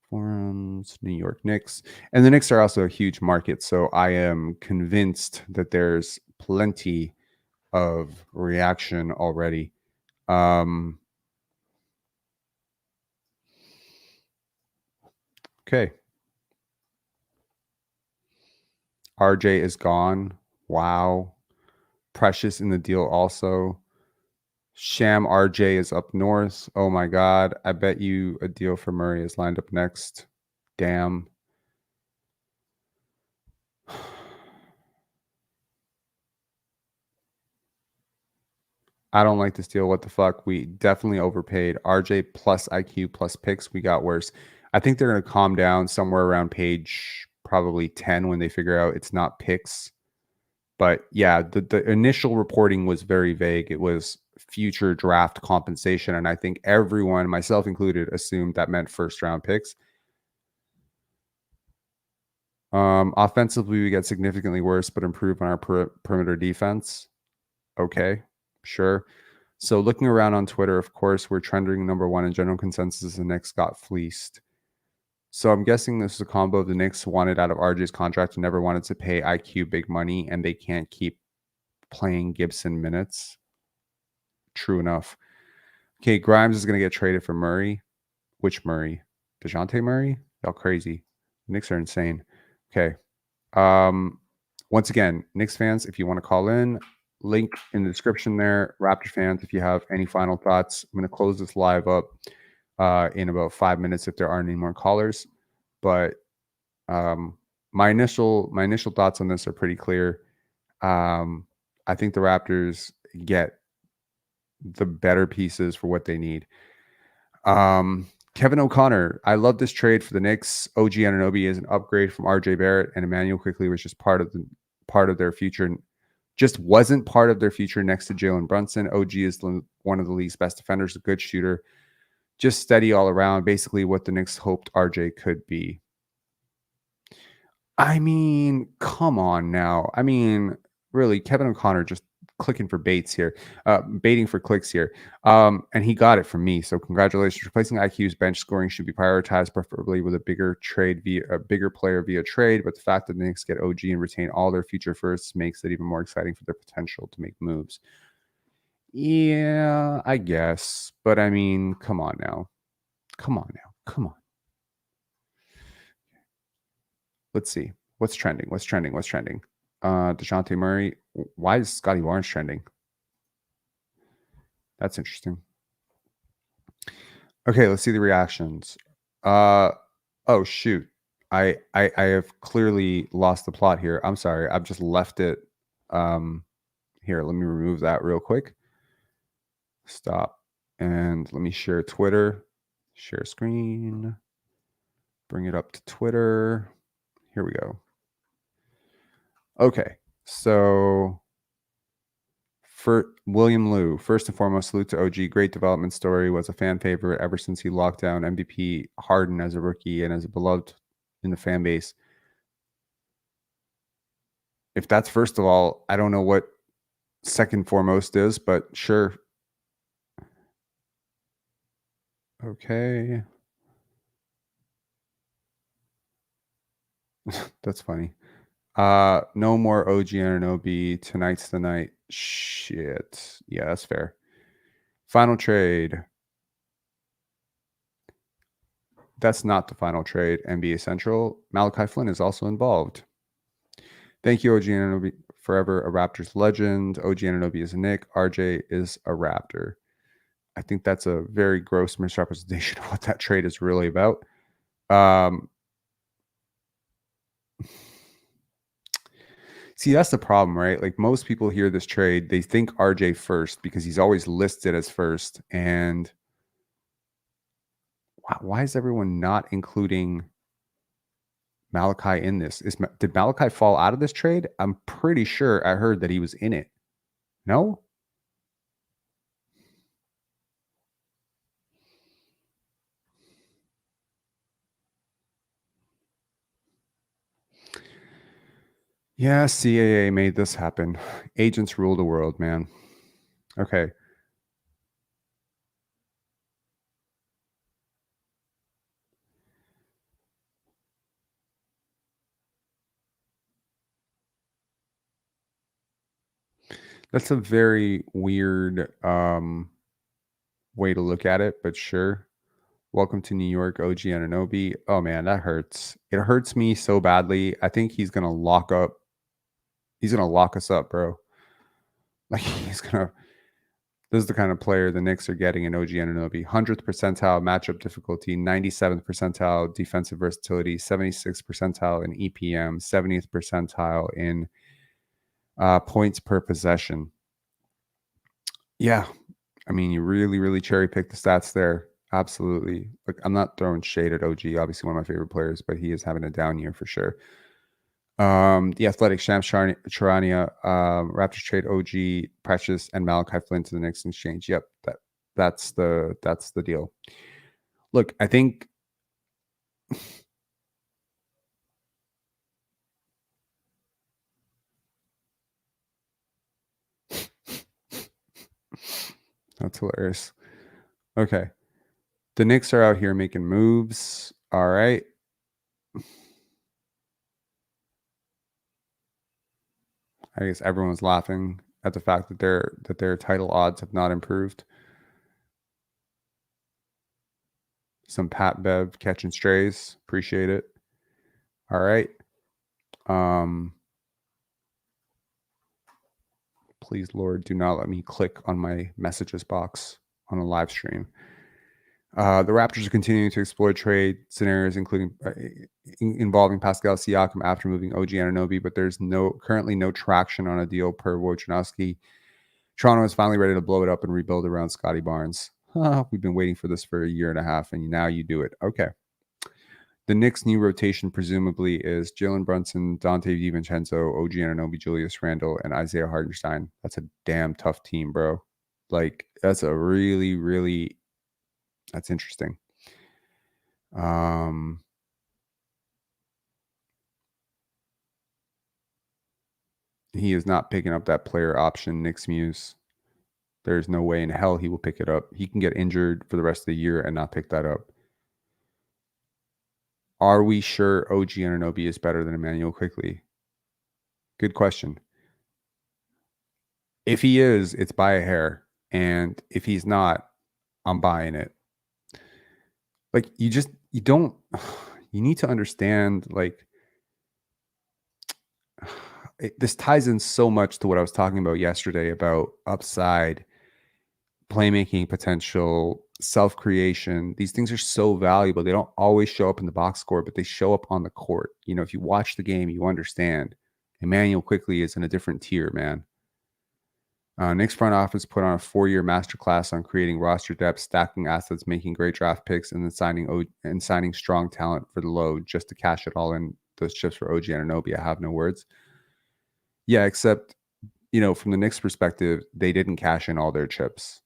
forums, New York Knicks. And the Knicks are also a huge market. So I am convinced that there's plenty of reaction already. Okay. RJ is gone. Wow. Precious in the deal also. Sham RJ is up north. Oh my God. I bet you a deal for Murray is lined up next. Damn. I don't like this deal. What the fuck? We definitely overpaid. RJ plus IQ plus picks. We got worse. I think they're going to calm down somewhere around page probably 10 when they figure out it's not picks. But yeah, the initial reporting was very vague. It was future draft compensation. And I think everyone, myself included, assumed that meant first round picks. Offensively, we get significantly worse, but improve on our perimeter defense. Okay, sure. So looking around on Twitter, of course, we're trending number one in general consensus. The Knicks got fleeced. So I'm guessing this is a combo of the Knicks wanted out of RJ's contract and never wanted to pay IQ big money, and they can't keep playing Gibson minutes. True enough. Okay, Grimes is going to get traded for Murray. Which Murray? DeJounte Murray? Y'all crazy. Knicks are insane. Okay. Once again, Knicks fans, if you want to call in, link in the description there. Raptor fans, if you have any final thoughts, I'm going to close this live up in about 5 minutes if there aren't any more callers. But my initial thoughts on this are pretty clear. I think the Raptors get the better pieces for what they need. Kevin O'Connor, I love this trade for the Knicks. OG Anunoby is an upgrade from RJ Barrett, and Immanuel Quickley was just part of their future. Just wasn't part of their future next to Jalen Brunson. OG is one of the league's best defenders, a good shooter, just steady all around. Basically, what the Knicks hoped RJ could be. I mean, come on now. I mean, really, Kevin O'Connor just clicking for baits here, baiting for clicks here. And he got it from me. So congratulations. Replacing IQ's bench scoring should be prioritized, preferably with a bigger player via trade. But the fact that the Knicks get OG and retain all their future firsts makes it even more exciting for their potential to make moves. Yeah, I guess. But I mean, come on now. Come on. Let's see. What's trending? DeJounte Murray. Why is Scotty Barnes trending? That's interesting. Okay, let's see the reactions. Oh shoot. I have clearly lost the plot here. I'm sorry. I've just left it. Here, let me remove that real quick. Stop. And let me share Twitter. Share screen. bring it up to Twitter. Here we go. Okay, so for William Liu, first and foremost, salute to OG. Great development story. Was a fan favorite ever since he locked down MVP Harden as a rookie and as a beloved in the fan base. If that's first of all, I don't know what second foremost is, but sure. Okay. That's funny. No more OG Anunoby. Tonight's the night. Shit. Yeah, that's fair. Final trade. That's not the final trade. NBA Central. Malachi Flynn is also involved. Thank you, OG Anunoby. Forever a Raptors legend. OG Anunoby is a Knick. RJ is a Raptor. I think that's a very gross misrepresentation of what that trade is really about. See, that's the problem, right? Like most people hear this trade, they think RJ first because he's always listed as first. And why is everyone not including Malachi in this? Did Malachi fall out of this trade? I'm pretty sure I heard that he was in it. No? Yeah, CAA made this happen. Agents rule the world, man. Okay. That's a very weird way to look at it, but sure. Welcome to New York, OG Anunoby. Oh man, that hurts. It hurts me so badly. I think he's gonna lock up. He's gonna lock us up, bro. Like he's gonna. This is the kind of player the Knicks are getting in OG Anunoby. 100th percentile matchup difficulty, 97th percentile defensive versatility, 76th percentile in EPM, 70th percentile in points per possession. Yeah, I mean, you really, really cherry picked the stats there. Absolutely. Like, I'm not throwing shade at OG, obviously one of my favorite players, but he is having a down year for sure. The Athletic Shams Charania, Raptors trade OG, Precious, and Malachi Flynn to the Knicks in exchange. Yep, that's the deal. Look, I think that's hilarious. Okay. The Knicks are out here making moves. All right. I guess everyone's laughing at the fact that their title odds have not improved. Some Pat Bev catching strays. Appreciate it. All right. Please, Lord, do not let me click on my messages box on a live stream. The Raptors are continuing to explore trade scenarios, including involving Pascal Siakam after moving OG Anunoby, but there's currently no traction on a deal per Wojnarowski. Toronto is finally ready to blow it up and rebuild around Scotty Barnes. We've been waiting for this for a year and a half, and now you do it. Okay. The Knicks' new rotation presumably is Jalen Brunson, Dante DiVincenzo, OG Anunoby, Julius Randle, and Isaiah Hartenstein. That's a damn tough team, bro. Like, that's a really, really... That's interesting. He is not picking up that player option, Knicks Muse. There's no way in hell he will pick it up. He can get injured for the rest of the year and not pick that up. Are we sure OG Anunoby is better than Immanuel Quickley? Good question. If he is, it's by a hair. And if he's not, I'm buying it. Like, you need to understand, like, this ties in so much to what I was talking about yesterday about upside, playmaking potential, self-creation. These things are so valuable. They don't always show up in the box score, but they show up on the court. You know, if you watch the game, you understand. Immanuel Quickley is in a different tier, man. Knicks front office put on a 4-year masterclass on creating roster depth, stacking assets, making great draft picks, and then signing strong talent for the low just to cash it all in those chips for OG Anunoby. I have no words. Yeah, except, from the Knicks perspective, they didn't cash in all their chips.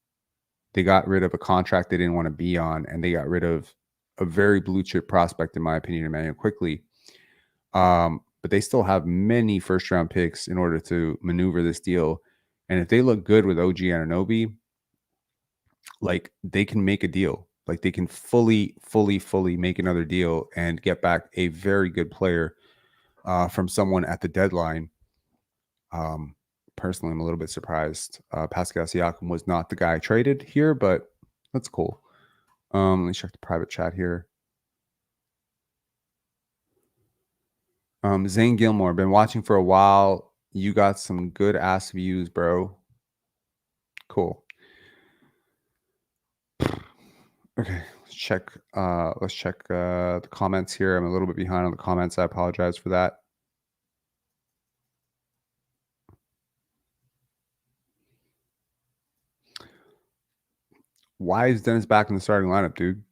They got rid of a contract they didn't want to be on, and they got rid of a very blue chip prospect, in my opinion, Immanuel Quickley. But they still have many first round picks in order to maneuver this deal. And if they look good with OG Anunoby, like they can make a deal. Like they can fully make another deal and get back a very good player from someone at the deadline. Personally, I'm a little bit surprised. Pascal Siakam was not the guy traded here, but that's cool. Let me check the private chat here. Zane Gilmore, been watching for a while. You got some good ass views, bro. Cool. Okay, let's check the comments here. I'm a little bit behind on the comments. I apologize for that. Why is Dennis back in the starting lineup, dude?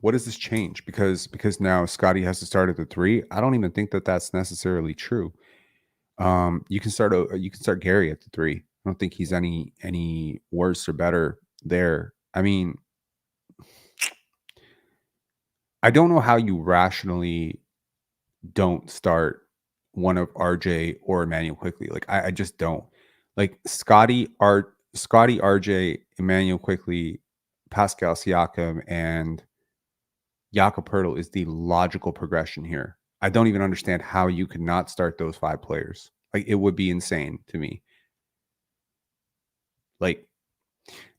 What does this change? Because now Scotty has to start at the 3. I don't even think that that's necessarily true. You can start Gary at the 3. I don't think he's any worse or better there. I mean, I don't know how you rationally don't start one of RJ or Immanuel Quickley. Like I just don't. Like Scotty, RJ, Immanuel Quickley, Pascal Siakam, and Jakob Poeltl is the logical progression here. I don't even understand how you could not start those 5 players. Like it would be insane to me. Like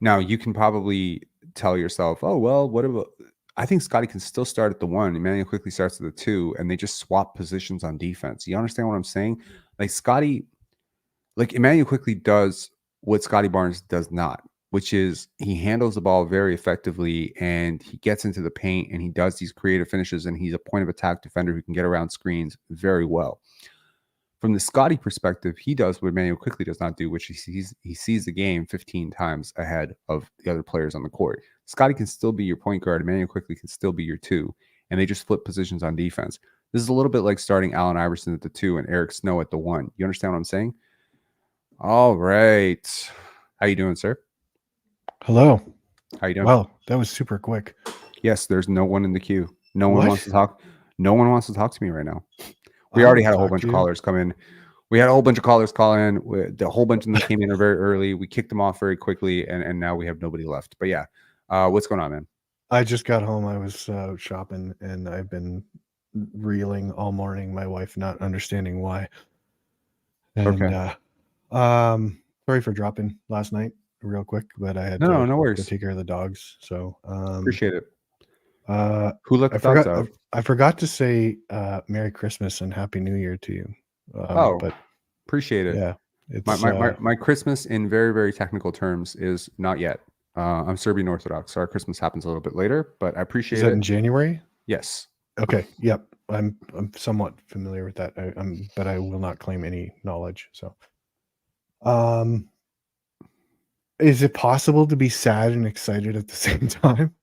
now you can probably tell yourself, oh, well, what about, I think Scotty can still start at the 1. Immanuel Quickley starts at the 2, and they just swap positions on defense. You understand what I'm saying? Like Immanuel Quickley does what Scotty Barnes does not, which is he handles the ball very effectively and he gets into the paint and he does these creative finishes, and he's a point of attack defender who can get around screens very well. From the Scotty perspective, he does what Immanuel Quickley does not do, which he sees the game 15 times ahead of the other players on the court. Scotty can still be your point guard. Immanuel Quickley can still be your 2, and they just flip positions on defense. This is a little bit like starting Allen Iverson at the 2 and Eric Snow at the 1. You understand what I'm saying? All right. How you doing, sir? Hello. How you doing? Well, that was super quick. Yes, there's no one in the queue. No one What? wants to talk. No one wants to talk to me right now. We already had a whole bunch of callers come in. We had a whole bunch of callers call in. The whole bunch of them came in very early. We kicked them off very quickly, and now we have nobody left. But yeah, what's going on, man? I just got home. I was out shopping, and I've been reeling all morning. My wife not understanding why. And Okay. sorry for dropping last night real quick, but I had No to worries. take care of the dogs. So Appreciate it. Who let the dogs out? I forgot to say Merry Christmas and Happy New Year to you. But appreciate it. yeah, it's my Christmas in very, very technical terms is not yet. I'm Serbian Orthodox, so our Christmas happens a little bit later, but I appreciate is that it. in January? Yes. Okay. Yep. I'm somewhat familiar with that. But I will not claim any knowledge. So, is it possible to be sad and excited at the same time?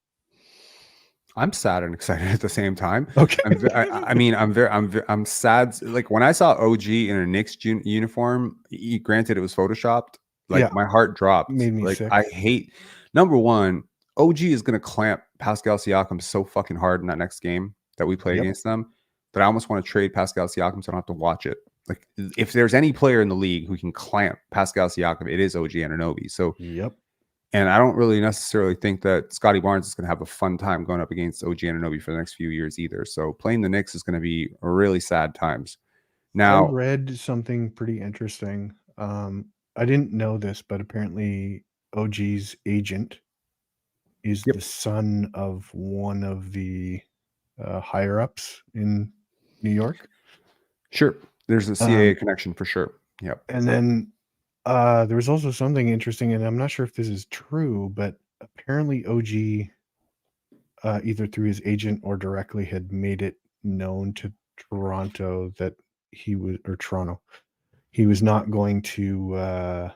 I'm sad and excited at the same time. Okay. I'm sad. Like when I saw OG in a Knicks uniform, granted it was photoshopped. Like Yeah. my heart dropped. Made me like sick. I hate. Number one, OG is gonna clamp Pascal Siakam so fucking hard in that next game that we play Yep. against them that I almost want to trade Pascal Siakam so I don't have to watch it. Like if there's any player in the league who can clamp Pascal Siakam, it is OG Anunoby. So Yep. and I don't really necessarily think that Scotty Barnes is going to have a fun time going up against OG Anunoby for the next few years either. So playing the Knicks is going to be really sad times. Now, I read something pretty interesting. I didn't know this, but apparently OG's agent is the son of one of the higher ups in New York. Sure. There's a CAA connection for sure. Yep. And then there was also something interesting, and I'm not sure if this is true, but apparently OG, either through his agent or directly, had made it known to Toronto that he was not going to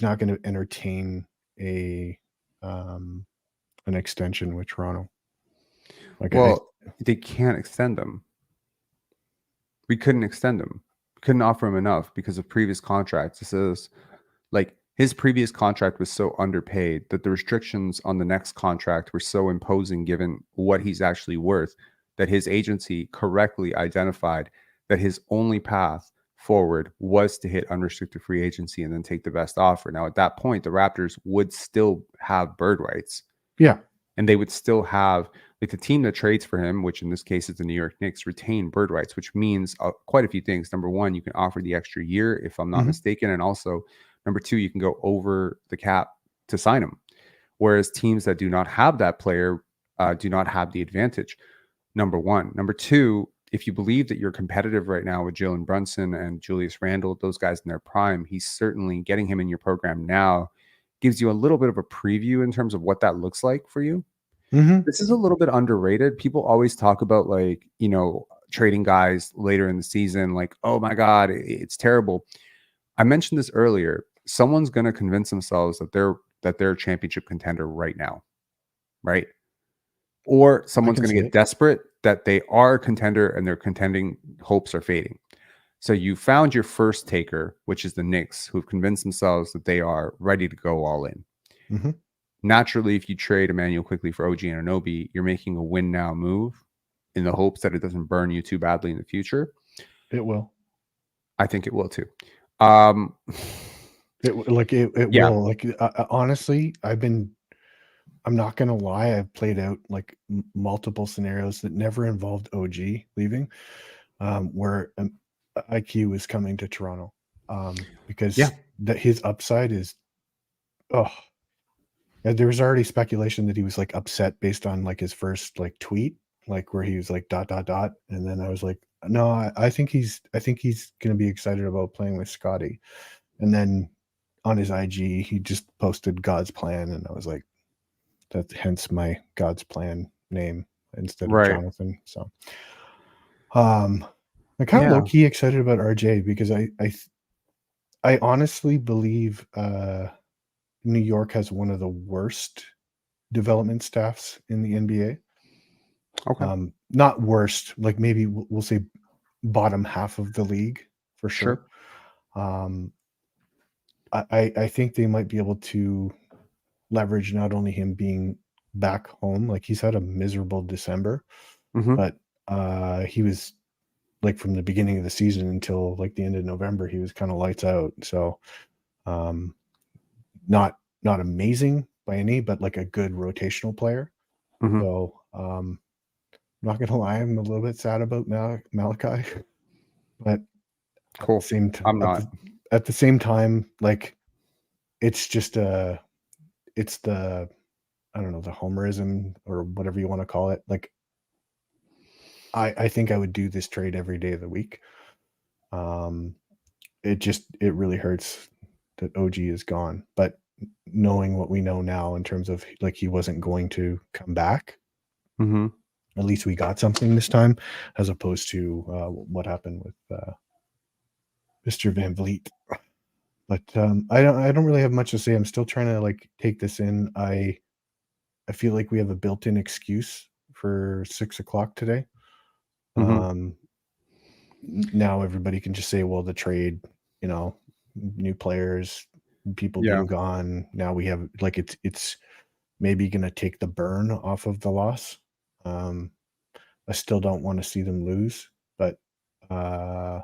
not going to entertain an extension with Toronto. Like, Well, they can't extend them. We couldn't extend him. Couldn't offer him enough because of previous contracts. This is like his previous contract was so underpaid that the restrictions on the next contract were so imposing given what he's actually worth that his agency correctly identified that his only path forward was to hit unrestricted free agency and then take the best offer. Now, at that point, the Raptors would still have bird rights. Yeah. And they would still have, like, the team that trades for him, which in this case is the New York Knicks, retain bird rights, which means quite a few things. Number one, you can offer the extra year, if I'm not mistaken. And also, number two, you can go over the cap to sign him. Whereas teams that do not have that player do not have the advantage. Number one. Number two, if you believe that you're competitive right now with Jalen Brunson and Julius Randle, those guys in their prime, he's certainly getting him in your program now gives you a little bit of a preview in terms of what that looks like for you. This is a little bit underrated. People always talk about, like, you know, trading guys later in the season, like, oh my God, it's terrible. I mentioned this earlier. Someone's going to convince themselves that they're a championship contender right now, right? Or someone's going to get desperate that they are a contender and their contending hopes are fading. So you found your first taker, which is the Knicks, who've convinced themselves that they are ready to go all in. Naturally, if you trade Immanuel Quickley for OG Anunoby, you're making a win now move in the hopes that it doesn't burn you too badly in the future. It will. I think it will too. It will. Like, honestly, I'm not gonna lie, I've played out like multiple scenarios that never involved OG leaving, where IQ is coming to Toronto, because that his upside is, there was already speculation that he was like upset based on like his first like tweet, like where he was like ... and then I was like, no, I think he's gonna be excited about playing with Scotty, and then on his IG he just posted God's plan, and I was like, that's hence my God's plan name instead of Jonathan. So I'm kind of low key excited about RJ because I honestly believe New York has one of the worst development staffs in the NBA. Okay. Not worst, like maybe we'll say bottom half of the league for sure. I think they might be able to leverage not only him being back home, like he's had a miserable December, but he was like from the beginning of the season until like the end of November, he was kind of lights out. So not amazing by any, but like a good rotational player. So I'm not gonna lie, I'm a little bit sad about Malachi, but cool. At the same time, like it's just it's the, I don't know, the homerism or whatever you want to call it. Like I think I would do this trade every day of the week. It really hurts that OG is gone, but knowing what we know now in terms of like he wasn't going to come back, at least we got something this time, as opposed to what happened with Mr. Van Vliet. But I don't really have much to say. I'm still trying to like take this in. I feel like we have a built-in excuse for 6 o'clock today. Now everybody can just say, well, the trade, you know, new players, people being gone. Now we have like it's maybe gonna take the burn off of the loss. I still don't want to see them lose, but I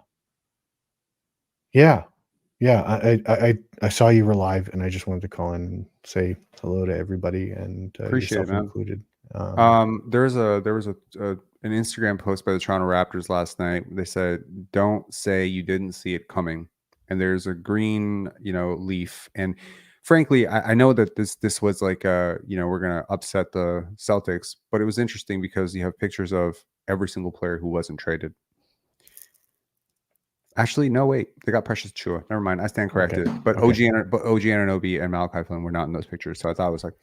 saw you were live, and I just wanted to call in and say hello to everybody, and Appreciate yourself it, man. included. There was an Instagram post by the Toronto Raptors last night. They said, "Don't say you didn't see it coming." And there's a green, leaf. And frankly, I know that this was like we're gonna upset the Celtics, but it was interesting because you have pictures of every single player who wasn't traded. Actually, no, wait. They got Precious Achiuwa. Never mind. I stand corrected. Okay. But OG Anunoby and Malachi Flynn were not in those pictures. So I thought it was like,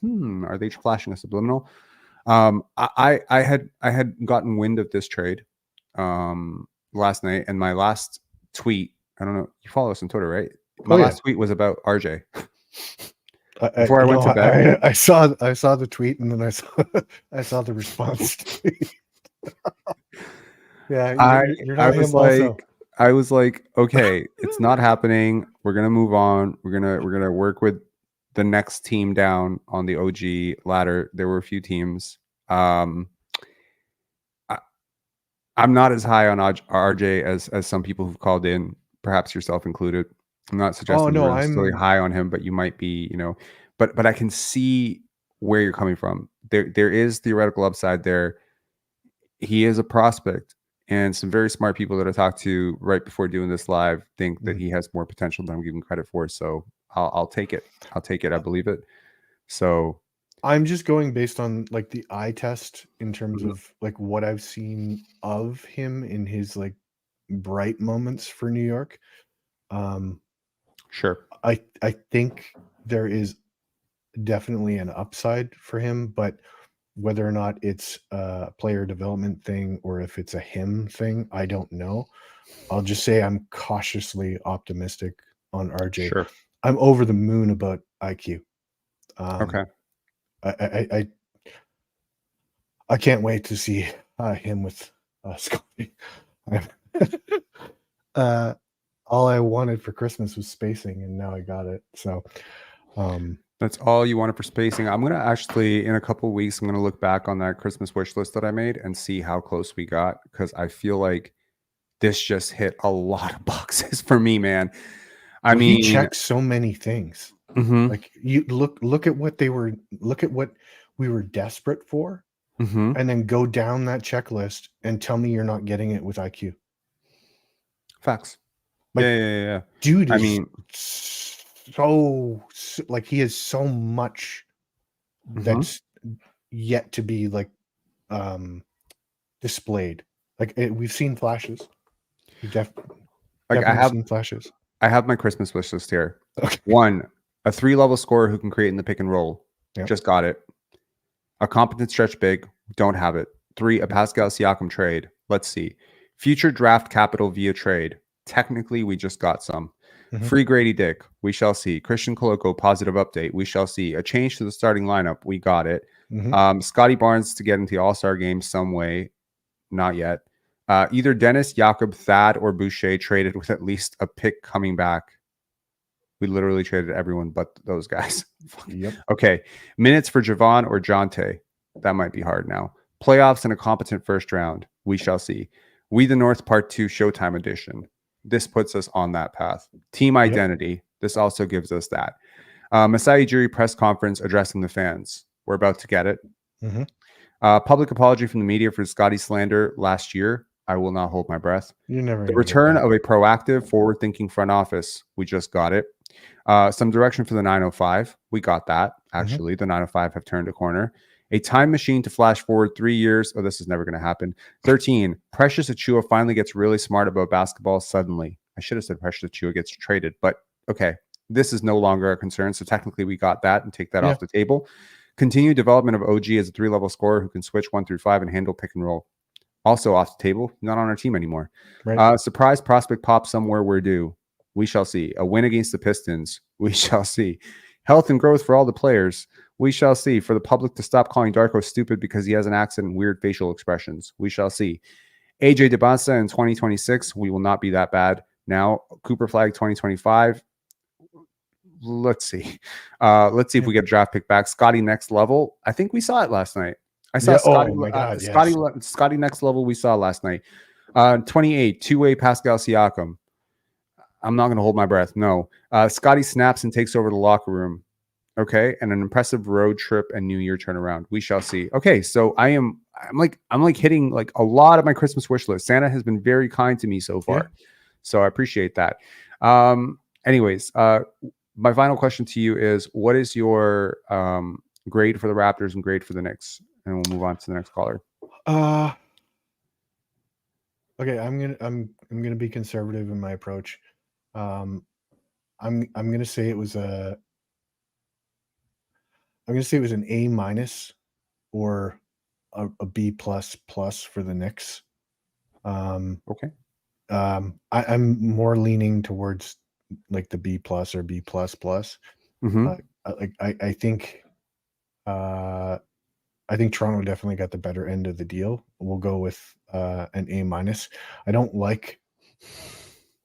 are they flashing a subliminal? I had gotten wind of this trade last night, and my last tweet. I don't know. You follow us on Twitter, right? My Oh, yeah. last tweet was about RJ. I Before I went no, to bed. I saw the tweet and then I saw the response tweet. Yeah, you're I not was him also. like, okay, it's not happening. We're gonna move on. We're gonna work with the next team down on the OG ladder. There were a few teams. I'm not as high on RJ as some people who've called in, perhaps yourself included. I'm not suggesting no, you're necessarily I'm high on him, but you might be, but I can see where you're coming from. There is theoretical upside there. He is a prospect, and some very smart people that I talked to right before doing this live think that he has more potential than I'm giving credit for. So I'll take it. I'll take it. I believe it. So I'm just going based on like the eye test in terms Mhm. of like what I've seen of him in his like bright moments for New York. Sure. I think there is definitely an upside for him, but whether or not it's a player development thing or if it's a him thing, I don't know. I'll just say I'm cautiously optimistic on RJ. Sure. I'm over the moon about IQ. Okay. I can't wait to see him with Scotty. All I wanted for Christmas was spacing, and now I got it. So, That's all you wanted for spacing. I'm gonna actually, in a couple of weeks, I'm gonna look back on that Christmas wish list that I made and see how close we got, because I feel like this just hit a lot of boxes for me, man. I well, he mean, checks so many things. Mhm. Like you look at what we were desperate for, Mhm. and then go down that checklist and tell me you're not getting it with IQ. Facts. Like, Yeah. dude I is mean, so like he has so much Mhm. that's yet to be like displayed. Like we've seen flashes. We've like definitely seen flashes. I have my Christmas wish list here. Okay. 1, a 3-level scorer who can create in the pick and roll. Yep. Just got it. A competent stretch big. Don't have it. 3, a Pascal Siakam trade. Let's see. Future draft capital via trade. Technically, we just got some. Mhm. Free Grady Dick. We shall see. Christian Koloko, positive update. We shall see. A change to the starting lineup. We got it. Mhm. Scotty Barnes to get into the All-Star game some way. Not yet. Either Dennis, Jakob, Thad, or Boucher traded with at least a pick coming back. We literally traded everyone but those guys. Yep. Okay. Minutes for Javon or Jonte. That might be hard now. Playoffs and a competent first round. We shall see. We the North Part 2 Showtime edition. This puts us on that path. Team identity. This also gives us that. Masai Ujiri press conference addressing the fans. We're about to get it. Mhm. Public apology from the media for Scotty slander last year. I will not hold my breath. You're never The gonna get return that. of a proactive, forward-thinking front office. We just got it. Some direction for the 905. We got that, actually. The 905 have turned a corner. A time machine to flash forward 3 years. Oh, this is never going to happen. 13. Precious Achiuwa finally gets really smart about basketball suddenly. I should have said Precious Achiuwa gets traded, but okay. This is no longer a concern. So technically we got that and take that Yeah. off the table. Continued development of OG as a 3-level scorer who can switch 1 through 5 and handle pick and roll. Also off the table, not on our team anymore. Right. Surprise prospect pop somewhere we're due. We shall see. A win against the Pistons. We shall see. Health and growth for all the players. We shall see. For the public to stop calling Darko stupid because he has an accent and weird facial expressions. We shall see. AJ DeBasa in 2026. We will not be that bad. Now, Cooper Flag 2025. Let's see. Let's see if we get a draft pick back. Scotty next level. I think we saw it last night. I saw Yeah. Scotty. Oh my God. Scotty next level. We saw last night. 28 2-way Pascal Siakam. I'm not going to hold my breath. No. Scotty snaps and takes over the locker room. Okay, and an impressive road trip and New Year turnaround. We shall see. Okay, so I'm like hitting like a lot of my Christmas wish list. Santa has been very kind to me so far, so I appreciate that. Anyways, my final question to you is: what is your grade for the Raptors and grade for the Knicks? And we'll move on to the next caller. Okay, I'm gonna be conservative in my approach. I'm gonna say it was an A minus or a B plus for the Knicks. Okay. I'm more leaning towards like the B plus or B plus plus. Mm-hmm. I think Toronto definitely got the better end of the deal. We'll go with an A minus. I don't like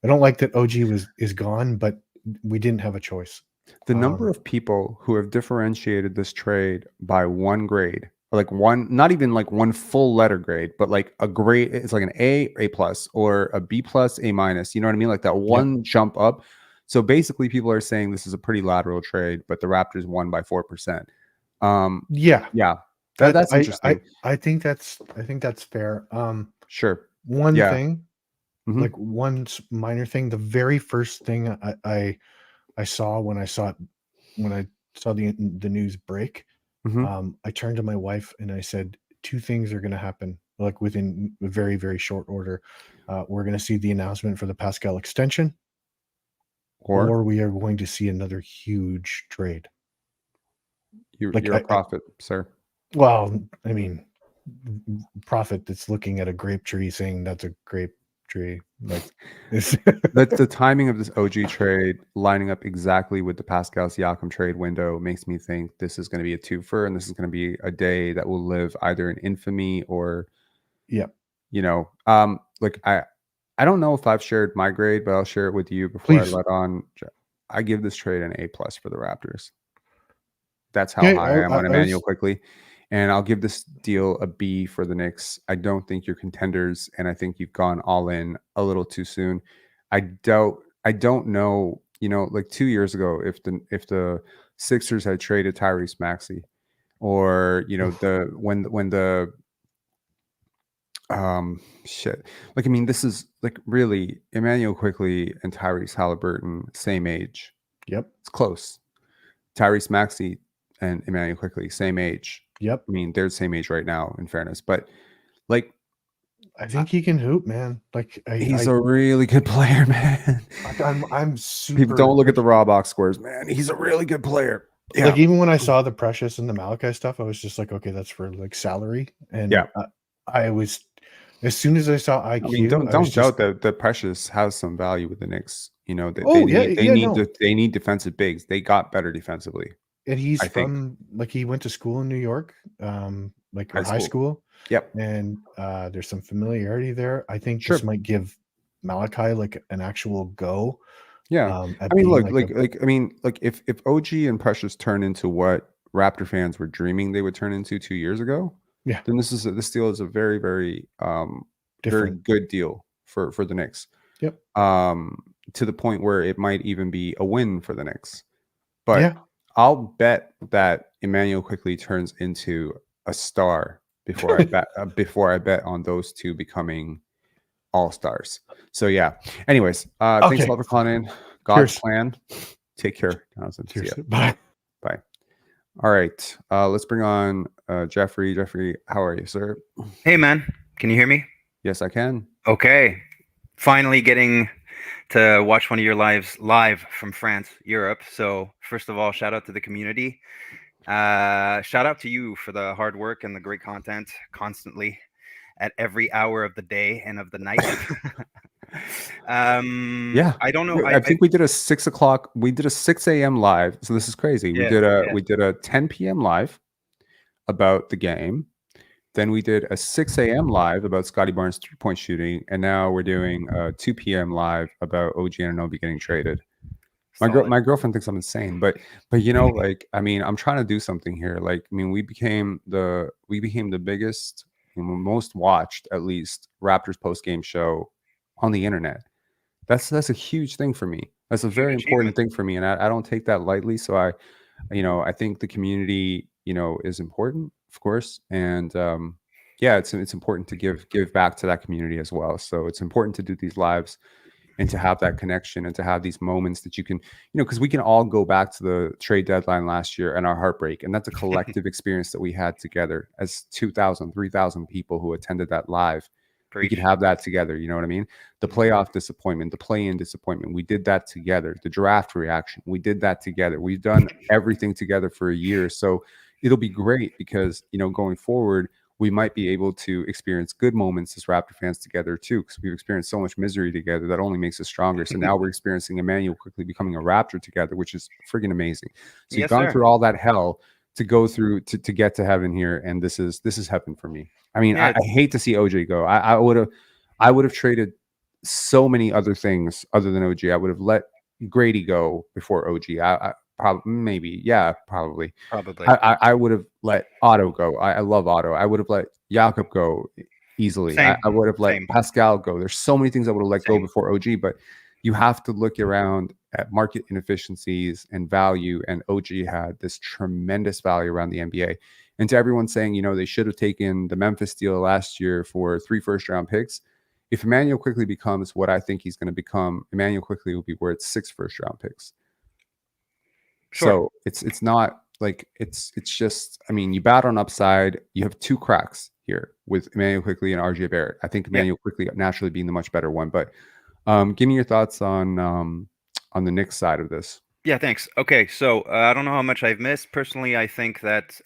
that OG is gone, but we didn't have a choice. The number of people who have differentiated this trade by one grade, like one, not even like one full letter grade, but like a grade, it's like an A plus, or a B plus, A minus. You know what I mean? Like that one jump up. So basically, people are saying this is a pretty lateral trade, but the Raptors won by 4%. Yeah. That's interesting. I think that's fair. Sure. One Yeah. thing, like one minor thing, the very first thing I saw when I saw the news break, I turned to my wife and I said, two things are going to happen, like within a very, very short order. We're going to see the announcement for the Pascal extension, or we are going to see another huge trade. You're a prophet, sir. Well, I mean, prophet that's looking at a grape tree saying that's a grape tree. Like the timing of this OG trade lining up exactly with the Pascal Siakam trade window makes me think this is going to be a twofer, and this is going to be a day that will live either in infamy or, like I don't know if I've shared my grade, but I'll share it with you before I let on. I give this trade an A plus for the Raptors. That's how high I am on Immanuel Quickley. And I'll give this deal a B for the Knicks. I don't think you're contenders, and I think you've gone all in a little too soon. I don't know, like 2 years ago, if the Sixers had traded Tyrese Maxey, or like, I mean, this is like really Immanuel Quickley and Tyrese Halliburton, same age. Yep, it's close. Tyrese Maxey and Immanuel Quickley, same age. Yep. I mean, they're the same age right now, in fairness. But like, I think he can hoop, man. Like he's a really good player, man. I'm super. People don't look at the raw box scores, man. He's a really good player. Yeah. Like even when I saw the Precious and the Malachi stuff, I was just like, okay, that's for like salary. And I was, as soon as I saw IQ, I mean, don't doubt that the Precious has some value with the Knicks. They need defensive bigs. They got better defensively. And he's he went to school in New York, like high school. Yep. And there's some familiarity there. I think this might give Malachi like an actual go. Yeah. I mean, look, if OG and Precious turn into what Raptor fans were dreaming they would turn into 2 years ago, then this deal is a very, very very good deal for the Knicks. Yep. To the point where it might even be a win for the Knicks. But I'll bet that Immanuel Quickley turns into a star before I bet on those two becoming all-stars. So yeah. Anyways, thanks a lot for calling in. God's plan. Take care, Jonathan. See ya. Bye. Bye. All right. Let's bring on Jeffrey. Jeffrey, how are you, sir? Hey, man. Can you hear me? Yes, I can. Okay. Finally getting to watch one of your lives live from France, Europe. So first of all, shout out to the community. Shout out to you for the hard work and the great content constantly at every hour of the day and of the night. I don't know. I think we did a 6 o'clock. We did a 6 a.m. live. So this is crazy. We did a 10 p.m. live about the game. Then we did a 6 a.m. live about Scotty Barnes' 3-point shooting, and now we're doing a 2 p.m. live about OG Anunoby getting traded. My girlfriend thinks I'm insane, but like, I mean, I'm trying to do something here. Like, I mean, we became the biggest, most watched, at least, Raptors post game show on the internet. That's a huge thing for me. That's a very important thing for me, and I don't take that lightly. So I think the community, is important, of course, and it's important to give back to that community as well. So it's important to do these lives and to have that connection and to have these moments that you can, because we can all go back to the trade deadline last year and our heartbreak, and that's a collective experience that we had together as 2,000, 3,000 people who attended that live. We could have that together. You know what I mean? The playoff disappointment, the play-in disappointment, we did that together. The draft reaction, we did that together. We've done everything together for a year. So it'll be great because, going forward, we might be able to experience good moments as Raptor fans together too, because we've experienced so much misery together that only makes us stronger. So now we're experiencing Immanuel Quickley becoming a Raptor together, which is friggin' amazing. So you've Yes, gone sir. through all that hell to go through to get to heaven here, and this is heaven for me. I mean, Yeah. I hate to see OJ go. I would have traded so many other things other than OG. I would have let Grady go before OG. I probably maybe probably. Probably. I would have let Otto go. I love Otto. I would have let Jakob go easily. Same. I would have let Same. Pascal go. There's so many things I would have let go Same. before OG, but you have to look around at market inefficiencies and value. And OG had this tremendous value around the NBA. And to everyone saying, you know, they should have taken the Memphis deal last year for 3 first-round picks. If Immanuel Quickley becomes what I think he's going to become, Immanuel Quickley will be worth 6 first-round picks. Sure. So it's not like it's just, I mean, you bat on upside. You have 2 cracks here with Immanuel Quickley and RJ Barrett. I think Immanuel Quickley naturally being the much better one. But give me your thoughts on the Knicks side of this. Yeah, thanks. Okay, so I don't know how much I've missed. Personally, I think that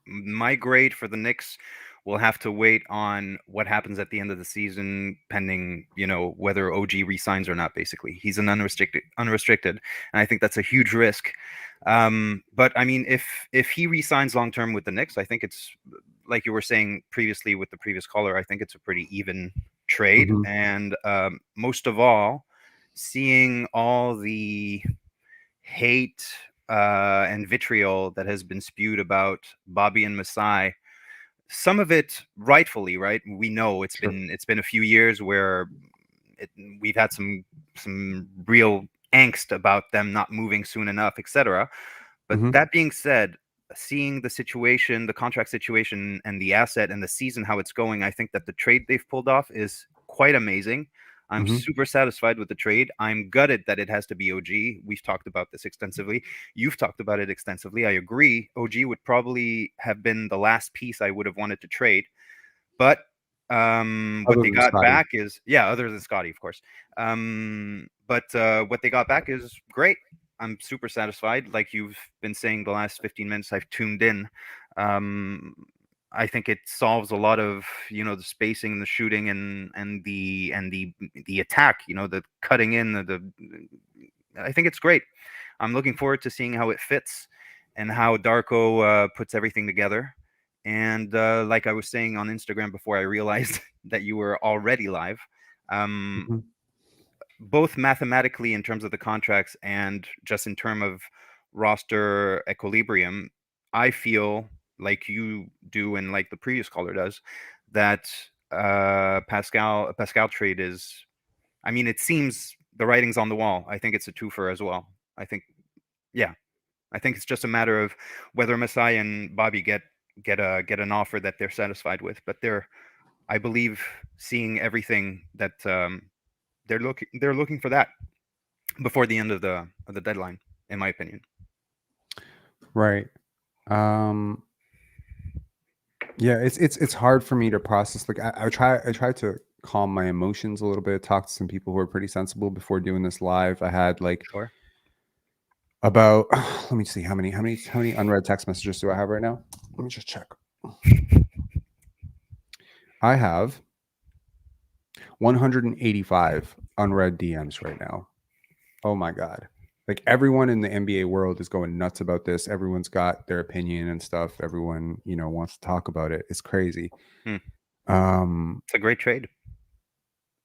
my grade for the Knicks will have to wait on what happens at the end of the season, pending, you know, whether OG resigns or not. Basically, he's an unrestricted, and I think that's a huge risk. But I mean, if he resigns long term with the Knicks, I think it's like you were saying previously with the previous caller. I think it's a pretty even trade, and most of all, seeing all the hate and vitriol that has been spewed about Bobby and Masai, some of it rightfully, right? We know it's been a few years where we've had some real angst about them not moving soon enough, etc. But that being said, seeing the situation, the contract situation, and the asset and the season, how it's going, I think that the trade they've pulled off is quite amazing. I'm super satisfied with the trade. I'm gutted that it has to be OG. We've talked about this extensively. You've talked about it extensively. I agree. OG would probably have been the last piece I would have wanted to trade. But what they got back is, other than Scotty, of course. But what they got back is great. I'm super satisfied. Like you've been saying the last 15 minutes I've tuned in. I think it solves a lot of, you know, the spacing and the shooting and the attack, you know, the cutting in, I think it's great. I'm looking forward to seeing how it fits and how Darko puts everything together. And like I was saying on Instagram before I realized that you were already live, both mathematically in terms of the contracts and just in terms of roster equilibrium, I feel like you do and like the previous caller does, that Pascal trade is, I mean, it seems the writing's on the wall. I think it's a twofer as well. I think it's just a matter of whether Masai and Bobby get an offer that they're satisfied with. But I believe, seeing everything that they're looking for that before the end of the deadline, in my opinion. Right. Yeah, it's hard for me to process. Like I try to calm my emotions a little bit, talk to some people who are pretty sensible before doing this live. I had like about let me see how many unread text messages do I have right now? Let me just check. I have 185 unread DMs right now. Oh my God. Like everyone in the NBA world is going nuts about this. Everyone's got their opinion and stuff. Everyone, you know, wants to talk about it. It's crazy. It's a great trade.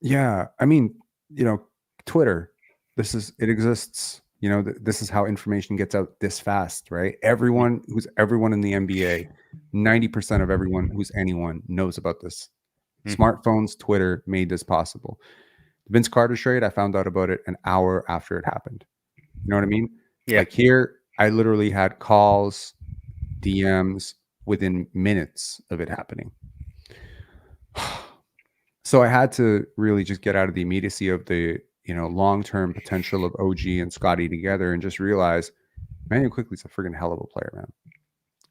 Yeah. I mean, you know, Twitter, it exists. You know, this is how information gets out this fast, right? Everyone in the NBA, 90% of everyone who's anyone knows about this. Smartphones, Twitter made this possible. The Vince Carter trade, I found out about it an hour after it happened. You know what I mean? Yeah. Like here, I literally had calls, DMs within minutes of it happening. So I had to really just get out of the immediacy of the, you know, long-term potential of OG and Scotty together and just realize Immanuel Quickley's a friggin' hell of a player, man.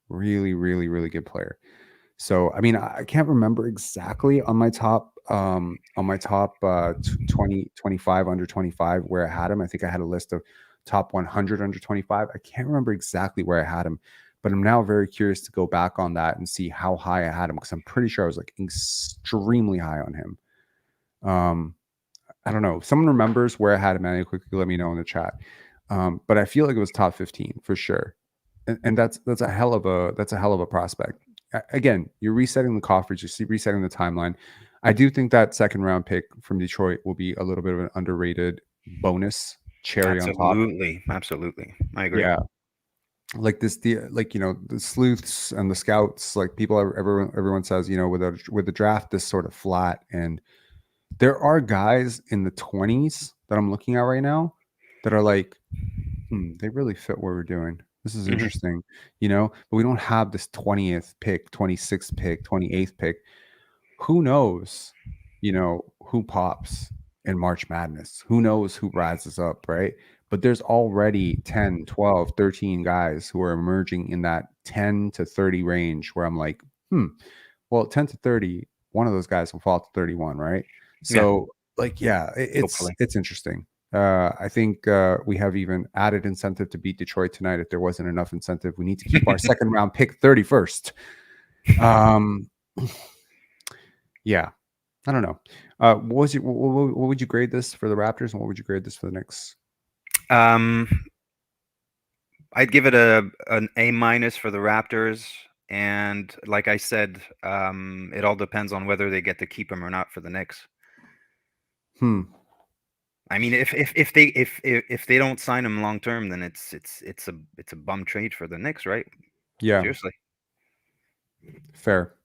Really, really, really good player. So, I mean, I can't remember exactly on my top 20, 25, under 25 where I had him. I think I had a list of top 100 under 25. I can't remember exactly where I had him, but I'm now very curious to go back on that and see how high I had him, because I'm pretty sure I was like extremely high on him. I don't know. If someone remembers where I had Immanuel Quickley, let me know in the chat. But I feel like it was top 15 for sure, and that's a hell of a prospect. Again, you're resetting the coffers, you're resetting the timeline. I do think that second round pick from Detroit will be a little bit of an underrated bonus cherry on top. Absolutely, I agree. Yeah, like the sleuths and the scouts, like everyone says, with the draft this sort of flat, and there are guys in the 20s that I'm looking at right now that are like, they really fit what we're doing. This is interesting, but we don't have this 20th pick, 26th pick, 28th pick. Who knows, who pops in March Madness? Who knows who rises up, right? But there's already 10, 12, 13 guys who are emerging in that 10 to 30 range where I'm like, well, 10 to 30, one of those guys will fall to 31, right? So, it's interesting. I think we have even added incentive to beat Detroit tonight. If there wasn't enough incentive, we need to keep our second round pick 31st. Yeah, I don't know. What would you grade this for the Raptors, and what would you grade this for the Knicks? I'd give it an A- for the Raptors, and like I said, it all depends on whether they get to keep him or not for the Knicks. I mean, if they don't sign him long term, then it's a bum trade for the Knicks, right? Yeah, seriously. Fair.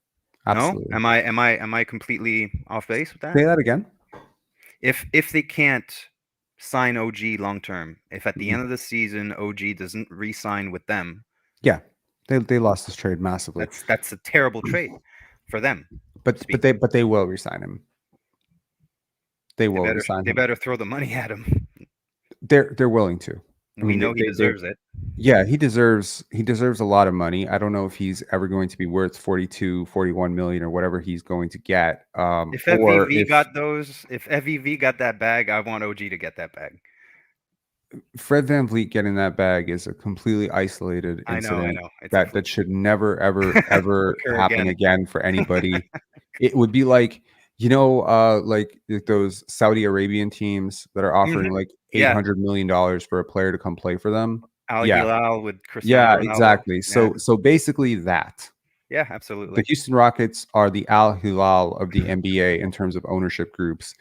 Absolutely. No, am I completely off base with that? Say that again. If they can't sign OG long term, if at the end of the season OG doesn't re-sign with them, yeah, they lost this trade massively. That's a terrible trade for them. But they will re-sign him. They will re-sign him. They better throw the money at him. They're willing to. We know he deserves it. Yeah, he deserves a lot of money. I don't know if he's ever going to be worth 42, 41 million or whatever he's going to get. If FVV got that bag, I want OG to get that bag. Fred VanVleet getting that bag is a completely isolated incident. I know. That should never ever happen again for anybody. It would be like, like those Saudi Arabian teams that are offering like $800 million for a player to come play for them. Al Hilal with Cristiano Ronaldo. Exactly. So basically that. Yeah, absolutely. The Houston Rockets are the Al Hilal of the NBA in terms of ownership groups,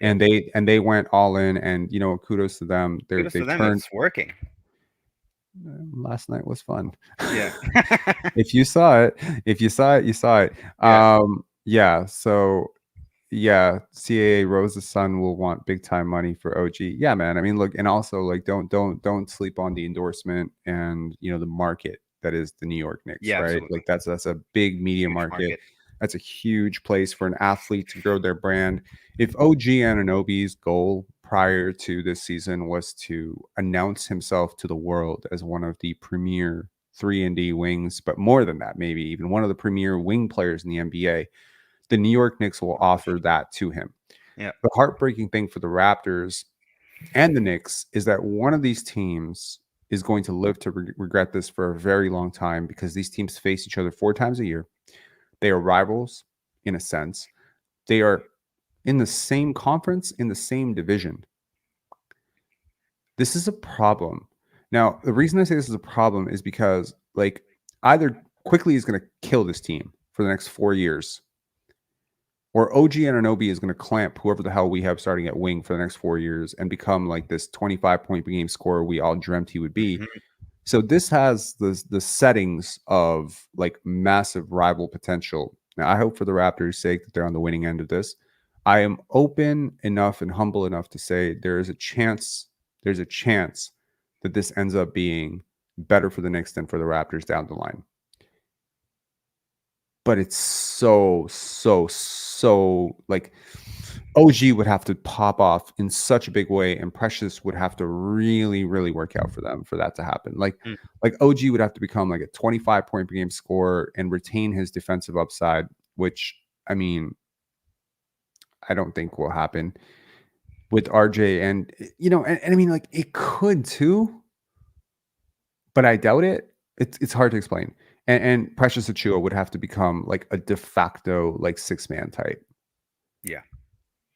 and they went all in, and kudos to them. Kudos to them. It's working. Last night was fun. Yeah. If you saw it, you saw it. Yeah. So CAA Rose's son will want big time money for OG. Yeah, man. I mean, look, and also like don't sleep on the endorsement and the market that is the New York Knicks, right? Absolutely. Like that's a big media market. That's a huge place for an athlete to grow their brand. If OG Anunoby's goal prior to this season was to announce himself to the world as one of the premier 3-and-D wings, but more than that, maybe even one of the premier wing players in the NBA, the New York Knicks will offer that to him. Yeah. The heartbreaking thing for the Raptors and the Knicks is that one of these teams is going to live to regret this for a very long time, because these teams face each other 4 times a year. They are rivals in a sense. They are in the same conference, in the same division. This is a problem. Now, the reason I say this is a problem is because like either Quickley is going to kill this team for the next 4 years, or OG Anunoby is going to clamp whoever the hell we have starting at wing for the next 4 years and become like this 25-point per game scorer we all dreamt he would be. So this has the settings of like massive rival potential. Now, I hope for the Raptors' sake that they're on the winning end of this. I am open enough and humble enough to say there's a chance that this ends up being better for the Knicks than for the Raptors down the line. But it's so like OG would have to pop off in such a big way, and Precious would have to really, really work out for them for that to happen. Like OG would have to become like a 25-point per game scorer and retain his defensive upside, which I mean, I don't think will happen with RJ. And and I mean, like it could too, but I doubt it. It's hard to explain. And Precious Achiuwa would have to become like a de facto like 6-man type. Yeah.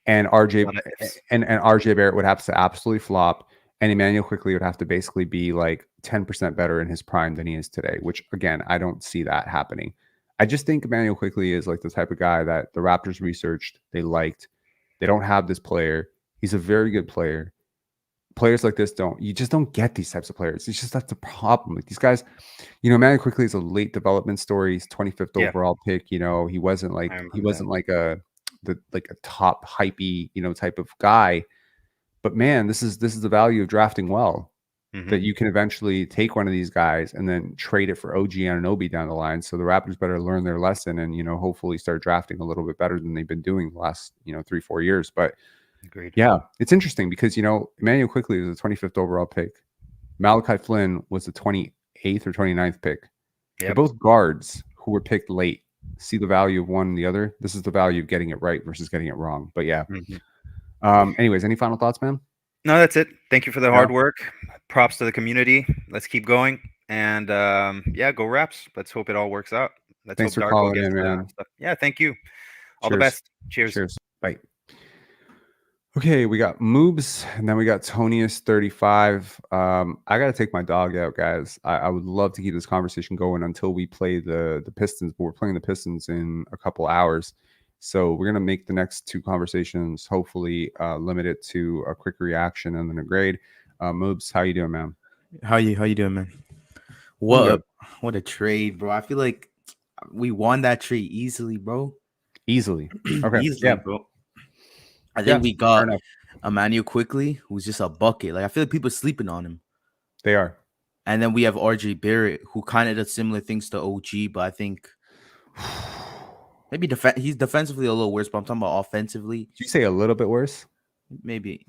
And A lot of ifs. and RJ Barrett would have to absolutely flop, and Immanuel Quickley would have to basically be like 10% better in his prime than he is today, which again, I don't see that happening. I just think Immanuel Quickley is like the type of guy that the Raptors researched, they liked. They don't have this player. He's a very good player. Players like this you just don't get these types of players. It's just that's the problem with these guys. Immanuel Quickley is a late development story. He's 25th Yeah. overall pick. He wasn't I remember like a top hypey, type of guy. But man, this is the value of drafting well. That you can eventually take one of these guys and then trade it for OG Anunoby down the line. So the Raptors better learn their lesson and hopefully start drafting a little bit better than they've been doing the last 3-4 years. But Agreed. yeah, it's interesting because Immanuel Quickley was the 25th overall pick. Malachi Flynn was the 28th or 29th pick. They're Yep. both guards who were picked late. See the value of one and the other. This is the value of getting it right versus getting it wrong. But yeah. Anyways, any final thoughts, man? No, that's it. Thank you for the Yeah. hard work. Props to the community. Let's keep going. And yeah, go Raps. Let's hope it all works out. Let's Thanks hope for Darko calling gets in, the man. stuff. Yeah, thank you. All the Cheers. best. Cheers. Cheers. Bye. Okay, we got Moobs, and then we got Tonius35. I gotta take my dog out, guys. I would love to keep this conversation going until we play the Pistons, but we're playing the Pistons in a couple hours. So we're gonna make the next two conversations hopefully limit it to a quick reaction and then a grade. Moobs, how you doing, man? How you doing, man? good. What a trade, bro. I feel like we won that trade easily, bro. Easily. Okay. Easily, Yeah. bro. I Yeah, think we got fair enough. Immanuel Quickley, who's just a bucket. Like I feel like people are sleeping on him. They are. And then we have RJ Barrett, who kind of does similar things to OG, but I think maybe he's defensively a little worse, but I'm talking about offensively. Did you say a little bit worse? Maybe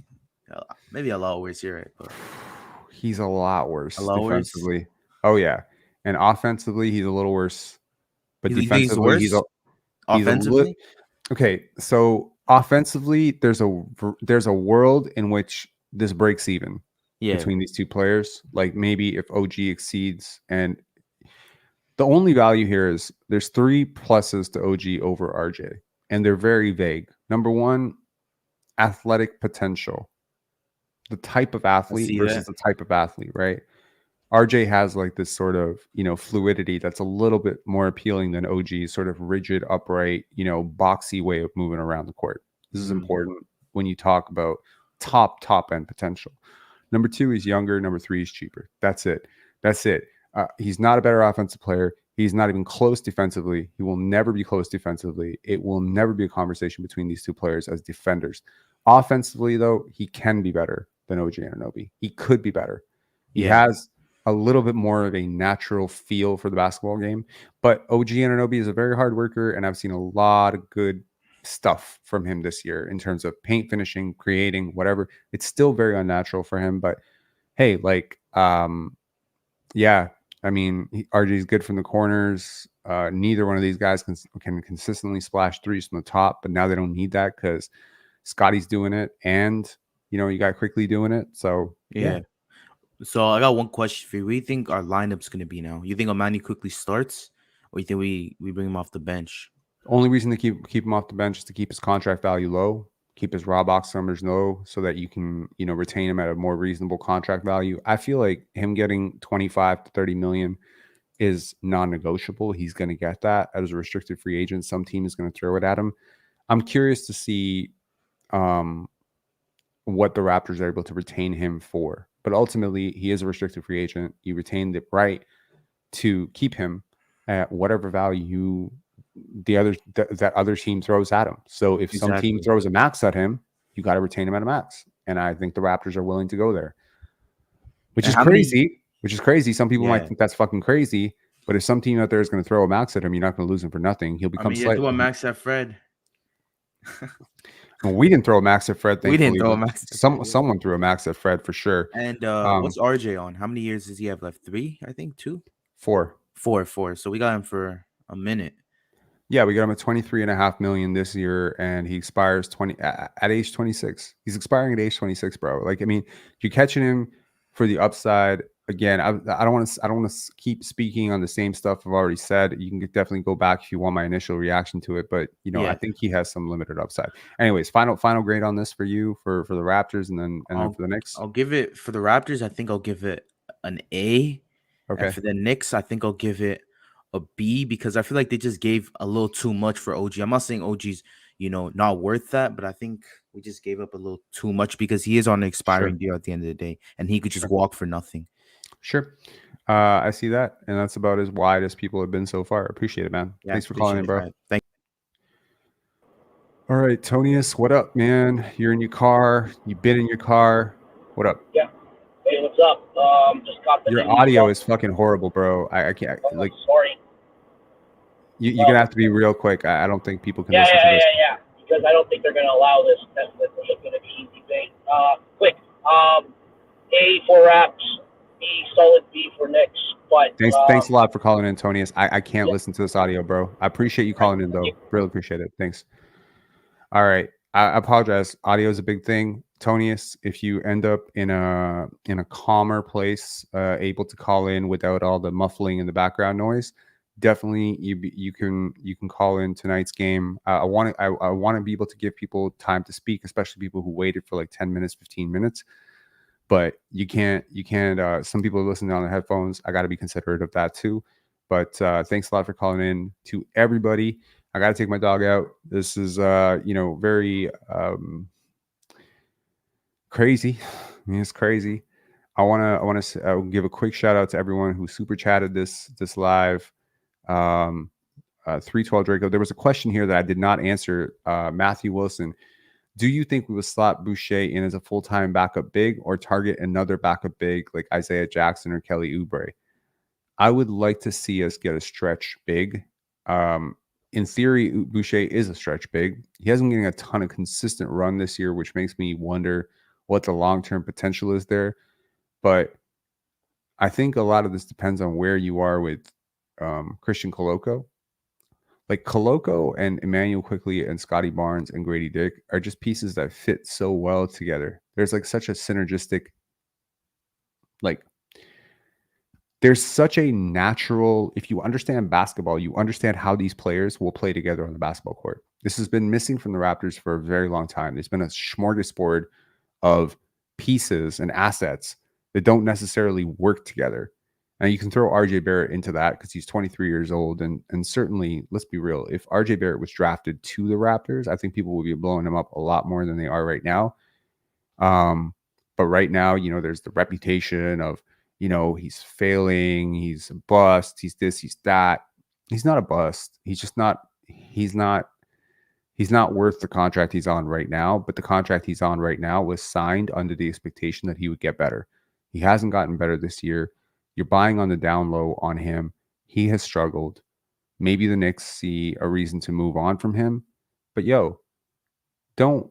a lot worse. You're right, but He's a lot worse a lot worse. defensively. Oh yeah, and offensively he's a little worse, but You think he's defensively he's worse? Offensively? Okay, so offensively there's a world in which this breaks even Yeah. between these two players. Like maybe if OG exceeds, and the only value here is there's 3 pluses to OG over RJ, and they're very vague. Number one, athletic potential. The type of athlete see versus that. the type of athlete, right? RJ has like this sort of, fluidity that's a little bit more appealing than OG's sort of rigid, upright, boxy way of moving around the court. This is important when you talk about top end potential. Number 2, he's younger. Number 3, he's cheaper. That's it. He's not a better offensive player. He's not even close defensively. He will never be close defensively. It will never be a conversation between these two players as defenders. Offensively, though, he can be better than OG Anunoby. He could be better. He has a little bit more of a natural feel for the basketball game, but OG Anunoby is a very hard worker, and I've seen a lot of good stuff from him this year in terms of paint finishing, creating, whatever. It's still very unnatural for him, but hey, yeah, I mean, RJ is good from the corners. Neither one of these guys can consistently splash threes from the top, but now they don't need that because Scotty's doing it, and you got Quickley doing it. So Yeah. So I got one question for you. What do you think our lineup's gonna be now? You think Immanuel Quickley starts, or you think we bring him off the bench? Only reason to keep him off the bench is to keep his contract value low, keep his raw box numbers low, so that you can retain him at a more reasonable contract value. I feel like him getting 25 to 30 million is non-negotiable. He's going to get that as a restricted free agent. Some team is going to throw it at him. I'm curious to see what the Raptors are able to retain him for. But ultimately, he is a restricted free agent. You retain the right to keep him at whatever value that other team throws at him. So if some team throws a max at him, you got to retain him at a max. And I think the Raptors are willing to go there, which is crazy. Some people might think that's fucking crazy. But if some team out there is going to throw a max at him, you're not going to lose him for nothing. He'll become you threw a max at Fred. Well, we didn't throw a max at Fred. We didn't throw a max. Someone threw a max at Fred for sure. And what's RJ on? How many years does he have left? 3, I think. 2, 4. 4. So we got him for a minute. Yeah, we got him at 23.5 million this year, and he expires at age 26. He's expiring at age 26, bro. Like, I mean, you're catching him for the upside. again, I don't want to keep speaking on the same stuff I've already said. You can definitely go back if you want my initial reaction to it, but I Yeah. think he has some limited upside. Anyways, final grade on this for you for the Raptors, and then for the Knicks. I'll give it for the Raptors. I think I'll give it an A. Okay. And for the Knicks, I think I'll give it a B because I feel like they just gave a little too much for OG. I'm not saying OG's, not worth that, but I think we just gave up a little too much because he is on an expiring deal at the end of the day, and he could just walk for nothing. Sure. I see that, and that's about as wide as people have been so far. Appreciate it, man. Yeah, Thanks for calling in, bro. Thank All right, Tonius, what up, man? You're in your car. You've been in your car. What up? Yeah. Hey, what's up? Just got the Your news audio from- is fucking horrible, bro. I can't like. Sorry. You're gonna have to be real quick. I don't think people can Yeah, listen to this. yeah. Because I don't think they're going to allow this. That's going to be easy thing. Quick. A for Raps, B solid B for Knicks. But Thanks a lot for calling in, Tonius. I can't listen to this audio, bro. I appreciate you calling in, though. Really appreciate it. Thanks. All right. I apologize. Audio is a big thing. Tonius, if you end up in a calmer place, able to call in without all the muffling and the background noise, definitely you can call in tonight's game. I want to be able to give people time to speak, especially people who waited for like 10 minutes, 15 minutes. But you can't. Some people are listening on their headphones. I got to be considerate of that too. But thanks a lot for calling in to everybody. I got to take my dog out. This is very crazy. I mean, it's crazy. I want to give a quick shout out to everyone who super chatted this live. 312 Draco. There was a question here that I did not answer. Matthew Wilson, do you think we will slot Boucher in as a full-time backup big or target another backup big like Isaiah Jackson or Kelly Oubre? I would like to see us get a stretch big. In theory, Boucher is a stretch big. He hasn't getting a ton of consistent run this year, which makes me wonder what the long-term potential is there. But I think a lot of this depends on where you are with Christian Koloko. Like Koloko and Immanuel Quickley and Scotty Barnes and Grady Dick are just pieces that fit so well together. There's like such a synergistic, there's such a natural, if you understand basketball, you understand how these players will play together on the basketball court. This has been missing from the Raptors for a very long time. There's been a smorgasbord of pieces and assets that don't necessarily work together. And you can throw RJ Barrett into that because he's 23 years old. And certainly, let's be real, if RJ Barrett was drafted to the Raptors, I think people would be blowing him up a lot more than they are right now. But right now, there's the reputation of, he's failing, he's a bust, he's this, he's that. He's not a bust. He's not worth the contract he's on right now. But the contract he's on right now was signed under the expectation that he would get better. He hasn't gotten better this year. You're buying on the down low on him. He has struggled. Maybe the Knicks see a reason to move on from him. But don't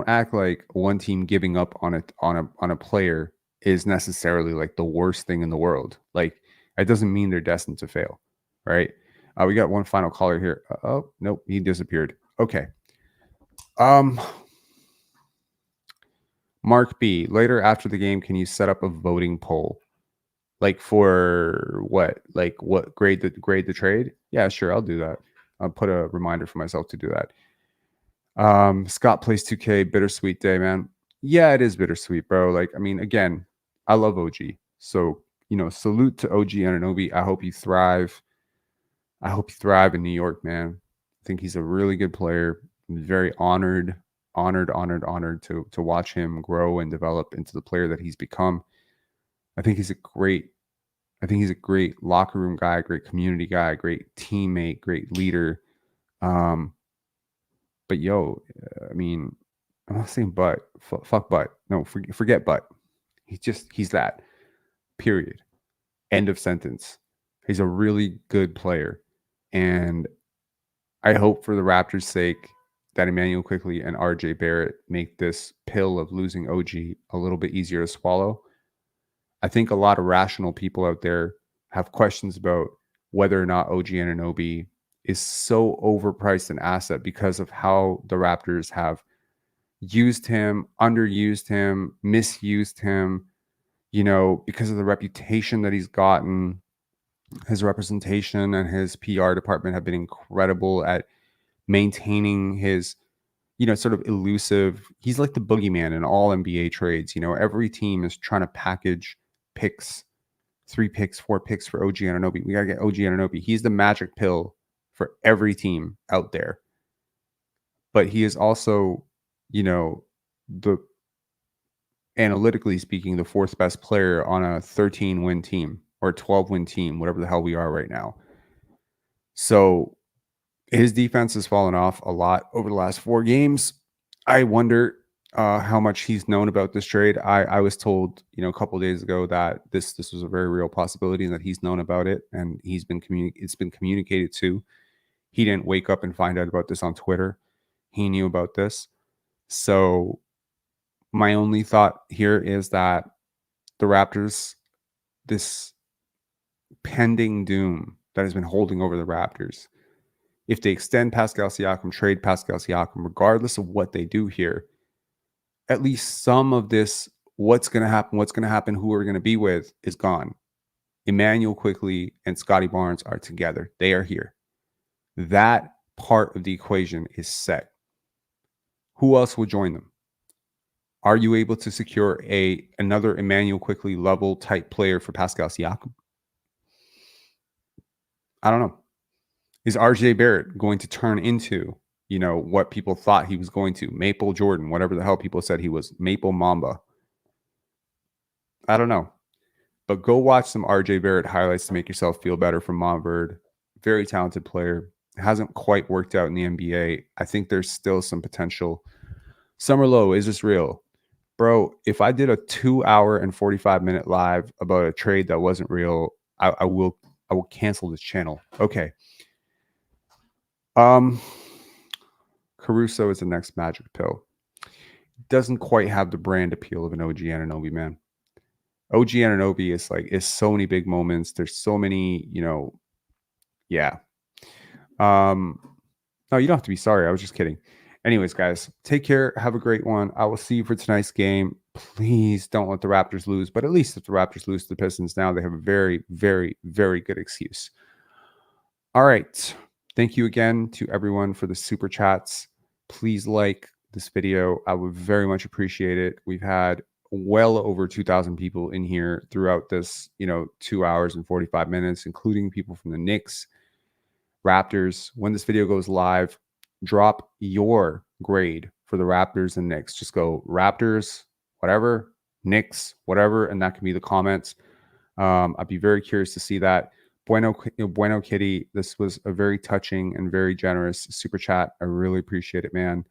act like one team giving up on a player is necessarily like the worst thing in the world. Like, it doesn't mean they're destined to fail, right? We got one final caller here. Oh, nope, he disappeared. Okay. Mark B, later after the game, can you set up a voting poll? Like for what? Like what grade the trade? Yeah, sure, I'll do that. I'll put a reminder for myself to do that. Scott plays 2K, bittersweet day, man. Yeah, it is bittersweet, bro. Like, I mean, again, I love OG. So, salute to OG Anunoby. I hope you thrive. I hope you thrive in New York, man. I think he's a really good player. I'm very honored to watch him grow and develop into the player that he's become. I think he's a great locker room guy, great community guy, great teammate, great leader. But I mean, I'm not saying fuck but. No, forget but. He's that. Period. End of sentence. He's a really good player. And I hope for the Raptors' sake that Immanuel Quickley and RJ Barrett make this pill of losing OG a little bit easier to swallow. I think a lot of rational people out there have questions about whether or not OG Anunoby is so overpriced an asset because of how the Raptors have used him, underused him, misused him. you know, because of the reputation that he's gotten, his representation and his PR department have been incredible at maintaining his, you know, sort of elusive. He's like the boogeyman in all NBA trades. You know, every team is trying to package picks, 3 picks, 4 picks for OG Anunoby. We got to get OG Anunoby. He's the magic pill for every team out there. But he is also, you know, the analytically speaking, the 4th best player on a 13-win team or 12-win team, whatever the hell we are right now. So his defense has fallen off a lot over the last 4 games. I wonder how much he's known about this trade. I was told, you know, a couple of days ago that this was a very real possibility and that he's known about it and it's been communicated to. He didn't wake up and find out about this on Twitter. He knew about this. So my only thought here is that the Raptors, this pending doom that has been holding over the Raptors, if they extend Pascal Siakam, trade Pascal Siakam, regardless of what they do here, at least some of this, what's going to happen, who we're going to be with, is gone. Immanuel Quickley and Scotty Barnes are together. They are here. That part of the equation is set. Who else will join them? Are you able to secure another Immanuel Quickley level type player for Pascal Siakam? I don't know. Is RJ Barrett going to turn into, you know, what people thought he was going to? Maple Jordan, whatever the hell people said he was. Maple Mamba. I don't know. But go watch some RJ Barrett highlights to make yourself feel better from Montverde. Very talented player. Hasn't quite worked out in the NBA. I think there's still some potential. Summer Low, is this real? Bro, if I did a 2-hour and 45-minute live about a trade that wasn't real, I will cancel this channel. Okay. Caruso is the next magic pill. Doesn't quite have the brand appeal of an OG Anunoby, man. OG Anunoby is so many big moments. There's so many, you know, yeah. No, you don't have to be sorry. I was just kidding. Anyways, guys, take care. Have a great one. I will see you for tonight's game. Please don't let the Raptors lose. But at least if the Raptors lose to the Pistons now, they have a very, very, very good excuse. All right. Thank you again to everyone for the super chats. Please like this video. I would very much appreciate it. We've had well over 2,000 people in here throughout this, you know, 2 hours and 45 minutes, including people from the Knicks, Raptors. When this video goes live, drop your grade for the Raptors and Knicks. Just go Raptors, whatever, Knicks, whatever, and that can be the comments. I'd be very curious to see that. Bueno Kitty, this was a very touching and very generous super chat. I really appreciate it, man.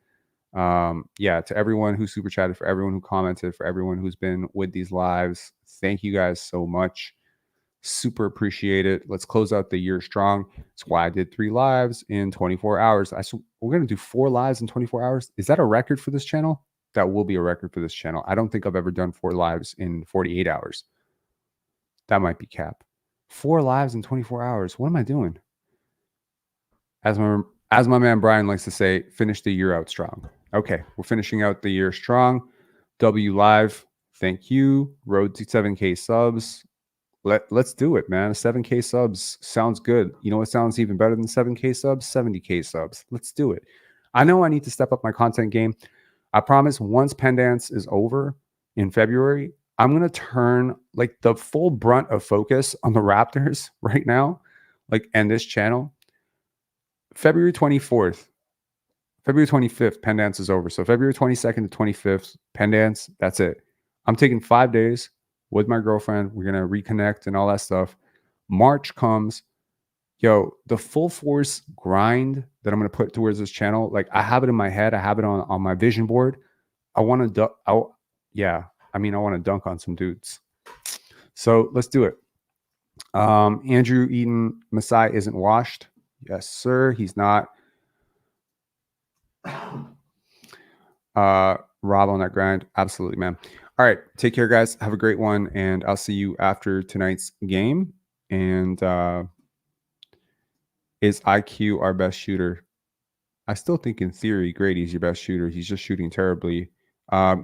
Yeah, to everyone who super chatted, for everyone who commented, for everyone who's been with these lives, thank you guys so much. Super appreciate it. Let's close out the year strong. That's why I did 3 lives in 24 hours. We're going to do 4 lives in 24 hours. Is that a record for this channel? That will be a record for this channel. I don't think I've ever done 4 lives in 48 hours. That might be cap. 4 lives in 24 hours. What am I doing? As my man Brian likes to say, finish the year out strong. Okay, we're finishing out the year strong. W Live, thank you. Road to 7K subs. Let's do it, man. 7K subs sounds good. You know what sounds even better than 7K subs? 70K subs. Let's do it. I know I need to step up my content game. I promise once Pendance is over in February, I'm going to turn like the full brunt of focus on the Raptors right now, like, and this channel. February 24th, February 25th, Pendance is over. So February 22nd to 25th, Pendance, that's it. I'm taking 5 days with my girlfriend. We're going to reconnect and all that stuff. March comes. Yo, the full force grind that I'm going to put towards this channel, like I have it in my head. I have it on my vision board. I want to, I want to dunk on some dudes. So let's do it. Andrew Eden, Masai isn't washed. Yes, sir. He's not. Rob on that grind. Absolutely, man. All right. Take care, guys. Have a great one. And I'll see you after tonight's game. And is IQ our best shooter? I still think in theory, Grady's your best shooter. He's just shooting terribly.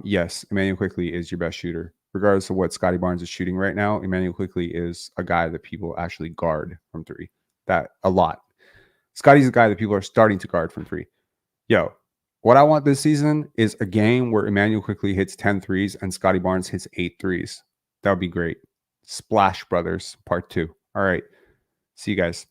Yes, Immanuel Quickley is your best shooter. regardless of what Scotty Barnes is shooting right now, Immanuel Quickley is a guy that people actually guard from three. That a lot. Scotty's a guy that people are starting to guard from three. Yo, what I want this season is a game where Immanuel Quickley hits 10 threes and Scotty Barnes hits 8 threes. That would be great. Splash Brothers Part 2. All right. See you guys.